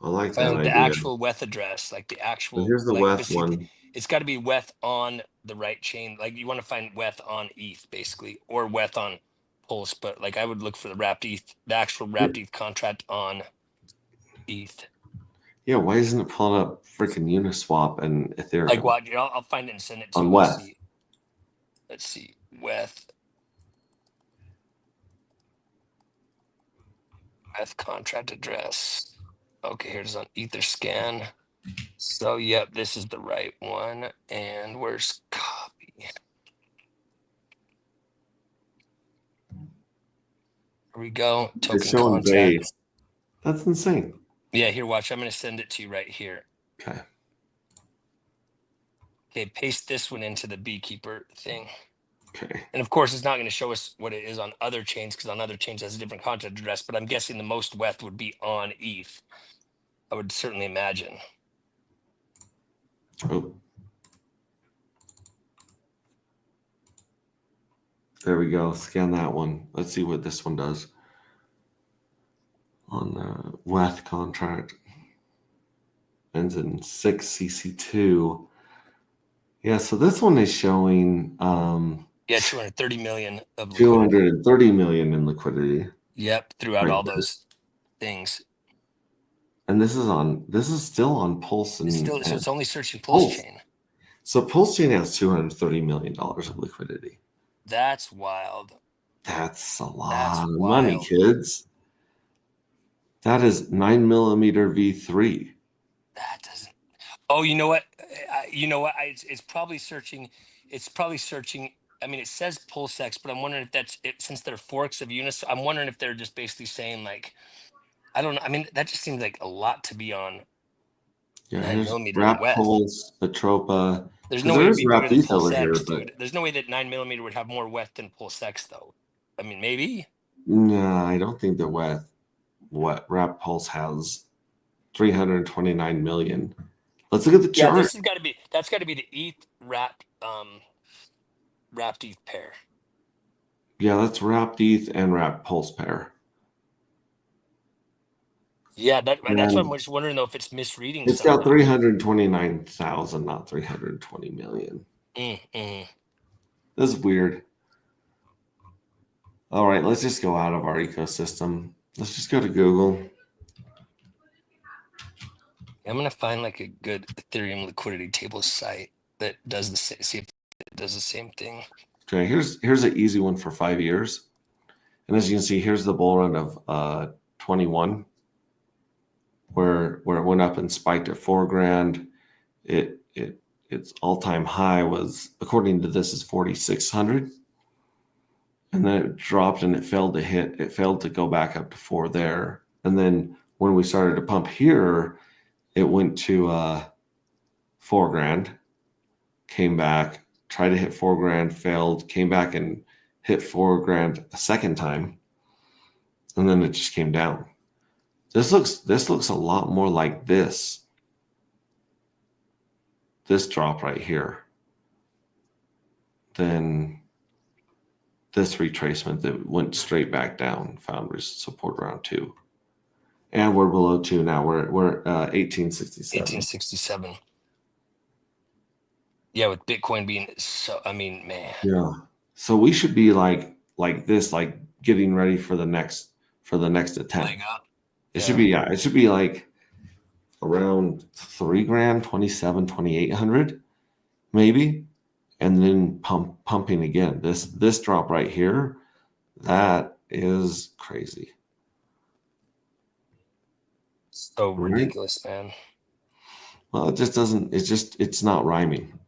I like that Find the idea. actual WETH address, like the So actual. here's the but WETH see, one. it's got to be WETH on the right chain. Like you want to find WETH on ETH basically, or WETH on Pulse. But like I would look for the wrapped ETH, the actual wrapped ETH contract on ETH. Yeah, why isn't it pulling up freaking Uniswap and Ethereum? Like what? I'll find it and send it to On you. WETH. Let's see. WETH contract address. Okay, here's on Etherscan. So yep, this is the right one. And where's copy? Here we go. Token It's showing contract. base. That's insane. Yeah, here, watch. I'm going to send it to you right here. Okay. Okay, paste this one into the beekeeper thing. Okay. And of course, it's not going to show us what it is on other chains because on other chains it has a different contract address. But I'm guessing the most WETH would be on ETH. I would certainly imagine. Oh. There we go. Scan that one. Let's see what this one does. On the WETH contract. Ends in 6 CC2. Yeah, so this one is showing Yeah, 230 million of liquidity. 230 million in liquidity. Yep, throughout Right. all those things. And this is still on Pulse and So it's only searching Pulse chain. So Pulse Chain has $230 million of liquidity. That's wild. That's a lot That's of money, wild. kids. That is 9mm V3. That doesn't. Oh, you know what? It's probably searching. It's probably searching. I mean, it says PulseX, but I'm wondering if that's it. Since they're forks of Unis, I'm wondering if they're just basically saying like, I don't know. I mean, that just seems like a lot to be on. Yeah, 9mm Wrap WETH. Pulse, Atropa. There's 'Cause no way there it'd is be bigger Wrapped than ETH over here, PulseX, but dude. There's no way that 9mm would have more WETH than PulseX, though. I mean, maybe. no, I don't think the what Wrap Pulse has 329 million. Let's look at the Yeah, chart. this has got to be. That's got to be the ETH wrapped ETH pair. Yeah, that's Wrapped ETH and Wrapped Pulse pair. Yeah, that's why And I'm just wondering though if it's misreading. it's got 329,000, not 320 million. Mm-hmm. This is weird. All right, let's just go out of our ecosystem. Let's just go to Google. I'm gonna find like a good Ethereum liquidity table site that does the same. See if it does the same thing. Okay, here's an easy one for 5 years. And as you can see, here's the bull run of 21, where it went up and spiked at $4,000. Its all-time high was, according to this, is 4,600. And then it dropped and it failed to go back up to 4 there. And then when we started to pump here, it went to $4,000, came back tried to hit 4 grand, failed, came back and hit 4 grand a second time, and then it just came down. This looks a lot more like this drop right here than this retracement that went straight back down, found support around 2. And we're below 2 now. We're 1867. 1867. Yeah, with Bitcoin being so, I mean, man. Yeah. So we should be like this, like getting ready for the next attempt. Leg up. It should be, it should be like around 3 grand, 27, 2800 maybe, and then pumping again. This drop right here, that is crazy. So Right? ridiculous, man. Well, it just doesn't. It's not rhyming.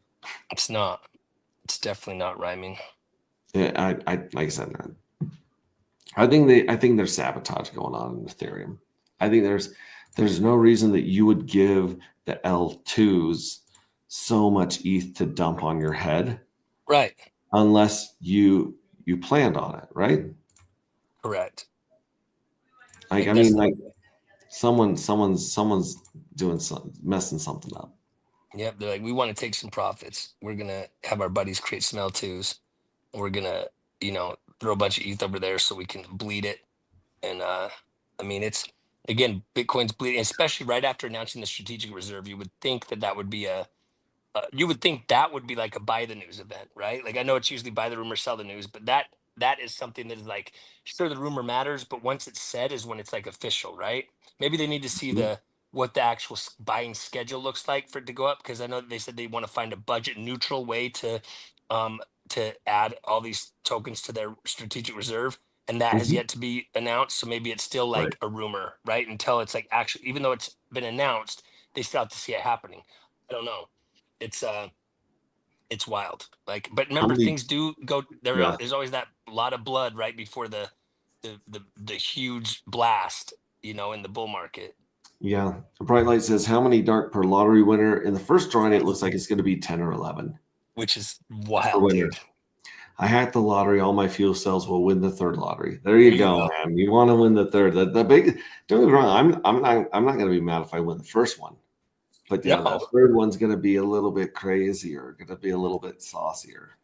It's not. It's definitely not rhyming. I like I said, I think there's sabotage going on in Ethereum. I think there's no reason that you would give the L2s so much ETH to dump on your head Right. unless you planned on it, right? Correct. Like, I That's mean, the- like someone's doing messing something up. Yep. They're like, we want to take some profits. We're gonna have our buddies create some L2s. We're gonna, throw a bunch of ETH over there so we can bleed it. And I mean, it's again, Bitcoin's bleeding, especially right after announcing the strategic reserve. You would think that would be like a buy the news event, right? Like I know it's usually buy the rumor, sell the news, but that is something that is like, sure, the rumor matters, but once it's said is when it's like official, right? Maybe they need to see what the actual buying schedule looks like for it to go up, because I know they said they want to find a budget neutral way to add all these tokens to their strategic reserve, and that has yet to be announced. So maybe it's still like Right. a rumor, right? Until it's like actually, even though it's been announced, they still have to see it happening. I don't know. It's wild. Like, but remember, many- things do go there. Yeah. There's always that lot of blood right before the huge blast, in the bull market. Yeah. Bright Light says, how many dark per lottery winner? In the first drawing, it looks like it's going to be 10 or 11. Which is For wild, winner. dude. I hacked the lottery. All my fuel cells will win the third lottery. There you go, man. You want to win the third. The big. Don't get me wrong. I'm not going to be mad if I win the first one, but yeah, No. the third one's going to be a little bit crazier. Going to be a little bit saucier.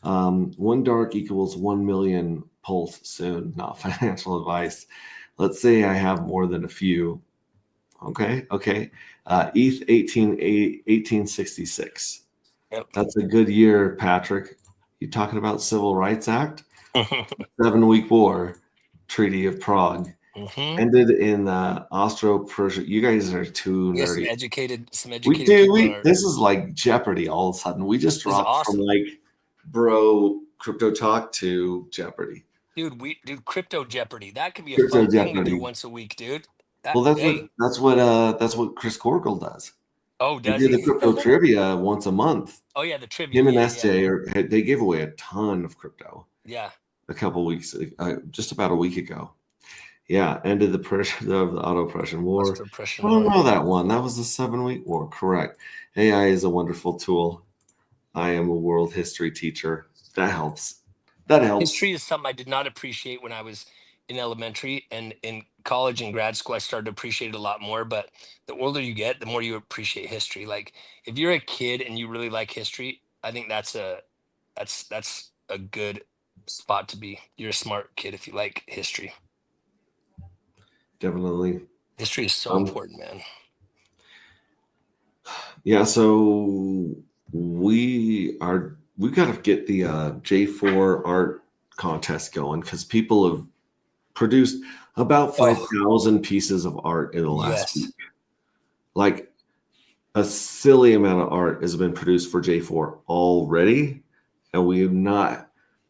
1 dark equals 1 million pulse soon. Not financial advice. Let's say I have more than a few. Okay. ETH 1866. Yep. That's a good year, Patrick. You talking about Civil Rights Act? 7-week war, Treaty of Prague, ended in Austro-Persia. You guys are too Yeah, some nerdy. educated We people do. are- This is like Jeopardy. All of a sudden, we just is dropped awesome. from like bro crypto talk to Jeopardy. Dude, Crypto Jeopardy. That could be a Crypto fun thing to Jeopardy. do once a week, dude. Well, that's what Chris Corkle does. Oh, He does did he? the crypto trivia once a month. Oh yeah, the trivia. Him and yeah, SJ they gave away a ton of crypto. Yeah. A couple weeks, just about a week ago. Yeah, ended the pressure of the auto-oppression war. Pressure I don't war. know that one. That was the 7-week war. Correct. AI is a wonderful tool. I am a world history teacher. That helps. History is something I did not appreciate when I was in elementary, and in college and grad school I started to appreciate it a lot more. But the older you get, the more you appreciate history. Like if you're a kid and you really like history, I think that's a good spot to be. You're a smart kid if you like history. Definitely. History is so important, man. Yeah, so we've got to get the J4 art contest going, because people have produced about 5,000 pieces of art in the last week. Like a silly amount of art has been produced for J4 already, and we have not.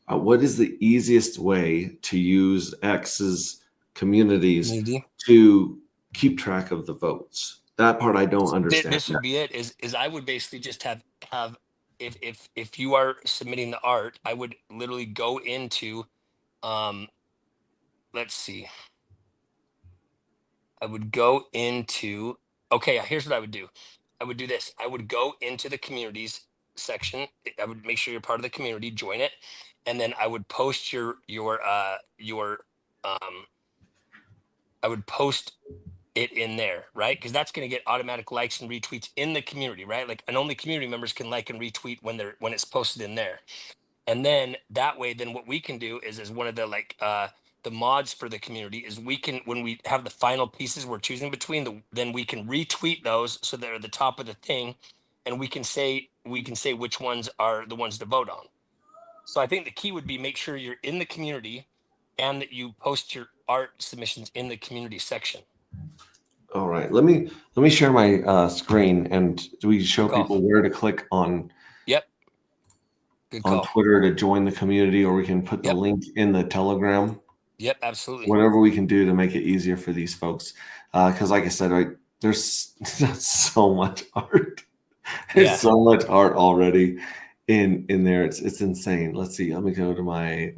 What is the easiest way to use X's communities to keep track of the votes? That part I don't understand. This would be it. Is I would basically just have if you are submitting the art, I would literally go into, let's see. I would go into. Okay, here's what I would do. I would do this. I would go into the communities, section. I would make sure you're part of the community, join it, and then I would post I would post it in there, right? Because that's going to get automatic likes and retweets in the community, right? Like, and only community members can like and retweet when it's posted in there. And then that way, then what we can do is as one of the the mods for the community is we can, when we have the final pieces we're choosing between, then we can retweet those so they're at the top of the thing, and we can say which ones are the ones to vote on. So I think the key would be make sure you're in the community and that you post your art submissions in the community section. All right. Let me share my screen, and do we show Call. people where to click on Yep. Good on call. Twitter to join the community, or we can put the Yep. link in the Telegram. Yep, absolutely. Whatever we can do to make it easier for these folks, because like I said, there's so much art. There's Yeah. so much art already in there. It's insane. Let's see. Let me go to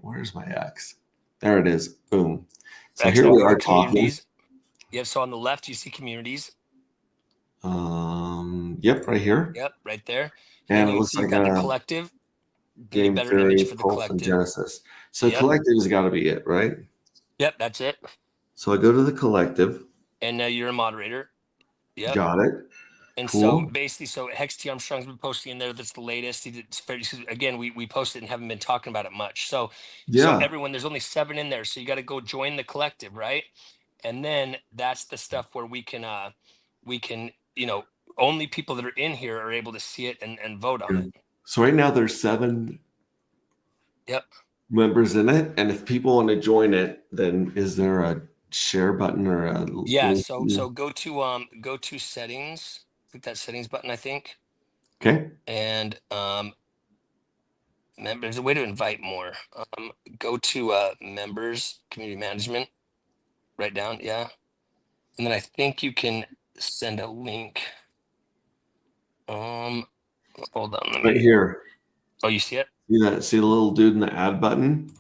where's my X? There it is. Boom. So Actually, here we go to are talking. communities. Yep. So on the left, you see communities. Yep, right here. Yep, right there. And then it you looks see like you've got a the collective. Game better Theory, image for the Pulse, and collective. Genesis. So Yep. collective has got to be it, right? Yep, that's it. So I go to the collective. And now you're a moderator. Yep. Got it. And Cool. so basically, so Hex T Armstrong's been posting in there. That's the latest. Again, we posted and haven't been talking about it much. So Yeah. everyone, there's only 7 in there. So you got to go join the collective, right? And then that's the stuff where we can, only people that are in here are able to see it and vote on it. So right now there's 7 Yep. members in it, and if people want to join it, then is there a share button or a Yeah. link? So go to settings. Click that settings button, I think. Okay. And there's a way to invite more. Go to members, community management, right down, yeah. And then I think you can send a link. Hold on. Right here. Oh, you see it? See the little dude in the add button?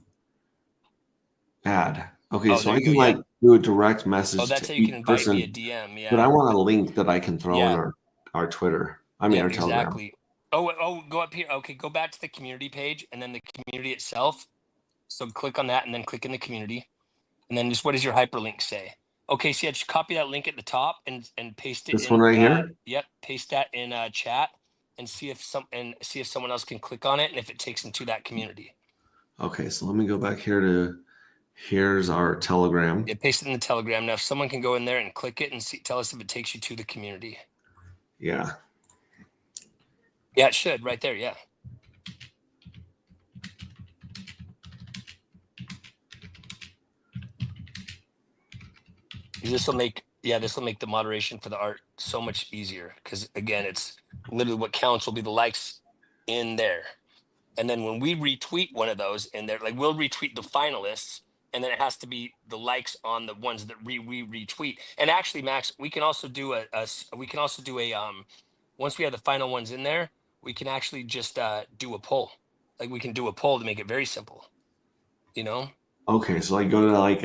Add. Okay, Oh, so there I you can go, like yeah. do a direct message Oh, that's to how you each can invite person, via DM. Yeah. but I want a link that I can throw Yeah. in our Twitter. I mean, Yep, our Telegram. exactly. Oh, go up here. Okay, go back to the community page and then the community itself. So click on that and then click in the community. And then just what does your hyperlink say? Okay, so yeah, just copy that link at the top and paste it. This one right here? Yep, paste that in chat and see if someone else can click on it and if it takes them to that community. Okay, so let me go back here to here's our Telegram. Yeah, paste it in the Telegram. Now, if someone can go in there and click it and tell us if it takes you to the community. Yeah. Yeah, it should right there. Yeah. This will make the moderation for the art so much easier because again, it's literally what counts will be the likes in there. And then when we retweet one of those in there, like we'll retweet the finalists, and then it has to be the likes on the ones that we retweet. And actually, Max, we can also do a once we have the final ones in there, we can actually just do a poll. Like we can do a poll to make it very simple. You know? Okay, so like go to like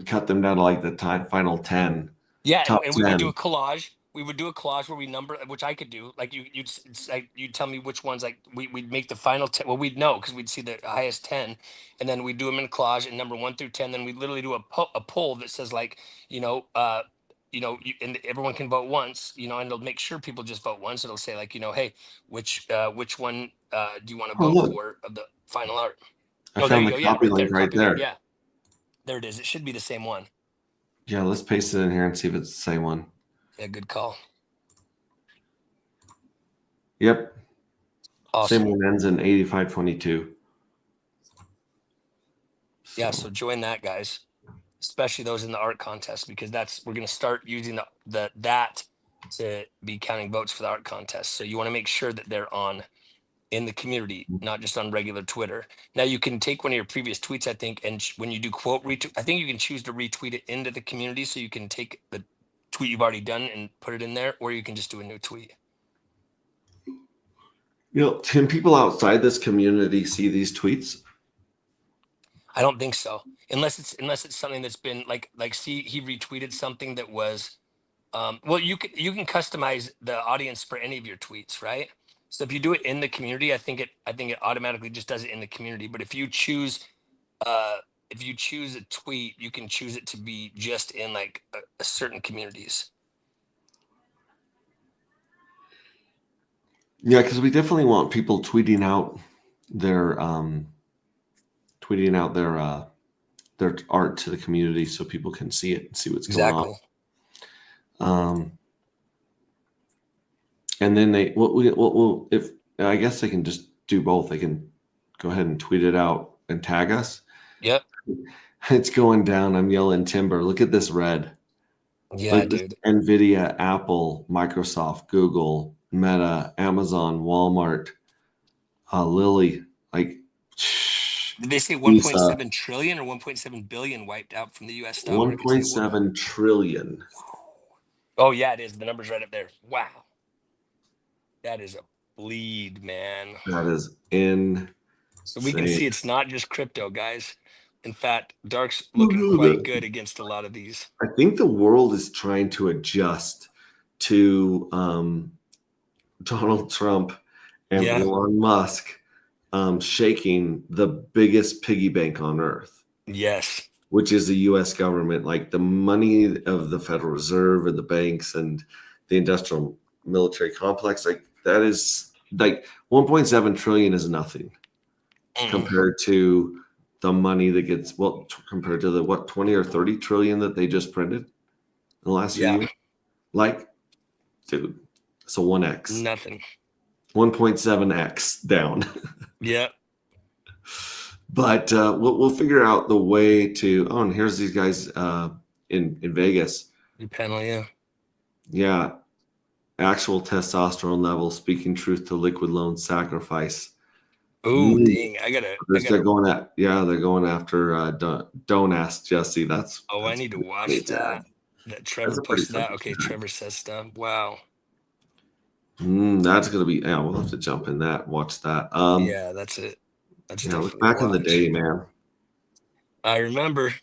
cut them down to like the final 10. Yeah, Top and we would 10. do a collage. We would do a collage where we number, which I could do. Like you'd tell me which ones. Like we'd make the final 10. Well, we'd know because we'd see the highest 10, and then we'd do them in a collage and number 1 through 10. Then we'd literally do a poll that says like, and everyone can vote once. And it'll make sure people just vote once. It'll say like, hey, which one do you want to vote look. for of the final art? I there found you the go. Yeah, copy link right copy link, there. Yeah, there it is. It should be the same one. Yeah, let's paste it in here and see if it's the same one. Yeah, good call. Yep. Awesome. Same one ends in 8522. Yeah, so join that, guys, especially those in the art contest, because we're going to start using that to be counting votes for the art contest. So you want to make sure that they're in the community, not just on regular Twitter. Now you can take one of your previous tweets, I think, and when you do quote retweet, I think you can choose to retweet it into the community. So you can take the tweet you've already done and put it in there, or you can just do a new tweet. Can people outside this community see these tweets? I don't think so, unless it's something that's been like see, he retweeted something that was, well, you can customize the audience for any of your tweets, right? So if you do it in the community, I think it automatically just does it in the community. But if you choose a tweet, you can choose it to be just in like a certain communities. Yeah, because we definitely want people tweeting out their their art to the community so people can see it and see what's going Exactly. on. And then if I guess they can just do both. They can go ahead and tweet it out and tag us. Yep. It's going down. I'm yelling timber. Look at this red. Yeah, Like dude. NVIDIA, Apple, Microsoft, Google, Meta, Amazon, Walmart, Lilly. Like, Did they say Visa. 1.7 trillion or 1.7 billion wiped out from the U.S. stock market? 1.7 trillion. Oh yeah, it is. The number's right up there. Wow. That is a bleed, man. That is in. So we can see it's not just crypto, guys. In fact, Dark's looking quite good against a lot of these. I think the world is trying to adjust to Donald Trump and Yeah. Elon Musk shaking the biggest piggy bank on earth, Yes. which is the U.S. government. Like the money of the Federal Reserve and the banks and the industrial military complex, like that is like 1.7 trillion is nothing compared to the money that gets compared to the 20 or 30 trillion that they just printed in the last few years. Like, dude, it's a 1x. Nothing. 1.7x down. Yeah. But we'll figure out the way to. Oh, and here's these guys in Vegas. Your panel, yeah. Yeah, actual testosterone level, speaking truth to liquid loan sacrifice. Ooh, dang! They're going after. Don't ask Jesse. That's. I need to watch that. That Trevor posted that. Okay, Trevor says stuff. Wow. That's gonna be. Yeah, we'll have to jump in that. Watch that. Yeah, that's it. That's definitely back in the day, man. I remember. It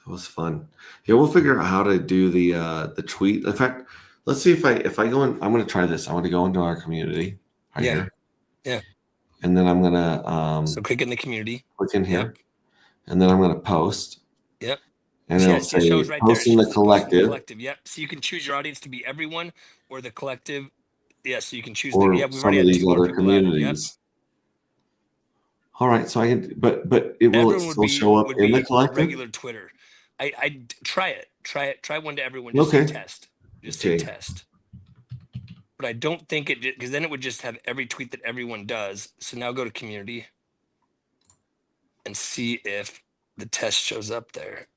was fun. Yeah, we'll figure out how to do the tweet. In fact, let's see if I go in. I'm gonna try this. I want to go into our community right here. Yeah. And then I'm gonna so click in the community. Click in here, and then I'm gonna post. Yep. And it'll say post in the collective. Yep. So you can choose your audience to be everyone or the collective. Yeah. So you can choose. Or some of these other communities. All right. So I can, but it will still show up in the collective. Regular Twitter. I try it. Try one to everyone. Just say test. Just say test. But I don't think it, because then it would just have every tweet that everyone does. So now go to community and see if the test shows up there.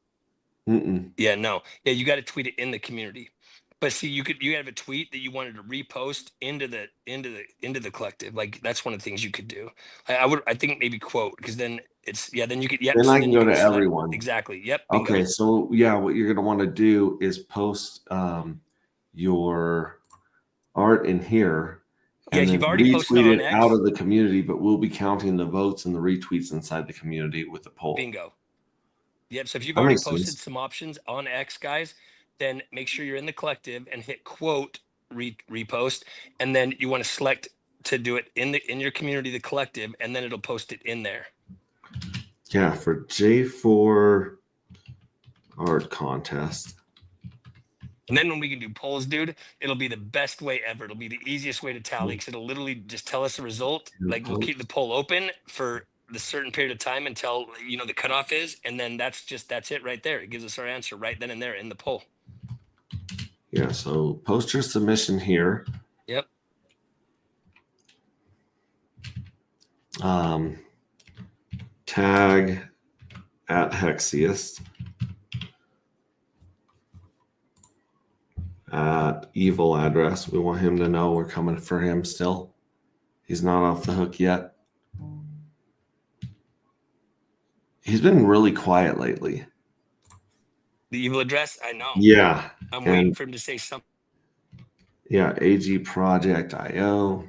Yeah, no. Yeah, you got to tweet it in the community. But see, you have a tweet that you wanted to repost into the collective. Like that's one of the things you could do. I think maybe quote, because then then you could then I can go to everyone. Exactly. Yep. Bingo. Okay, so yeah, what you're gonna want to do is post your art in here. And you've already posted it out of the community, but we'll be counting the votes and the retweets inside the community with the poll. Bingo. Yep. So if you've already posted some options on X, guys, then make sure you're in the collective and hit quote repost, and then you want to select to do it in your community, the collective, and then it'll post it in there. Yeah, for J4 art contest. And then when we can do polls, dude, it'll be the best way ever. It'll be the easiest way to tally, because it'll literally just tell us the result. Like we'll keep the poll open for the certain period of time until the cutoff is, and then that's it right there. It gives us our answer right then and there in the poll. Yeah, so post your submission here. Yep. Tag at Hexiest at evil address. We want him to know we're coming for him still. He's not off the hook yet. He's been really quiet lately. The evil address? I know. Yeah. I'm waiting for him to say something. Yeah, AG Project IO.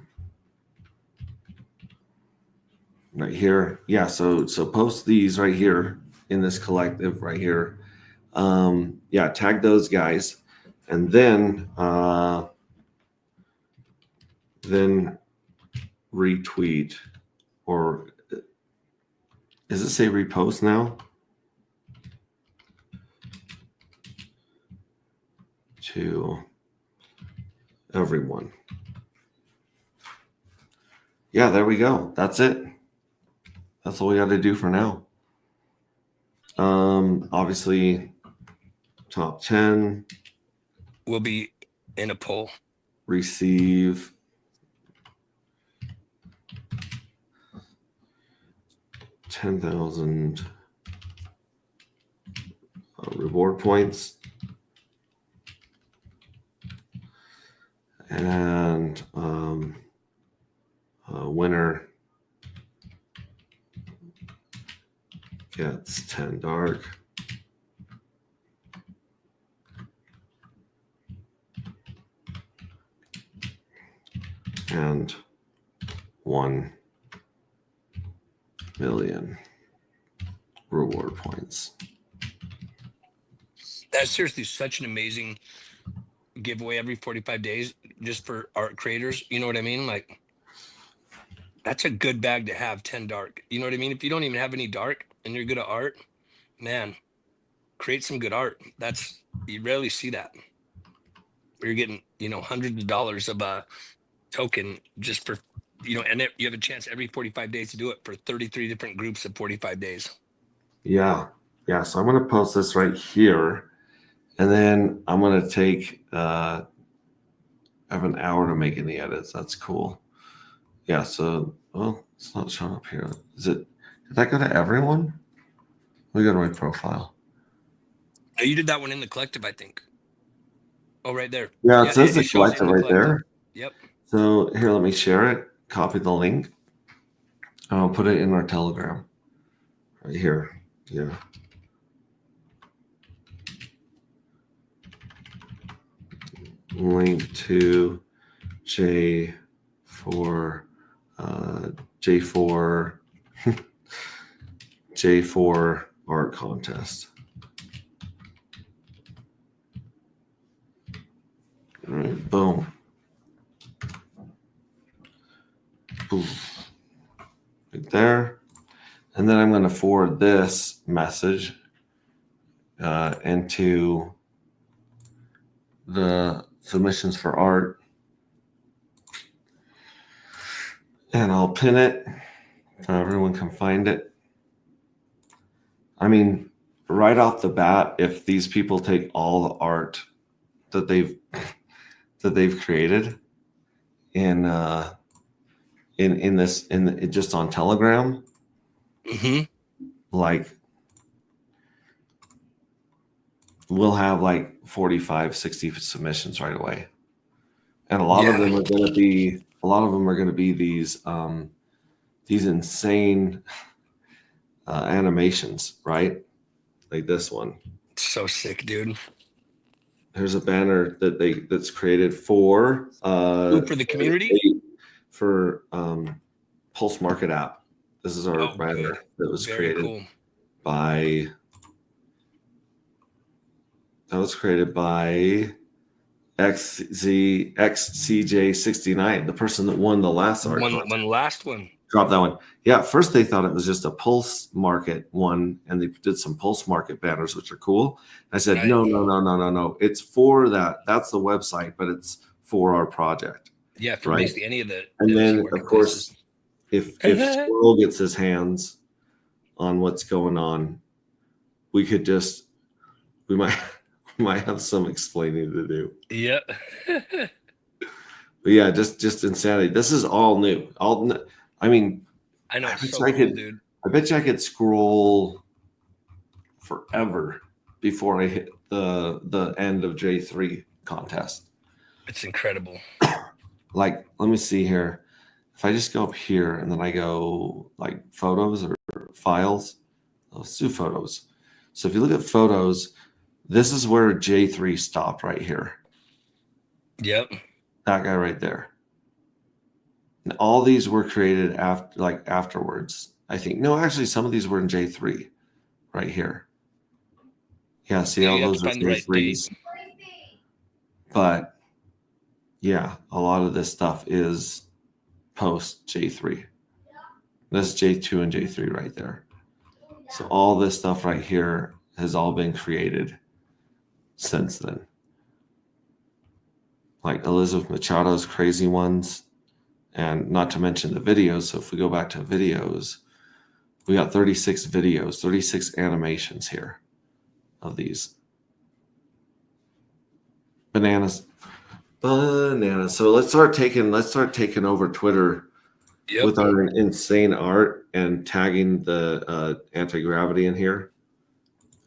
Right here. Yeah, so post these right here in this collective right here. Tag those guys. And then then retweet, or does it say repost now? To everyone. Yeah, there we go. That's it. That's all we got to do for now. Obviously, top 10 We'll be in a poll. receive $10,000 reward points, and winner gets 10 dark. And 1 million reward points. That's seriously such an amazing giveaway every 45 days just for art creators. You know what I mean? Like, that's a good bag to have, 10 dark. You know what I mean? If you don't even have any dark and you're good at art, man, create some good art. That's, you rarely see that. You're getting, you know, hundreds of dollars of a token just for, you know, and you have a chance every 45 days to do it for 33 different groups of 45 days. Yeah. So I'm going to post this right here, and then I'm going to take I have an hour to make any edits. That's cool. Yeah. So, well, it's not showing up here. Is it? Did that go to everyone? Let me go to my profile. Oh, you did that one in the collective, I think. Oh, right there. Yeah, it says the shows collective in the right there. Yep. So here, let me share it. Copy the link. And I'll put it in our Telegram. Right here. Yeah. Link to J4 J4 art contest. All right, boom. Poof. Right there. And then I'm going to forward this message into the submissions for art. And I'll pin it so everyone can find it. I mean, right off the bat, if these people take all the art that they've created just on Telegram, like we'll have like 45, 60 submissions right away. And a lot of them are going to be these insane animations, right? Like this one. So sick, dude. There's a banner that's created for for the community, for Pulse Market app. This is our banner that was created by XCJ69, the person that won the last art. Last one. Drop that one. Yeah, at first they thought it was just a Pulse Market one, and they did some Pulse Market banners, which are cool. I said, no. It's for that. That's the website, but it's for our project. Yeah, for basically any of the. And then, of course, if Squirrel gets his hands on what's going on, we might have some explaining to do. Yeah. But yeah, just insanity. This is all new. I mean, I know. Dude. I bet you I could scroll forever before I hit the end of J3 contest. It's incredible. Like, let me see here. If I just go up here and then I go like photos or files, let's do photos. So if you look at photos, this is where J3 stopped right here. Yep. That guy right there. And all these were created afterwards. I think. No, actually, some of these were in J3 right here. Yeah, see all those are J3s. But yeah, a lot of this stuff is post J3. That's J2 and J3 right there. So all this stuff right here has all been created since then. Like Elizabeth Machado's crazy ones, and not to mention the videos. So if we go back to videos, we got 36 videos, 36 animations here of these. Bananas. So let's start taking over Twitter with our insane art and tagging the anti-gravity in here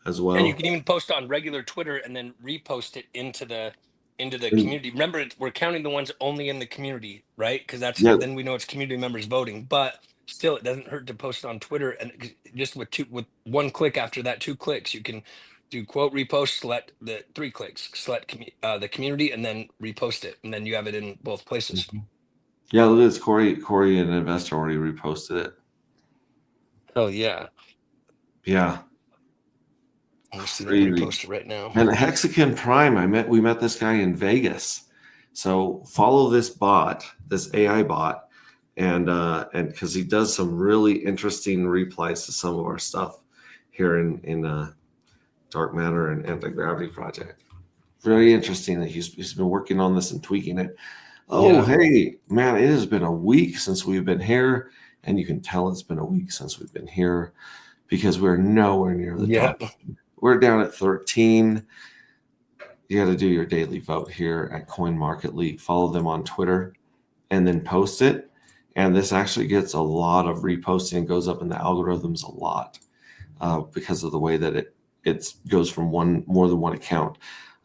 as well. And you can even post on regular Twitter and then repost it into the community. Remember, we're counting the ones only in the community, right? Because then we know it's community members voting. But still, it doesn't hurt to post it on Twitter, and just with one click after that, 2 clicks, you can do quote repost, select the 3 clicks, select the community, and then repost it, and then you have it in both places. Yeah, look at this. Corey, an investor, already reposted it. Oh yeah. Yeah. I'm seeing the repost it right now. And Hexagon Prime, we met this guy in Vegas. So follow this bot, this AI bot, and because he does some really interesting replies to some of our stuff here in Dark Matter and Anti-Gravity Project. Very interesting that he's been working on this and tweaking it. Oh, yeah. Hey, man, it has been a week since we've been here, and you can tell it's been a week since we've been here because we're nowhere near the top. We're down at 13. You got to do your daily vote here at Coin Market League. Follow them on Twitter and then post it. And this actually gets a lot of reposting, goes up in the algorithms a lot because of the way that it goes from more than one account.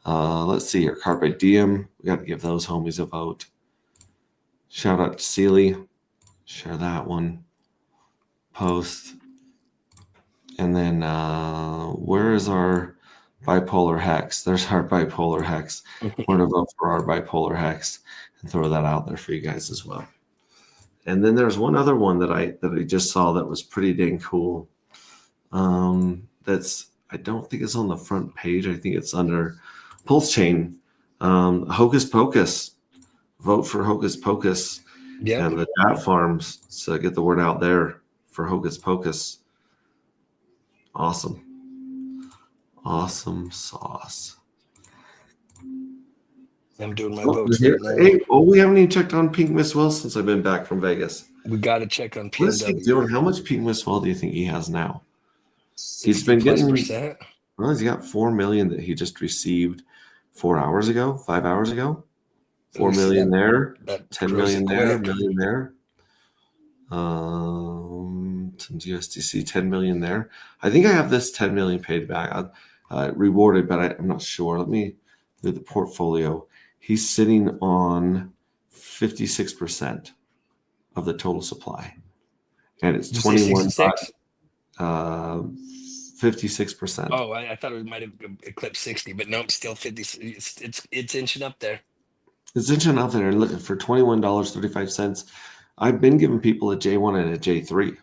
Let's see here. Carpe Diem. We got to give those homies a vote. Shout out to Sealy. Share that one. Post. And then where is our bipolar hex? There's our bipolar hex. We're going to vote for our bipolar hex and throw that out there for you guys as well. And then there's one other one that I just saw that was pretty dang cool. I don't think it's on the front page. I think it's under Pulse Chain. Hocus Pocus. Vote for Hocus Pocus and the DAT farms. So get the word out there for Hocus Pocus. Awesome sauce. I'm doing my votes. Hey, we haven't even checked on Pink Miss Will since I've been back from Vegas. We got to check on PMW. What is he doing? How much Pink Miss Will do you think he has now? He's been getting. Well, he's got 4 million that he just received 5 hours ago. 4 million there, 10 million there, million there. Some USDC, 10 million there. I think I have this 10 million paid back, rewarded, but I'm not sure. Let me do the portfolio. He's sitting on 56% of the total supply, and it's 21. 56%. Oh, I thought it might have eclipsed 60, but no, still 50. It's inching up there. It's inching up there. Looking for $21.35. I've been giving people a J1 and a J3,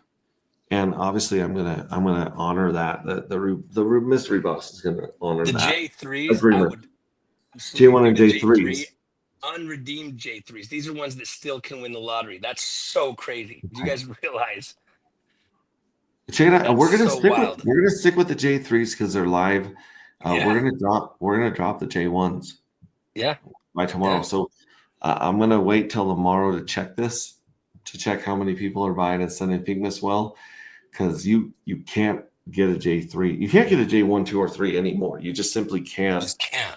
and obviously I'm gonna honor that. The mystery boss is gonna honor the that. J3s. J1 and J3s. Unredeemed J3s. These are ones that still can win the lottery. That's so crazy. Do you guys realize? Check it out. We're gonna stick with the J3s because they're live. We're gonna drop the J1s. Yeah. By tomorrow. Yeah. So I'm gonna wait till tomorrow to check this, to check how many people are buying and sending Pink Miss Well, because you can't get a J3. You can't get a J1, 2, or 3 anymore. You just simply can't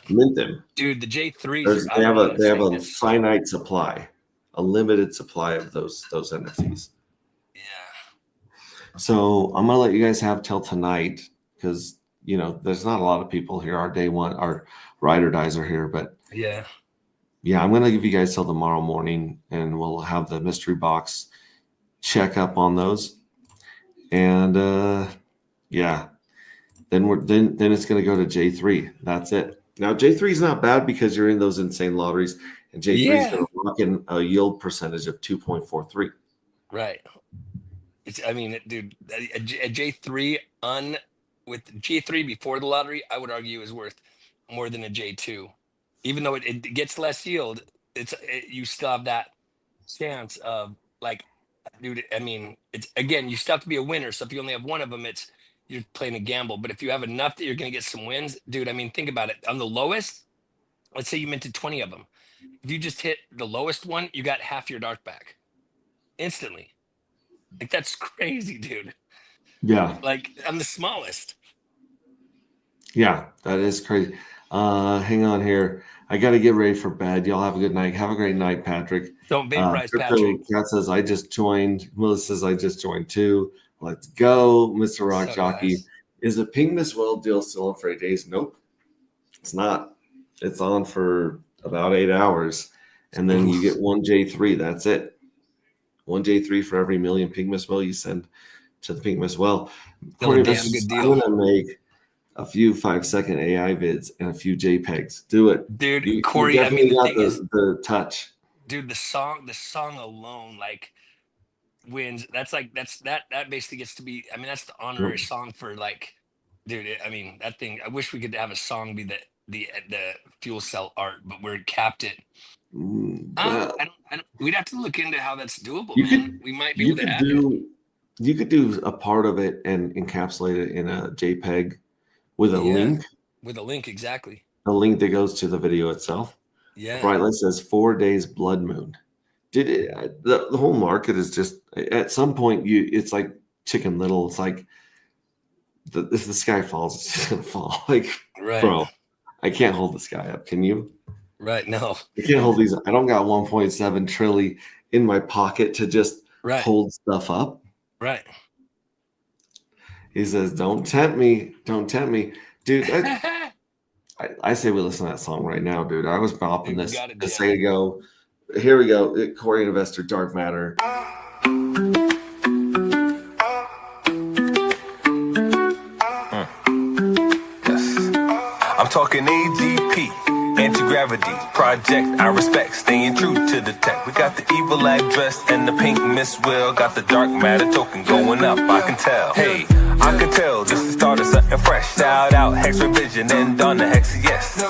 mint them. Dude, the J3s they have a finite supply, a limited supply of those NFTs. Yeah. So I'm gonna let you guys have till tonight because there's not a lot of people here. Our day one, our ride or dies are here, but yeah, I'm gonna give you guys till tomorrow morning, and we'll have the mystery box check up on those, and then it's gonna go to J3. That's it. Now J3 is not bad because you're in those insane lotteries, and J3 is gonna lock in a yield percentage of 2.43. Right. Dude, a J3 with J3 before the lottery, I would argue is worth more than a J2. Even though it gets less yield, you still have that chance of like, dude. I mean, it's again, you still have to be a winner. So if you only have one of them, you're playing a gamble. But if you have enough that you're gonna get some wins, dude. I mean, think about it. On the lowest, let's say you minted 20 of them. If you just hit the lowest one, you got half your dark back instantly. Like that's crazy, dude. Yeah. Like I'm the smallest. Yeah, that is crazy. Hang on here. I got to get ready for bed. Y'all have a good night. Have a great night, Patrick. Don't vaporize, Crypto Patrick. Cat says, I just joined. Melissa says, I just joined too. Let's go. Mr. Rock So Jockey. nice. Is the Ping Miss Well deal still on for 8 days? Nope. It's not. It's on for about 8 hours. And then you get one J3. That's it. One J3 for every million Ping Miss Well you send to the Ping Miss Well. Still a damn Investors, good I'm deal. going to make a few 5-second AI vids and a few JPEGs. Do it. Dude, You Corey, I mean, definitely the got thing is, the touch. dude, the song alone, like, wins. That's like, that basically gets to be, I mean, that's the honorary song for, like, dude, I mean, that thing, I wish we could have a song be the fuel cell art, but we're capped at, I don't, we'd have to look into how that's doable, man. We might be able to add it. You could do a part of it and encapsulate it in a JPEG with a link. With a link, exactly. A link that goes to the video itself. Yeah. Brightlight says 4 days blood moon. The whole market is just at some point it's like Chicken Little. It's like if the sky falls, it's just gonna fall. Like, Right. bro, I can't hold the sky up. Can you? Right. No. I can't hold these. I don't got 1.7 trillion in my pocket to just hold stuff up. Right. He says, "Don't tempt me, don't tempt me, dude." I say we listen to that song right now, dude. I was bopping this a second ago. Here we go. Corey Investor, Dark Matter. Yes. I'm talking AGP, anti-gravity project. I respect, staying true to the tech. We got the evil address and the pink Miss Will. Got the dark matter token going up. I can tell. Hey, I can tell this is the start of something fresh. Shout out Hex Revision and on the Hex. Yes.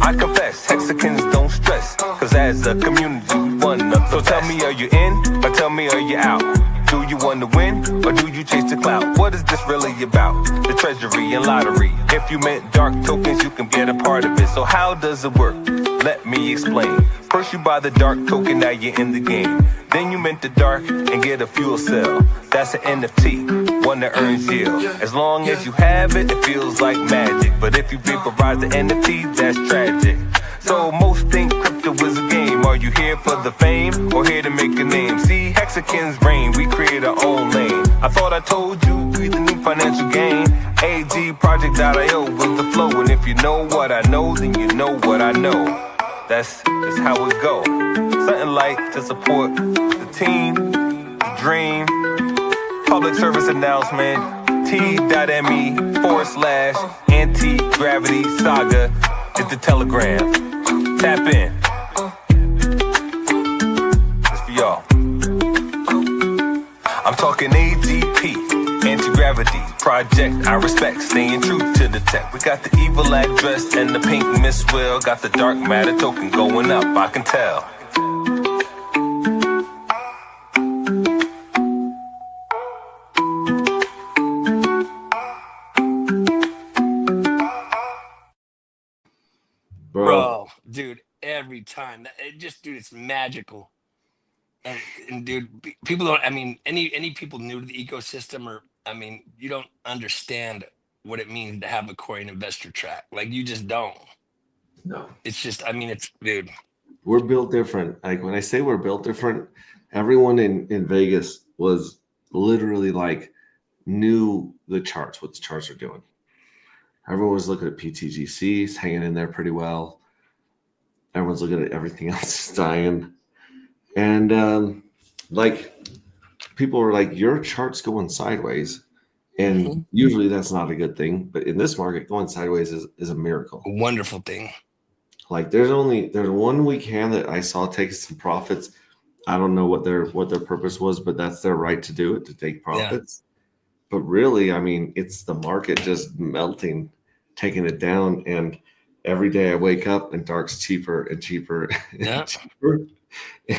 I confess, Hexicans don't stress, cause as a community we won up. So tell me, are you in, or tell me, are you out? Do you want to win, or do you chase the clout? What is this really about? The treasury and lottery. If you meant dark tokens, you can get a part of it. So how does it work? Let me explain. First you buy the dark token, now you're in the game. Then you mint the dark and get a fuel cell. That's an NFT, one that earns yield. As long as you have it, it feels like magic. But if you vaporize the NFT, that's tragic. So most think crypto is a game. Are you here for the fame or here to make a name? See, Hexicans reign, we create our own lane. I thought I told you, we the new financial gain. AGProject.io was the flow. And if you know what I know, then you know what I know. That's just how it go. Something like to support the team, the dream. Public service announcement, t.me/anti-gravity saga is the telegram. Tap in. It's for y'all. I'm talking AGP, anti-gravity project. I respect, staying true to the tech. We got the evil address and the pink Miss Will. Got the dark matter token going up, I can tell. Bro, dude, every time dude, it's magical. And dude, people don't, I mean, any people new to the ecosystem, or I mean, you don't understand what it means to have a Corey Investor track. Like, you just don't. No. It's just, I mean, it's, dude. We're built different. Like, when I say we're built different, everyone in Vegas was literally like knew the charts, what the charts are doing. Everyone was looking at PTGCs, hanging in there pretty well. Everyone's looking at everything else is dying. And like, people were like, your chart's going sideways. And usually that's not a good thing. But in this market, going sideways is a miracle. A wonderful thing. Like, there's 1 weak hand that I saw taking some profits. I don't know what their purpose was, but that's their right to do it, to take profits. Yeah. But really, I mean, it's the market just melting, taking it down. And every day I wake up and dark's cheaper and cheaper and Yeah. cheaper.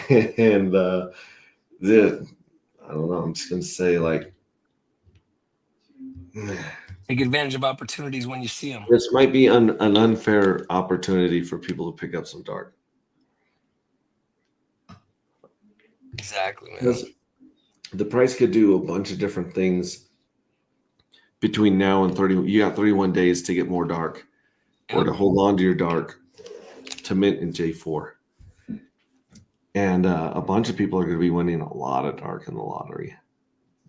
And I don't know. I'm just gonna say like Take advantage of opportunities when you see them. this might be an unfair opportunity for people to pick up some dark. Exactly, man. Because the price could do a bunch of different things between now and 30. You got 31 days to get more dark or to hold on to your dark to mint in J4. And a bunch of people are going to be winning a lot of dark in the lottery.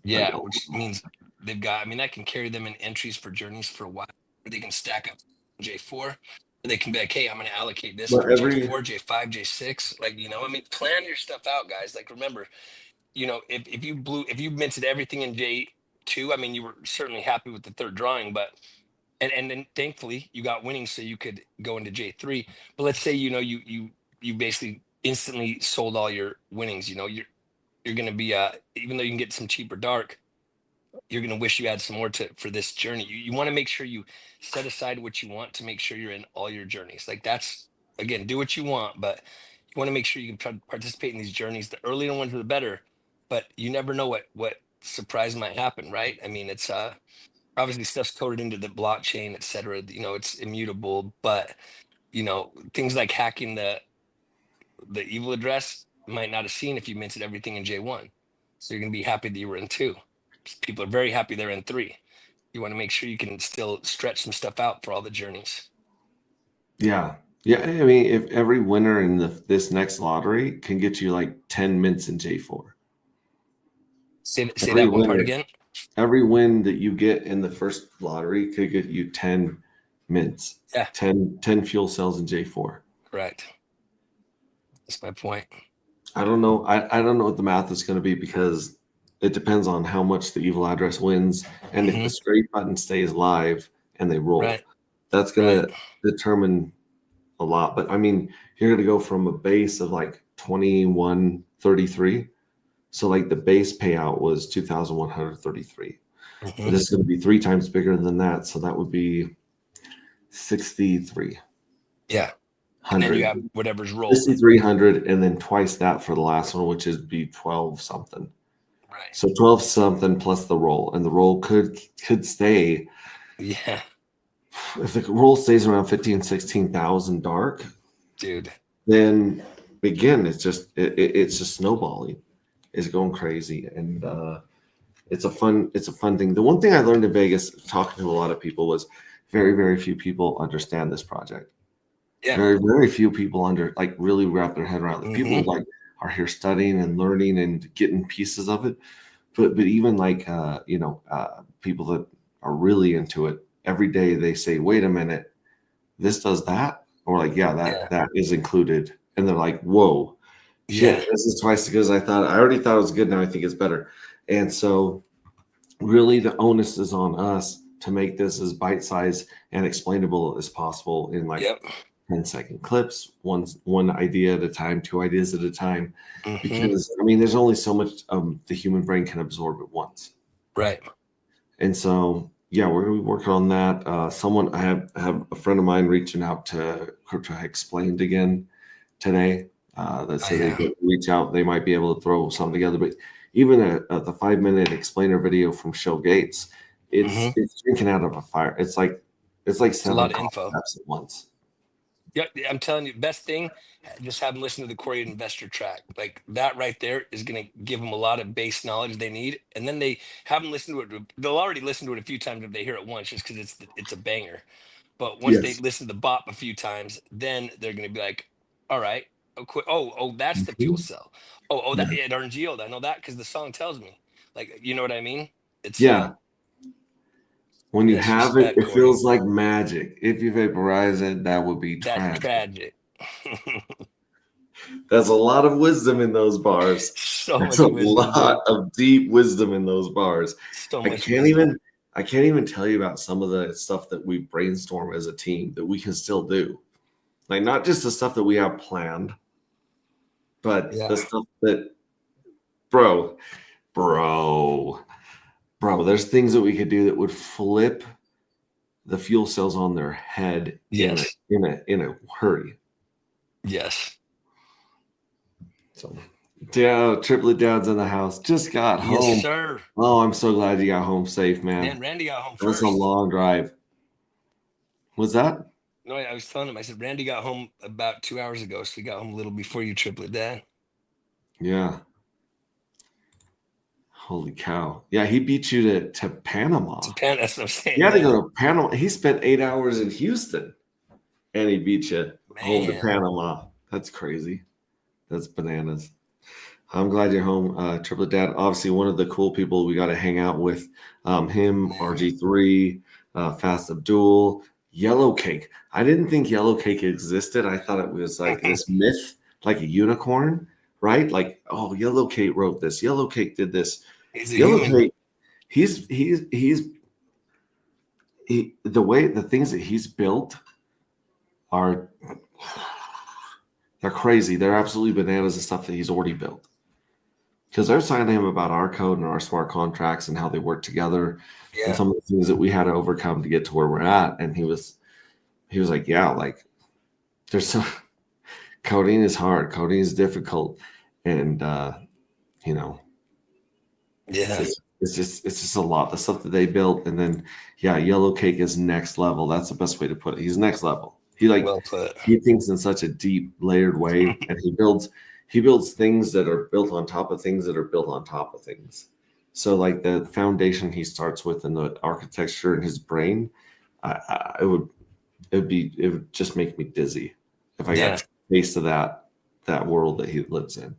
Yeah, which means they've got, I mean, that can carry them in entries for journeys for a while. Or they can stack up J4. Or they can be like, hey, I'm going to allocate this But for J4, J5, J6. Like, you know, I mean, plan your stuff out, guys. Like, remember, you know, if you minted everything in J2, I mean, you were certainly happy with the third drawing, but and then thankfully you got winnings so you could go into J3. But let's say, you know, you basically instantly sold all your winnings. You know, you're gonna be even though you can get some cheaper dark, you're gonna wish you had some more for this journey. You want to make sure you set aside what you want to make sure you're in all your journeys. Like that's, again, do what you want, but you want to make sure you can try to participate in these journeys. The earlier ones are the better, but you never know what surprise might happen, right? I mean, it's obviously stuff's coded into the blockchain, et cetera. You know, it's immutable, but you know, things like hacking the evil address might not have seen if you minted everything in J1. So you're gonna be happy that you were in 2. People are very happy they're in 3. You want to make sure you can still stretch some stuff out for all the journeys. Yeah. Yeah. I mean, if every winner in this next lottery can get you like 10 mints in J4. Say Every that one part winner. again. Every win that you get in the first lottery could get you 10 mints. Yeah. 10 fuel cells in J4. Correct. That's my point. I don't know. I don't know what the math is going to be because it depends on how much the evil address wins and if the straight button stays live and they roll. Right. That's going to determine a lot. But I mean, you're going to go from a base of like 2133. So like the base payout was 2,133. This is going to be 3 times bigger than that. So that would be 63. Yeah. And then you have whatever's rolled. 6,300 and then twice that for the last one, which is be 12 something. Right. So 12 something plus the roll. And the roll could stay. Yeah. If the roll stays around 15, 16,000 dark, dude, then again, it's just snowballing. It's going crazy. And it's a fun thing. The one thing I learned in Vegas talking to a lot of people was very, very few people understand this project. Yeah. Very, very few people really wrap their head around it. People like are here studying and learning and getting pieces of it. But even people that are really into it, every day they say, wait a minute, this does that? Or like, that is included. And they're like, whoa, shit, this is twice because I already thought it was good. Now I think it's better. And so really the onus is on us to make this as bite-sized and explainable as possible in 10-second clips, one idea at a time, 2 ideas at a time. Because I mean, there's only so much the human brain can absorb at once. Right. And so, yeah, we're gonna be working on that. I have a friend of mine reaching out to Crypto Explained again today. That said they could reach out, they might be able to throw something together. But even the 5-minute explainer video from Show Gates, it's drinking out of a fire. It's like 7 a lot of info at once. Yeah, I'm telling you, best thing, just have them listen to the Corey Investor track. Like that right there is going to give them a lot of base knowledge they need. And then they have them listen to it. They'll already listen to it a few times if they hear it once, just because it's a banger. But once they listen to the BOP a few times, then they're going to be like, all right, that's the fuel cell. That at RNG yield. I know that because the song tells me. Like, you know what I mean? It's when you have it, it feels like magic. If you vaporize it, that would be tragic. There's a lot of wisdom in those bars. There's a lot of deep wisdom in those bars. I can't even tell you about some of the stuff that we brainstorm as a team that we can still do. Like not just the stuff that we have planned, but the stuff that, bro, there's things that we could do that would flip the fuel cells on their head Yes. in a hurry. Yes. So, yeah, Triplet Dad's in the house. Just got home. Yes, sir. Oh, I'm so glad you got home safe, man. Man, Randy got home It was first. a long drive. Was that? No, I was telling him. I said Randy got home about 2 hours ago, so he got home a little before you, Triplet Dad. Yeah. Holy cow. Yeah, he beat you to Panama. Japan, that's what I'm saying. He had to yeah. go to Panama. He spent 8 hours in Houston and he beat you home to Man. Panama. That's crazy. That's bananas. I'm glad you're home, Triplet Dad. Obviously, one of the cool people we got to hang out with. Him, RG3, Fast Abdul, Yellow Cake. I didn't think Yellow Cake existed. I thought it was like this myth, like a unicorn, right? Like, oh, Yellow Cake wrote this. Yellow Cake did this. He's a Yellow human. Cake. The things that he's built are they're crazy. They're absolutely bananas, the stuff that he's already built. Because they're signing him about our code and our smart contracts and how they work together and Yeah. some of the things that we had to overcome to get to where we're at. And he was like, yeah, like there's some coding is hard, coding is difficult, and you know, Yeah. it's just a lot. The stuff that they built, and then yeah, Yellow Cake is next level. That's the best way to put it. He's next level. Well put. He thinks in such a deep, layered way, and he builds things that are built on top of things that are built on top of things. So like the foundation he starts with and the architecture in his brain, it would just make me dizzy if I got a taste of that world that he lives in.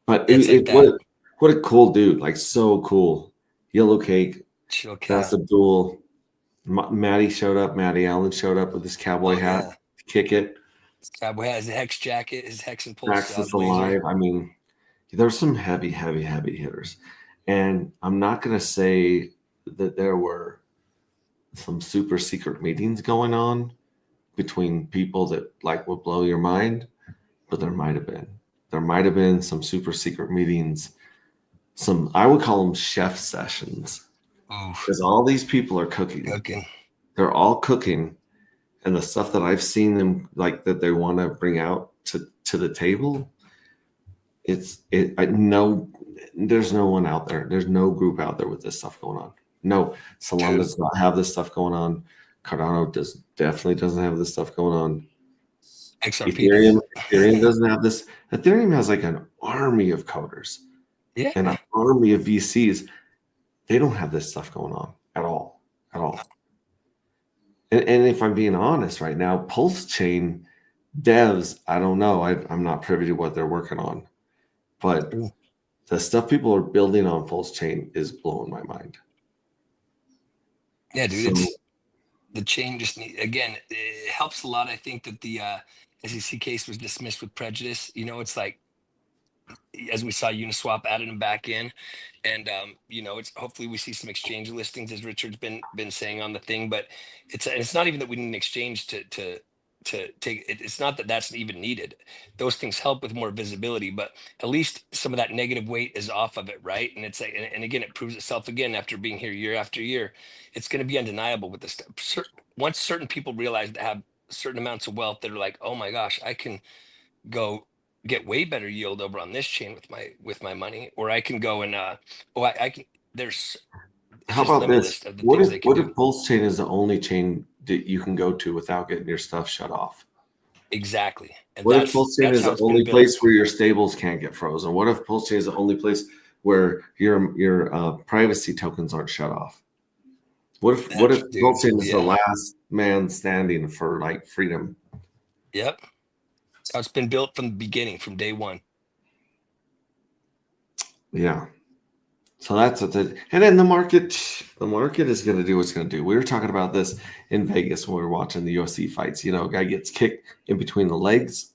But It's like that. what a cool dude! Like so cool. Yellow Cake, Chill Fast cat. Abdul, Maddie showed up. Maddie Allen showed up with his cowboy hat to kick it. His cowboy hat, his hex jacket, his hex and pulse Praxis blazer. alive. I mean, there's some heavy hitters. And I'm not going to say that there were some super secret meetings going on between people that like would blow your mind, but there might have been. There might have been some super secret meetings. I would call them chef sessions. Oof. Because all these people are cooking. They're all cooking. And the stuff that I've seen them like that they want to bring out to the table, I know there's no one out there. There's no group out there with this stuff going on. No, Solana does not have this stuff going on. Cardano definitely doesn't have this stuff going on. XRP. Ethereum doesn't have this. Ethereum has like an army of coders. Yeah. And an army of VCs. They don't have this stuff going on at all. At all. And if I'm being honest right now, Pulse Chain devs, I don't know. I'm not privy to what they're working on. But the stuff people are building on Pulse Chain is blowing my mind. Yeah, dude. It's the chain just again, it helps a lot. I think that the SEC case was dismissed with prejudice. You know, it's like as we saw Uniswap added them back in, and you know, it's hopefully we see some exchange listings as Richard's been saying on the thing. But it's not even that we need an exchange to take it. It's not that that's even needed. Those things help with more visibility, but at least some of that negative weight is off of it, right? And it's like, and again, it proves itself again after being here year after year. It's going to be undeniable with this. Once certain people realize that have certain amounts of wealth, that are like, oh my gosh, I can go get way better yield over on this chain with my money, or I can go and I can. There's how about this? What if Pulse Chain is the only chain that you can go to without getting your stuff shut off? Exactly. And what if Pulse Chain is the only place where your stables can't get frozen? What if Pulse Chain is the only place where your privacy tokens aren't shut off? What if Pulse Chain is the last man standing for like freedom? Yep. That's how it's been built from the beginning, from day one. Yeah. So that's what and then the market is going to do what's going to do. We were talking about this in Vegas when we were watching the UFC fights. You know, a guy gets kicked in between the legs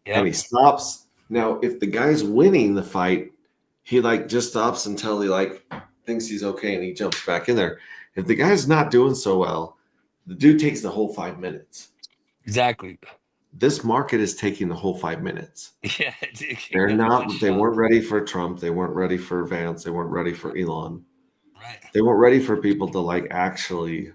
and he stops. Now, if the guy's winning the fight, he like just stops until he like thinks he's okay and he jumps back in there. If the guy's not doing so well, the dude takes the whole 5 minutes. Exactly. This market is taking the whole 5 minutes. Yeah, they're not. They weren't ready for Trump. They weren't ready for Vance. They weren't ready for Elon. Right. They weren't ready for people to like actually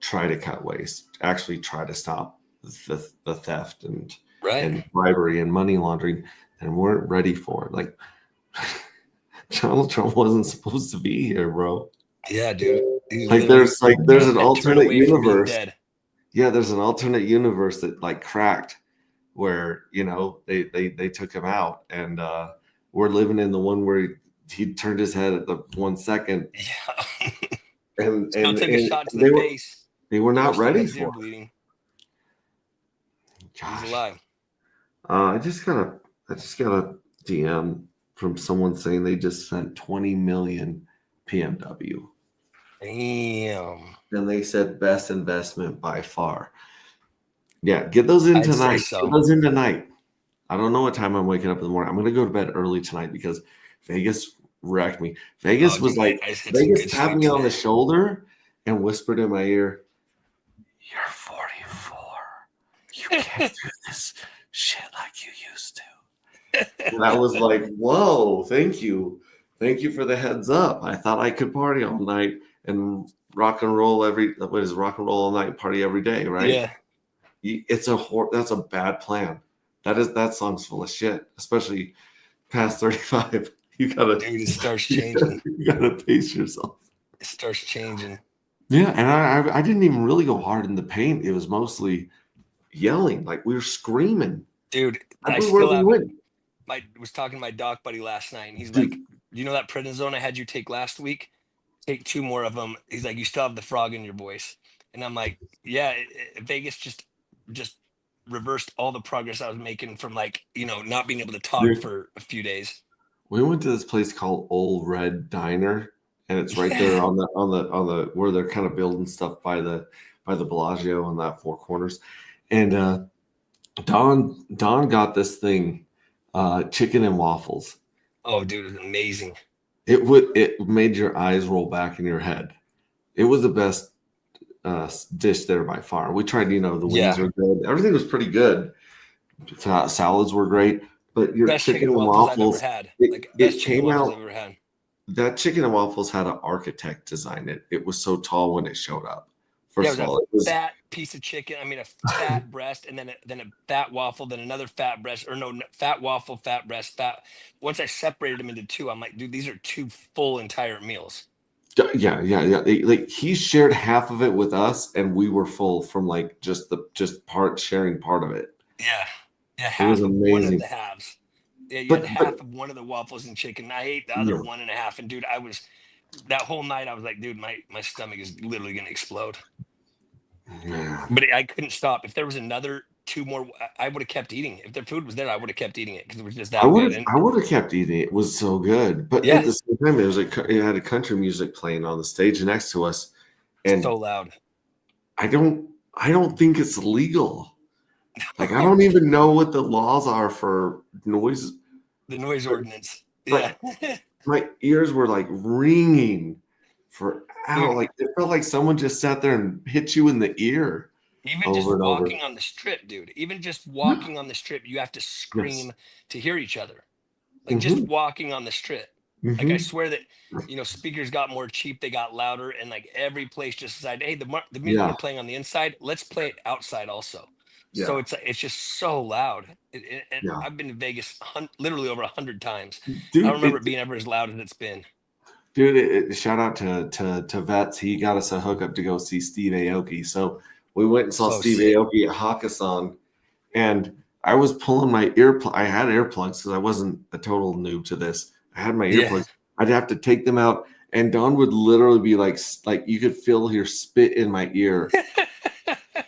try to cut waste, actually try to stop the theft and Right. bribery and money laundering, and weren't ready for it. Like Donald Trump wasn't supposed to be here, bro. Yeah, dude. He's Like literally there's an president turned alternate away from being universe. dead. Yeah, there's an alternate universe that like cracked where, you know, they took him out, and we're living in the one where he turned his head at the 1 second, Yeah. and Still took a and shot to they the were face. they were not Still ready has ear for it. bleeding. Gosh. He's alive. I just got a DM from someone saying they just sent 20 million PMW, Damn. and they said best investment by far. Yeah, get those in I'd say tonight. so. Get those in tonight. I don't know what time I'm waking up in the morning. I'm gonna go to bed early tonight because Vegas wrecked me. Vegas Oh, was dude, like I had some Vegas good tapped sleep me on the today. shoulder and whispered in my ear, "You're 44. You can't do this shit like you used to." And I was like, "Whoa, thank you for the heads up. I thought I could party all night and rock and roll all night, party every day, right?" Yeah. That's a bad plan. That song's full of shit, especially past 35. You gotta Dude, it starts changing. you gotta pace yourself. It starts changing. Yeah, and I didn't even really go hard in the paint. It was mostly yelling, like we were screaming. Dude, I Everywhere still we have went. was talking to my doc buddy last night, and he's Dude. like, "You know that prednisone I had you take last week? Take 2 more of them." He's like, "You still have the frog in your voice," and I'm like, "Yeah." Vegas just reversed all the progress I was making from, like, you know, not being able to talk Dude. for a few days. We went to this place called Old Red Diner, and it's right there on the where they're kind of building stuff by the Bellagio on that Four Corners. And Don got this thing, chicken and waffles. Oh, dude, it's amazing. It made your eyes roll back in your head. It was the best dish there by far. We tried, you know, the wings Yeah. were good. Everything was pretty good. Salads were great, but your Best chicken and waffles I've waffles, ever had. it Like, best chicken came waffles out. I've ever had. That chicken and waffles had an architect design it. It was so tall when it showed up. Yeah, First it of all, was it a was fat piece of chicken. I mean, a fat breast, and then a fat waffle, then another fat breast, or no, fat waffle, fat breast, fat. Once I separated them into 2, I'm like, dude, these are 2 full entire meals. yeah. Like he shared half of it with us, and we were full from like just sharing part of it. Yeah, yeah, It was half of one of amazing. the halves. Yeah, you But had half of one of the waffles and chicken. I ate the other Yeah. 1 and a half, and dude, that whole night I was like, dude, my stomach is literally gonna explode. yeah. But I couldn't stop. If there was another 2 more, I would have kept eating. If the food was there, I would have kept eating it because it was just that good. And I would have kept eating it. It was so good. But Yeah. at the same time, it had a country music playing on the stage next to us, and so loud. I don't think it's legal. Like I don't even know what the laws are for noise. The noise ordinance. Right. Yeah. My ears were like ringing for hours. Dude. Like it felt like someone just sat there and hit you in the ear. Even Over just and over. walking on the strip, dude. Even just walking on the strip, you have to scream to hear each other. Like just walking on the strip. Like I Mhm. swear that, you know, speakers got more cheap, they got louder, and like every place just decided, hey, the music Yeah. we're playing on the inside, let's play it outside also. So Yeah. it's just so loud. And Yeah. I've been to Vegas literally over 100 times. Dude, I don't remember it being ever as loud as it's been. shout out to Vets. He got us a hookup to go see Steve Aoki. So we went and saw So Steve sick. Aoki at Hakkasan, and I was pulling my earplugs. I had earplugs because I wasn't a total noob to this. I had my Yeah. earplugs. I'd have to take them out, and Don would literally be like you could feel your spit in my ear.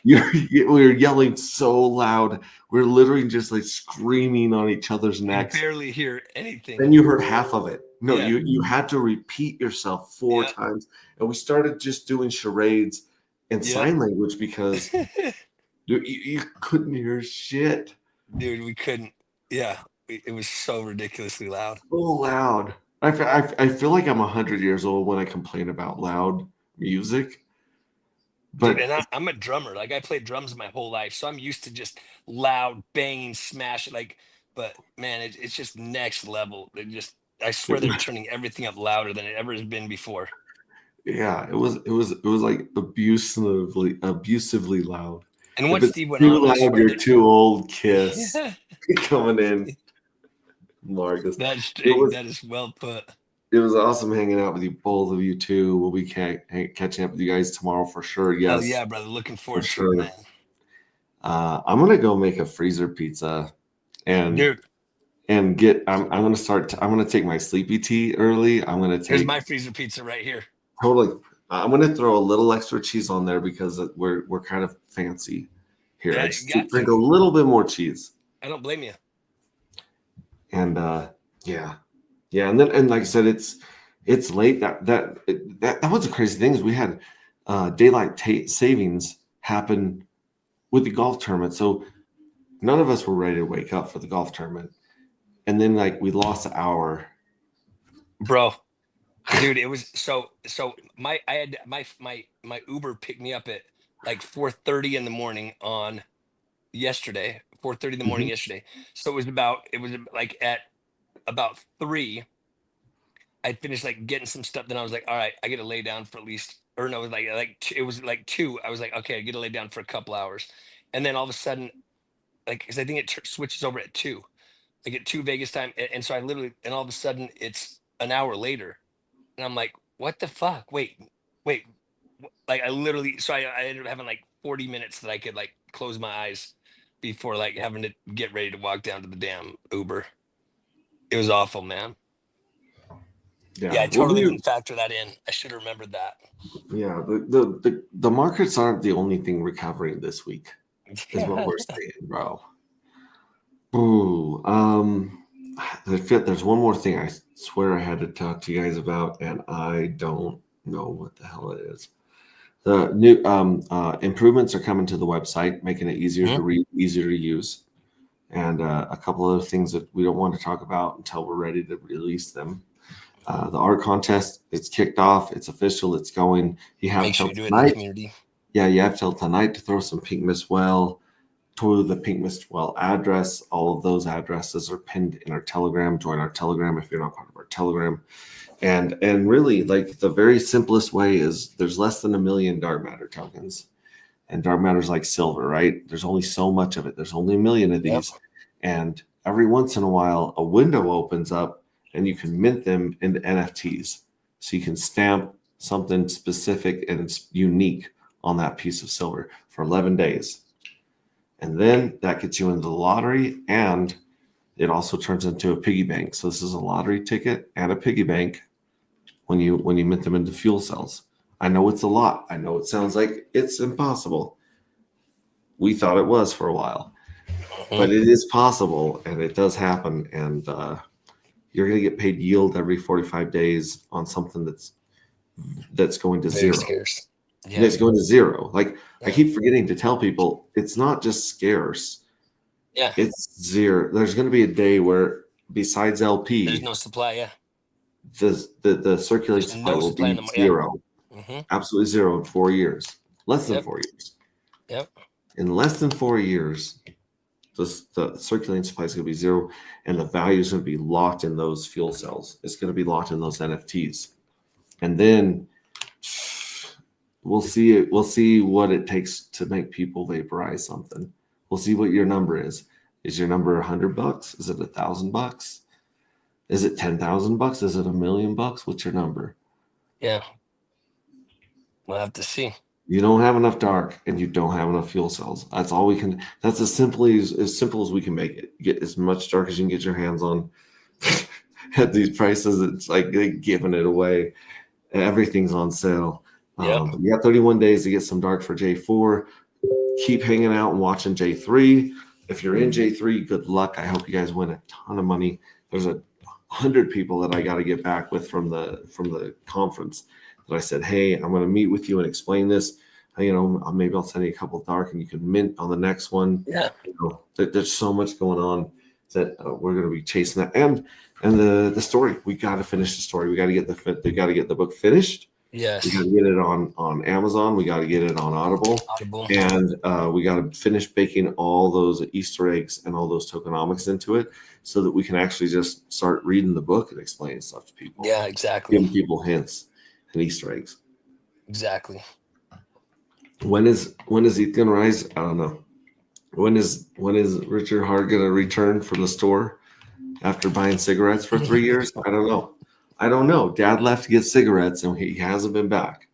We were yelling so loud. We were literally just like screaming on each other's You necks. barely hear anything. Then you heard half of it. No, Yeah. you had to repeat yourself 4 Yeah. times. And we started just doing charades and Yeah. sign language because you couldn't hear shit. Dude, we couldn't. Yeah, it was so ridiculously loud. So loud. I feel like I'm 100 years old when I complain about loud music. But Dude, and I'm a drummer. Like I played drums my whole life, so I'm used to just loud banging, smash. But man, it's just next level. I swear they're turning everything up louder than it ever has been before. Yeah, it was like abusively loud. And If once it's Steve went too on, I loud, swear you're that too old. Kiss coming in, Marcus. that's It was that is well put. it was awesome hanging out with you, both of you too. We'll be catching up with you guys tomorrow for sure. Hell Yes, yeah, brother. Looking for forward to sure. it, man. I'm gonna go make a freezer pizza and Dude, get. I'm gonna start. I'm gonna take my sleepy tea early. I'm gonna here's take my freezer pizza right here. totally. I'm gonna throw a little extra cheese on there because we're kind of fancy here. Yeah, I you just got drink to. a little bit more cheese. I don't blame you. And yeah, and like I said, it's late. That was the crazy thing is we had daylight savings happen with the golf tournament, so none of us were ready to wake up for the golf tournament, and then like we lost an hour. Bro, dude, it was so I had my Uber picked me up at like 4:30 in the morning on yesterday, 4:30 in the morning Mhm. yesterday. So it was like at about 3 I finished like getting some stuff. Then I was like, all right, I get to lay down for at least, or no, it was it was like 2. I was like, okay, I get to lay down for a couple hours, and then all of a sudden, like, because I think it switches over at 2. I get 2 Vegas time, and so I literally, and all of a sudden, it's an hour later, and I'm like, what the fuck? Wait, like I literally, so I ended up having like 40 minutes that I could like close my eyes before like having to get ready to walk down to the damn Uber. It was awful, man. Yeah, I Well, totally didn't factor that in. I should have remembered that. yeah. The markets aren't the only thing recovering this week, is what we're saying, bro. Ooh, there's one more thing I swear I had to talk to you guys about, and I don't know what the hell it is. The new improvements are coming to the website, making it easier to read, easier to use, and a couple other things that we don't want to talk about until we're ready to release them. The art contest, it's kicked off, it's official, it's going. You have Make sure till you do it in the tonight. community. Yeah, you have till tonight to throw some Pink Mist Well to the Pink Mist Well address. All of those addresses are pinned in our Telegram. Join our Telegram if you're not part of our Telegram. And really, like the very simplest way is there's less than 1 million dark matter tokens, and dark matter's like silver, right? There's only so much of it. There's only 1 million of these, and every once in a while, a window opens up, and you can mint them into NFTs. So you can stamp something specific and unique on that piece of silver for 11 days. And then that gets you into the lottery, and it also turns into a piggy bank. So this is a lottery ticket and a piggy bank when you mint them into fuel cells. I know it's a lot. I know it sounds like it's impossible. We thought it was for a while, but it is possible, and it does happen. And you're going to get paid yield every 45 days on something that's going to Very zero. scarce. Yeah. It's going to zero. Like I keep forgetting to tell people, it's not just scarce. Yeah. It's zero. There's going to be a day where besides LP, There's no supply. Yeah. the circulating There's supply no will supply in be the yeah. zero. Mm-hmm. Absolutely zero in 4 years. Less than 4 years. Yep. In less than 4 years, the circulating supply is going to be zero, and the value is going to be locked in those fuel cells. It's going to be locked in those NFTs, and then we'll see it. We'll see what it takes to make people vaporize something. We'll see what your number is. Is your number $100? Is it $1,000? Is it $10,000? Is it $1 million? What's your number? Yeah. We'll have to see. You don't have enough dark, and you don't have enough fuel cells. That's all we can. That's as simple as we can make it. Get as much dark as you can get your hands on. At these prices, it's like they're giving it away. Everything's on sale. Yep. You got 31 days to get some dark for J4. Keep hanging out and watching J3. If you're in J3, good luck. I hope you guys win a ton of money. There's 100 people that I got to get back with from the conference. That I said, hey, I'm going to meet with you and explain this. Maybe I'll send you a couple dark, and you can mint on the next one. Yeah. There's so much going on that we're going to be chasing that, and the story. We got to finish the story. We got to get the book finished. Yes. We got to get it on Amazon. We got to get it on Audible. And we got to finish baking all those Easter eggs and all those tokenomics into it, so that we can actually just start reading the book and explaining stuff to people. Yeah, exactly. Giving people hints and Easter eggs. Exactly. When is ETH gonna rise? I don't know. When is Richard Hart gonna return from the store after buying cigarettes for 3 years? I don't know. I don't know. Dad left to get cigarettes and he hasn't been back.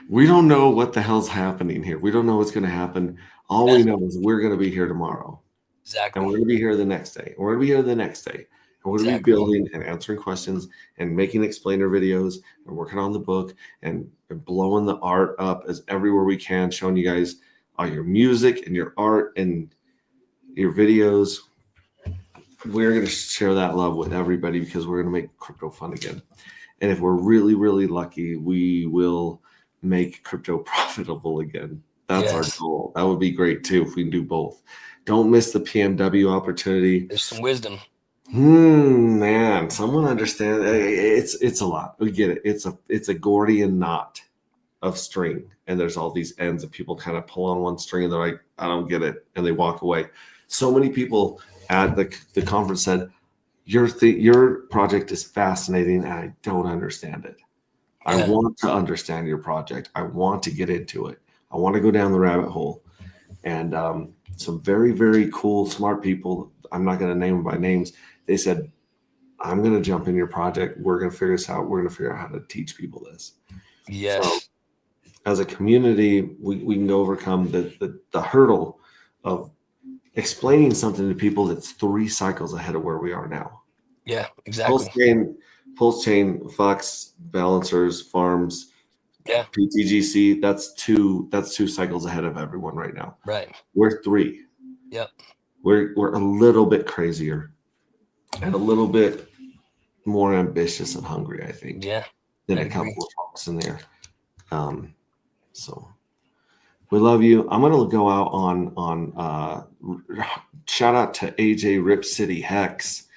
We don't know what the hell's happening here. We don't know what's gonna happen. All we know is we're gonna be here tomorrow. Exactly. And we're gonna be here the next day. We're gonna be here the next day. And we're gonna Exactly. be building and answering questions and making explainer videos and working on the book and blowing the art up as everywhere we can, showing you guys all your music and your art and your videos. We're gonna share that love with everybody because we're gonna make crypto fun again. And if we're really, really lucky, we will make crypto profitable again. That's our Yes. goal. That would be great too if we can do both. Don't miss the PMW opportunity. There's some wisdom. Man, someone understand. It's a lot. We get it. It's a Gordian knot of string, and there's all these ends that people kind of pull on one string, and they're like, I don't get it, and they walk away. So many people at the conference said, your project is fascinating, and I don't understand it. I Yeah. want to understand your project. I want to get into it. I want to go down the rabbit hole. And some very, very cool, smart people, I'm not going to name them by names, they said, I'm going to jump in your project. We're going to figure this out. We're going to figure out how to teach people this. Yes. So, as a community, we can overcome the hurdle of explaining something to people that's 3 cycles ahead of where we are now. Yeah, exactly. Pulse chain, Fox, balancers, farms, Yeah. PTGC, that's two cycles ahead of everyone right now. Right. We're 3. Yep. We're a little bit crazier and a little bit more ambitious and hungry, I think, Yeah. than I a couple agree. of folks in there. So we love you. I'm gonna go out on shout out to AJ Rip City Hex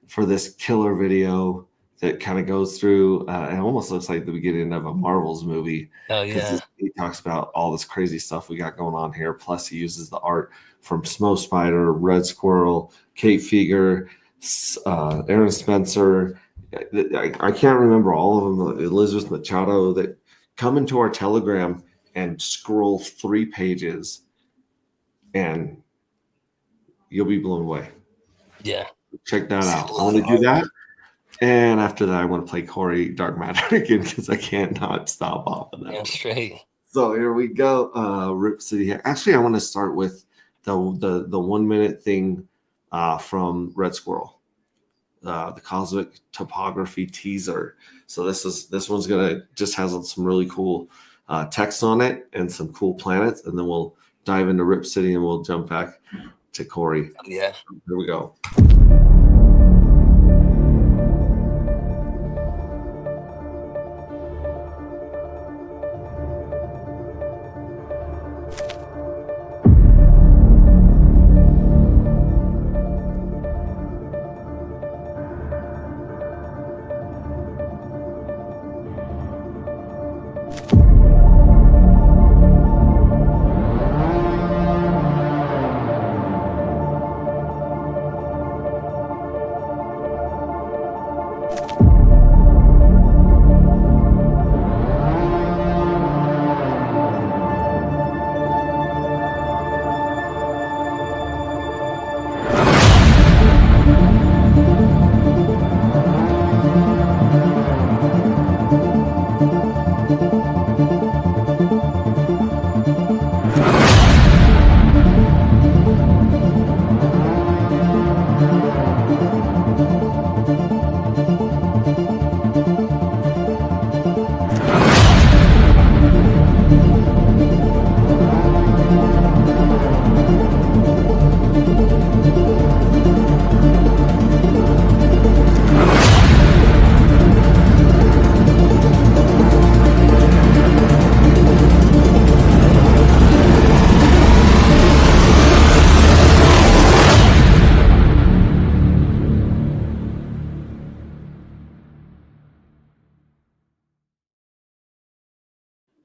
for this killer video that kind of goes through. It almost looks like the beginning of a Marvel's movie. Oh yeah. He talks about all this crazy stuff we got going on here. Plus, he uses the art from Smo Spider, Red Squirrel, Kate Feger, Aaron Spencer. I can't remember all of them. Elizabeth Machado that come into our Telegram and scroll 3 pages, and you'll be blown away. Yeah. Check that It's out. a I lot want to of do art. that. And after that, I want to play Corey Dark Matter again because I can't not stop off of that. Yeah, straight. So here we go. Rip City. Actually, I want to start with the 1 minute thing from Red Squirrel, the Cosmic Topography teaser. So this one's gonna just has some really cool text on it and some cool planets, and then we'll dive into Rip City and we'll jump back to Corey. Yeah. Here we go.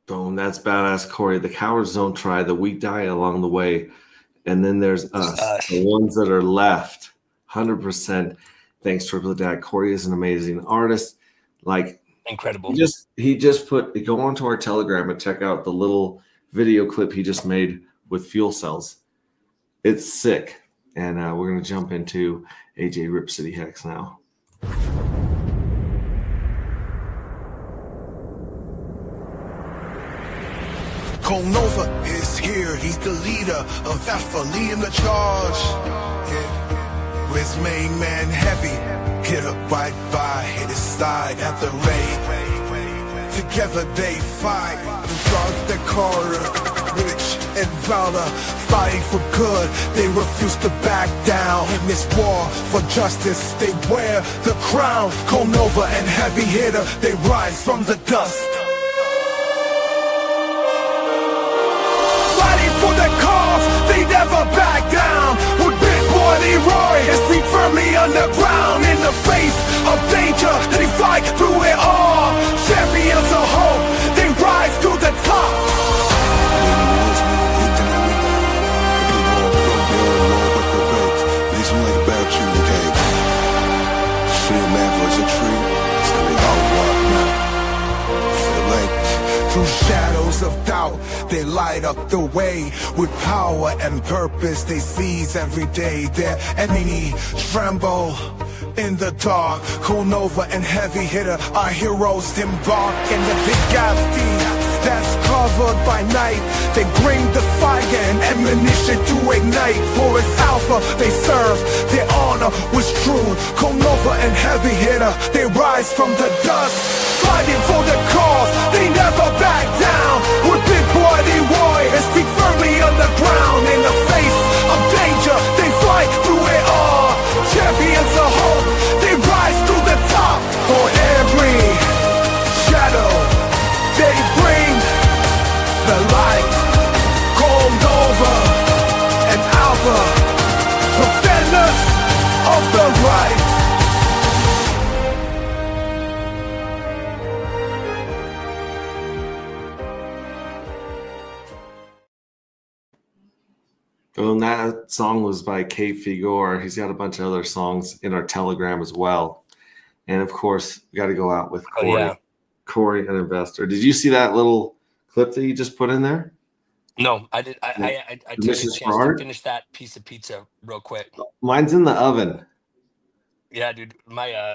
Boom, that's badass, Corey. The cowards don't try. The weak die along the way. And then there's us, the ones that are left. 100%. Thanks, Triple Dad. Corey is an amazing artist. Like Incredible. he just put go onto our Telegram and check out the little video clip he just made with fuel cells. It's sick. And we're gonna jump into AJ Rip City Hex now. Cole Nova is here, he's the leader of Alpha, leading the charge. Yeah. With his main man Heavy, hit up right by his side at the raid. Together they fight, the guards their corner. Rich and valor, fighting for good, they refuse to back down. In this war for justice, they wear the crown. Cole Nova and Heavy Hitter, they rise from the dust. For the cause, they never back down. With Big Boy Leroy, his feet firmly underground. In the face of danger, they fight through it all. Champions of hope, they rise to the top. Through shadows of doubt, they light up the way. With power and purpose, they seize every day. Their enemy tremble in the dark. Cole Nova and Heavy Hitter, our heroes embark in the big galaxy that's covered by night. They bring the fire and ammunition to ignite. For it's Alpha they serve, their honor was true. Cole Nova and Heavy Hitter, they rise from the dust. Fighting for the cause, they never back down. With Big Boy Leroy, his feet firmly on the ground. In the face of danger, they fight through it all. Champions of hope, they rise to the top. For every shadow, they bring the light. Cole Nova and Alpha, defenders of the right. Well, that song was by Kate Figure. He's got a bunch of other songs in our Telegram as well. And of course, we got to go out with Corey. Oh, yeah. Corey, an investor. Did you see that little clip that you just put in there? No, I did. I took a Mrs. chance Farr? to finish that piece of pizza real quick. Mine's in the oven. Yeah, dude. My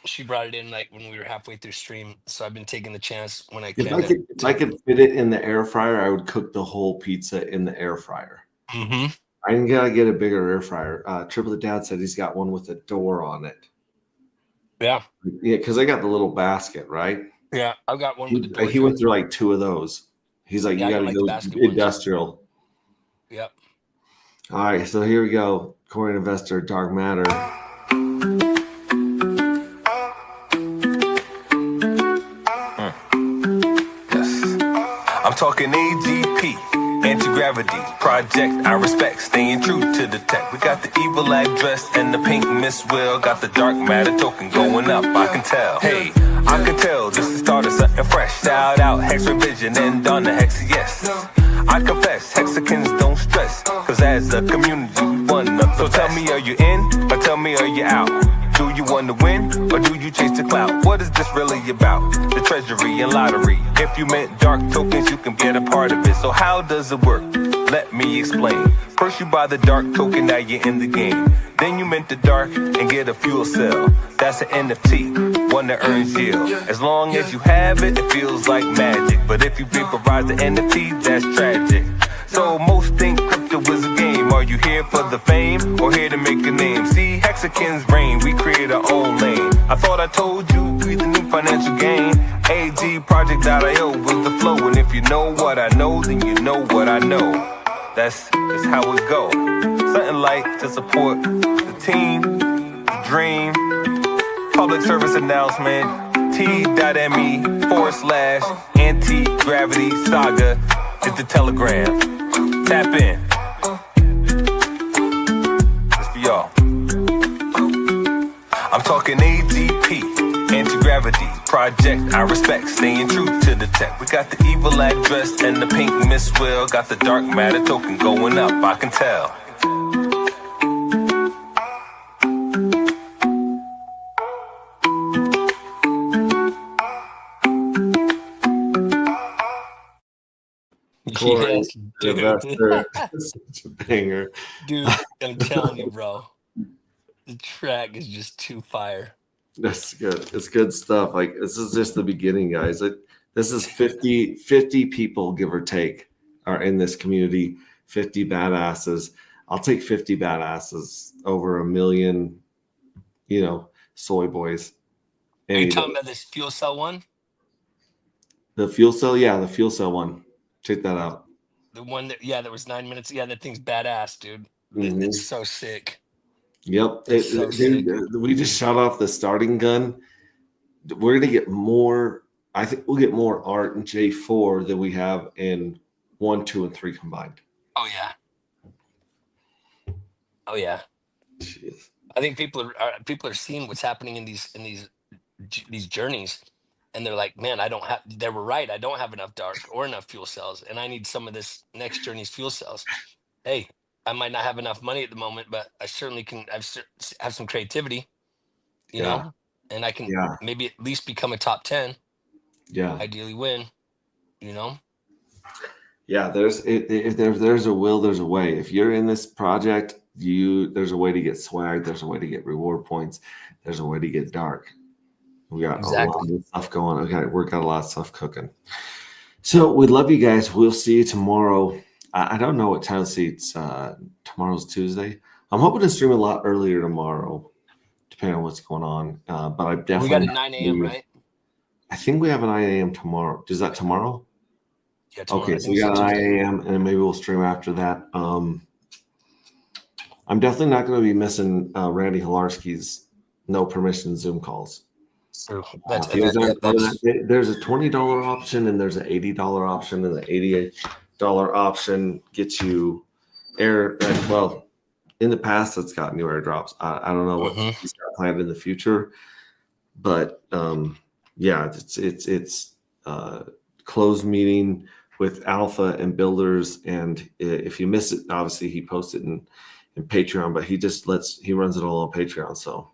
she brought it in like when we were halfway through stream, so I've been taking the chance when I can. If I could fit it in the air fryer, I would cook the whole pizza in the air fryer. Mm-hmm. I gotta get a bigger air fryer. Triple the Dad said he's got one with a door on it. Yeah. Yeah, because I got the little basket, right? Yeah, I've got one with the door. He went through like 2 of those. He's like, Yeah, you I gotta like go the basket ones. industrial. Yep. All right, so here we go. Corey Investor, Dark Matter. I'm talking AGP, anti-gravity project. I respect, staying true to the tech. We got the evil address and the pink Miss Will. Got the dark matter token going up. I can tell. Hey, I can tell this is the start of something fresh. Shout out Hex Revision and on the Hex. Yes, I confess, Hexicans don't stress, cause as a community we won up. So tell me, are you in or tell me, are you out? Do you want to win or do you chase the clout? What is this really about? The treasury and lottery. If you meant dark tokens, you can get a part of it. So how does it work? Let me explain. First you buy the dark token, now you're in the game. Then you mint the dark and get a fuel cell. That's an NFT, one that earns yield. As long as you have it, it feels like magic. But if you vaporize the NFT, that's tragic. So most think crypto is a game. Are you here for the fame or here to make a name? See, Hexicans reign, we create our own lane. I thought I told you, we the new financial gain. AGProject.io with the flow. And if you know what I know, then you know what I know. That's just how it go. Something like to support the team, the dream. Public service announcement, t.me/anti-gravity saga is the Telegram. Tap in. It's for y'all. I'm talking AGP, anti-gravity project. I respect, staying true to the tech. We got the evil address and the pink Miss Will. Got the dark matter token going up, I can tell. Corey, Yes, dude. investor. Such a banger. Dude, I'm telling you, bro. The track is just too fire. That's good. It's good stuff. Like this is just the beginning, guys. This is 50 people, give or take, are in this community. 50 badasses. I'll take 50 badasses over a million, soy boys. Are you Any talking day. about this fuel cell one? The fuel cell? Yeah, the fuel cell one. Check that out. The one that was 9 minutes. Yeah, that thing's badass, dude. Mhm. It's so sick. Yep. So sick. We just shot off the starting gun. We're gonna get more. I think we'll get more art in J4 than we have in 1, 2, and 3 combined. Oh yeah. Oh yeah. Jeez. I think people are seeing what's happening in these journeys, and they're like, man, I don't have. They were right. I don't have enough dark or enough fuel cells, and I need some of this next journey's fuel cells. Hey, I might not have enough money at the moment, but I certainly can. Have some creativity, you Yeah. know, and I can Yeah. maybe at least become a top 10. Yeah. Ideally, win. You know. Yeah. If there's a will, there's a way. If you're in this project, there's a way to get swag. There's a way to get reward points. There's a way to get dark. We got a lot Exactly. of stuff going. Okay, we've got a lot of stuff cooking. So we love you guys. We'll see you tomorrow. I don't know what time. See, it's tomorrow's Tuesday. I'm hoping to stream a lot earlier tomorrow, depending on what's going on. But I definitely We got at 9 a.m. right? I think we have an 9 a.m. tomorrow. Is that tomorrow? Yeah. Tomorrow. Okay, I so think we it's got an 9 Tuesday. a.m. and then maybe we'll stream after that. I'm definitely not going to be missing Randy Hilarski's no permission Zoom calls. True. That's, If you guys aren't part of that's that, there's a $20 option and there's an $80 option, and the $88 option gets you air. Well, in the past, it's got new airdrops. I don't know what he's got planned in the future, but yeah, it's closed meeting with alpha and builders, and if you miss it, obviously he posts it in Patreon, but he runs it all on Patreon. So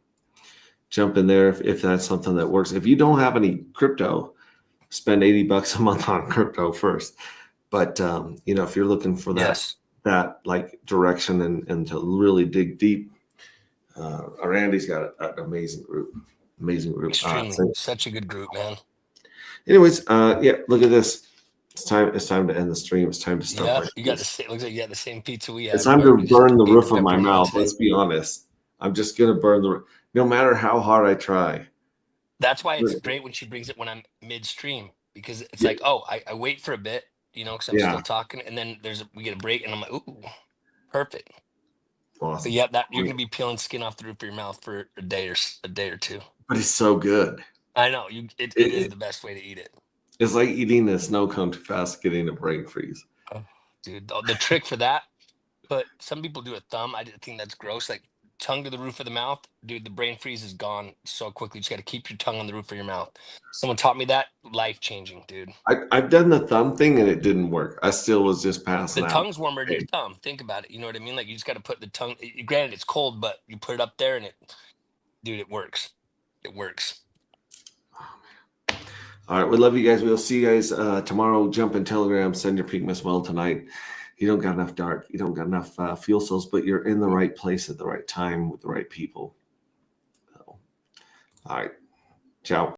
jump in there if that's something that works. If you don't have any crypto, spend $80 a month on crypto first. But if you're looking for that like direction and to really dig deep, Randy's got an amazing group. extremely such a good group, man. Anyways, yeah, look at this. It's time to end the stream. It's time to stop. Yeah, my you got face. looks like you got the same pizza we had. It's time but to we just burn the ate roof of my pepperoni mouth. today. Let's be honest. I'm just gonna burn no matter how hard I try. That's why it's great when she brings it when I'm midstream, because it's like, oh, I wait for a bit, because I'm still talking, and then we get a break, and I'm like, ooh, perfect. Awesome. But yeah, that you're gonna be peeling skin off the roof of your mouth for a day or two. But it's so good. I know it is the best way to eat it. It's like eating a snow cone too fast, getting a brain freeze. Oh, dude, the trick for that, but some people do a thumb. I think that's gross. Like tongue to the roof of the mouth, dude. The brain freeze is gone so quickly. You just got to keep your tongue on the roof of your mouth. Someone taught me that. Life changing, dude. I've done the thumb thing and it didn't work. I still was just passing out. The tongue's warmer than your thumb. Think about it. You know what I mean? Like you just got to put the tongue. Granted, it's cold, but you put it up there and it works. It works. All right, we love you guys. We'll see you guys tomorrow. Jump in Telegram. Send your peak miss well tonight. You don't got enough dark. You don't got enough fuel cells, but you're in the right place at the right time with the right people. So, all right. Ciao.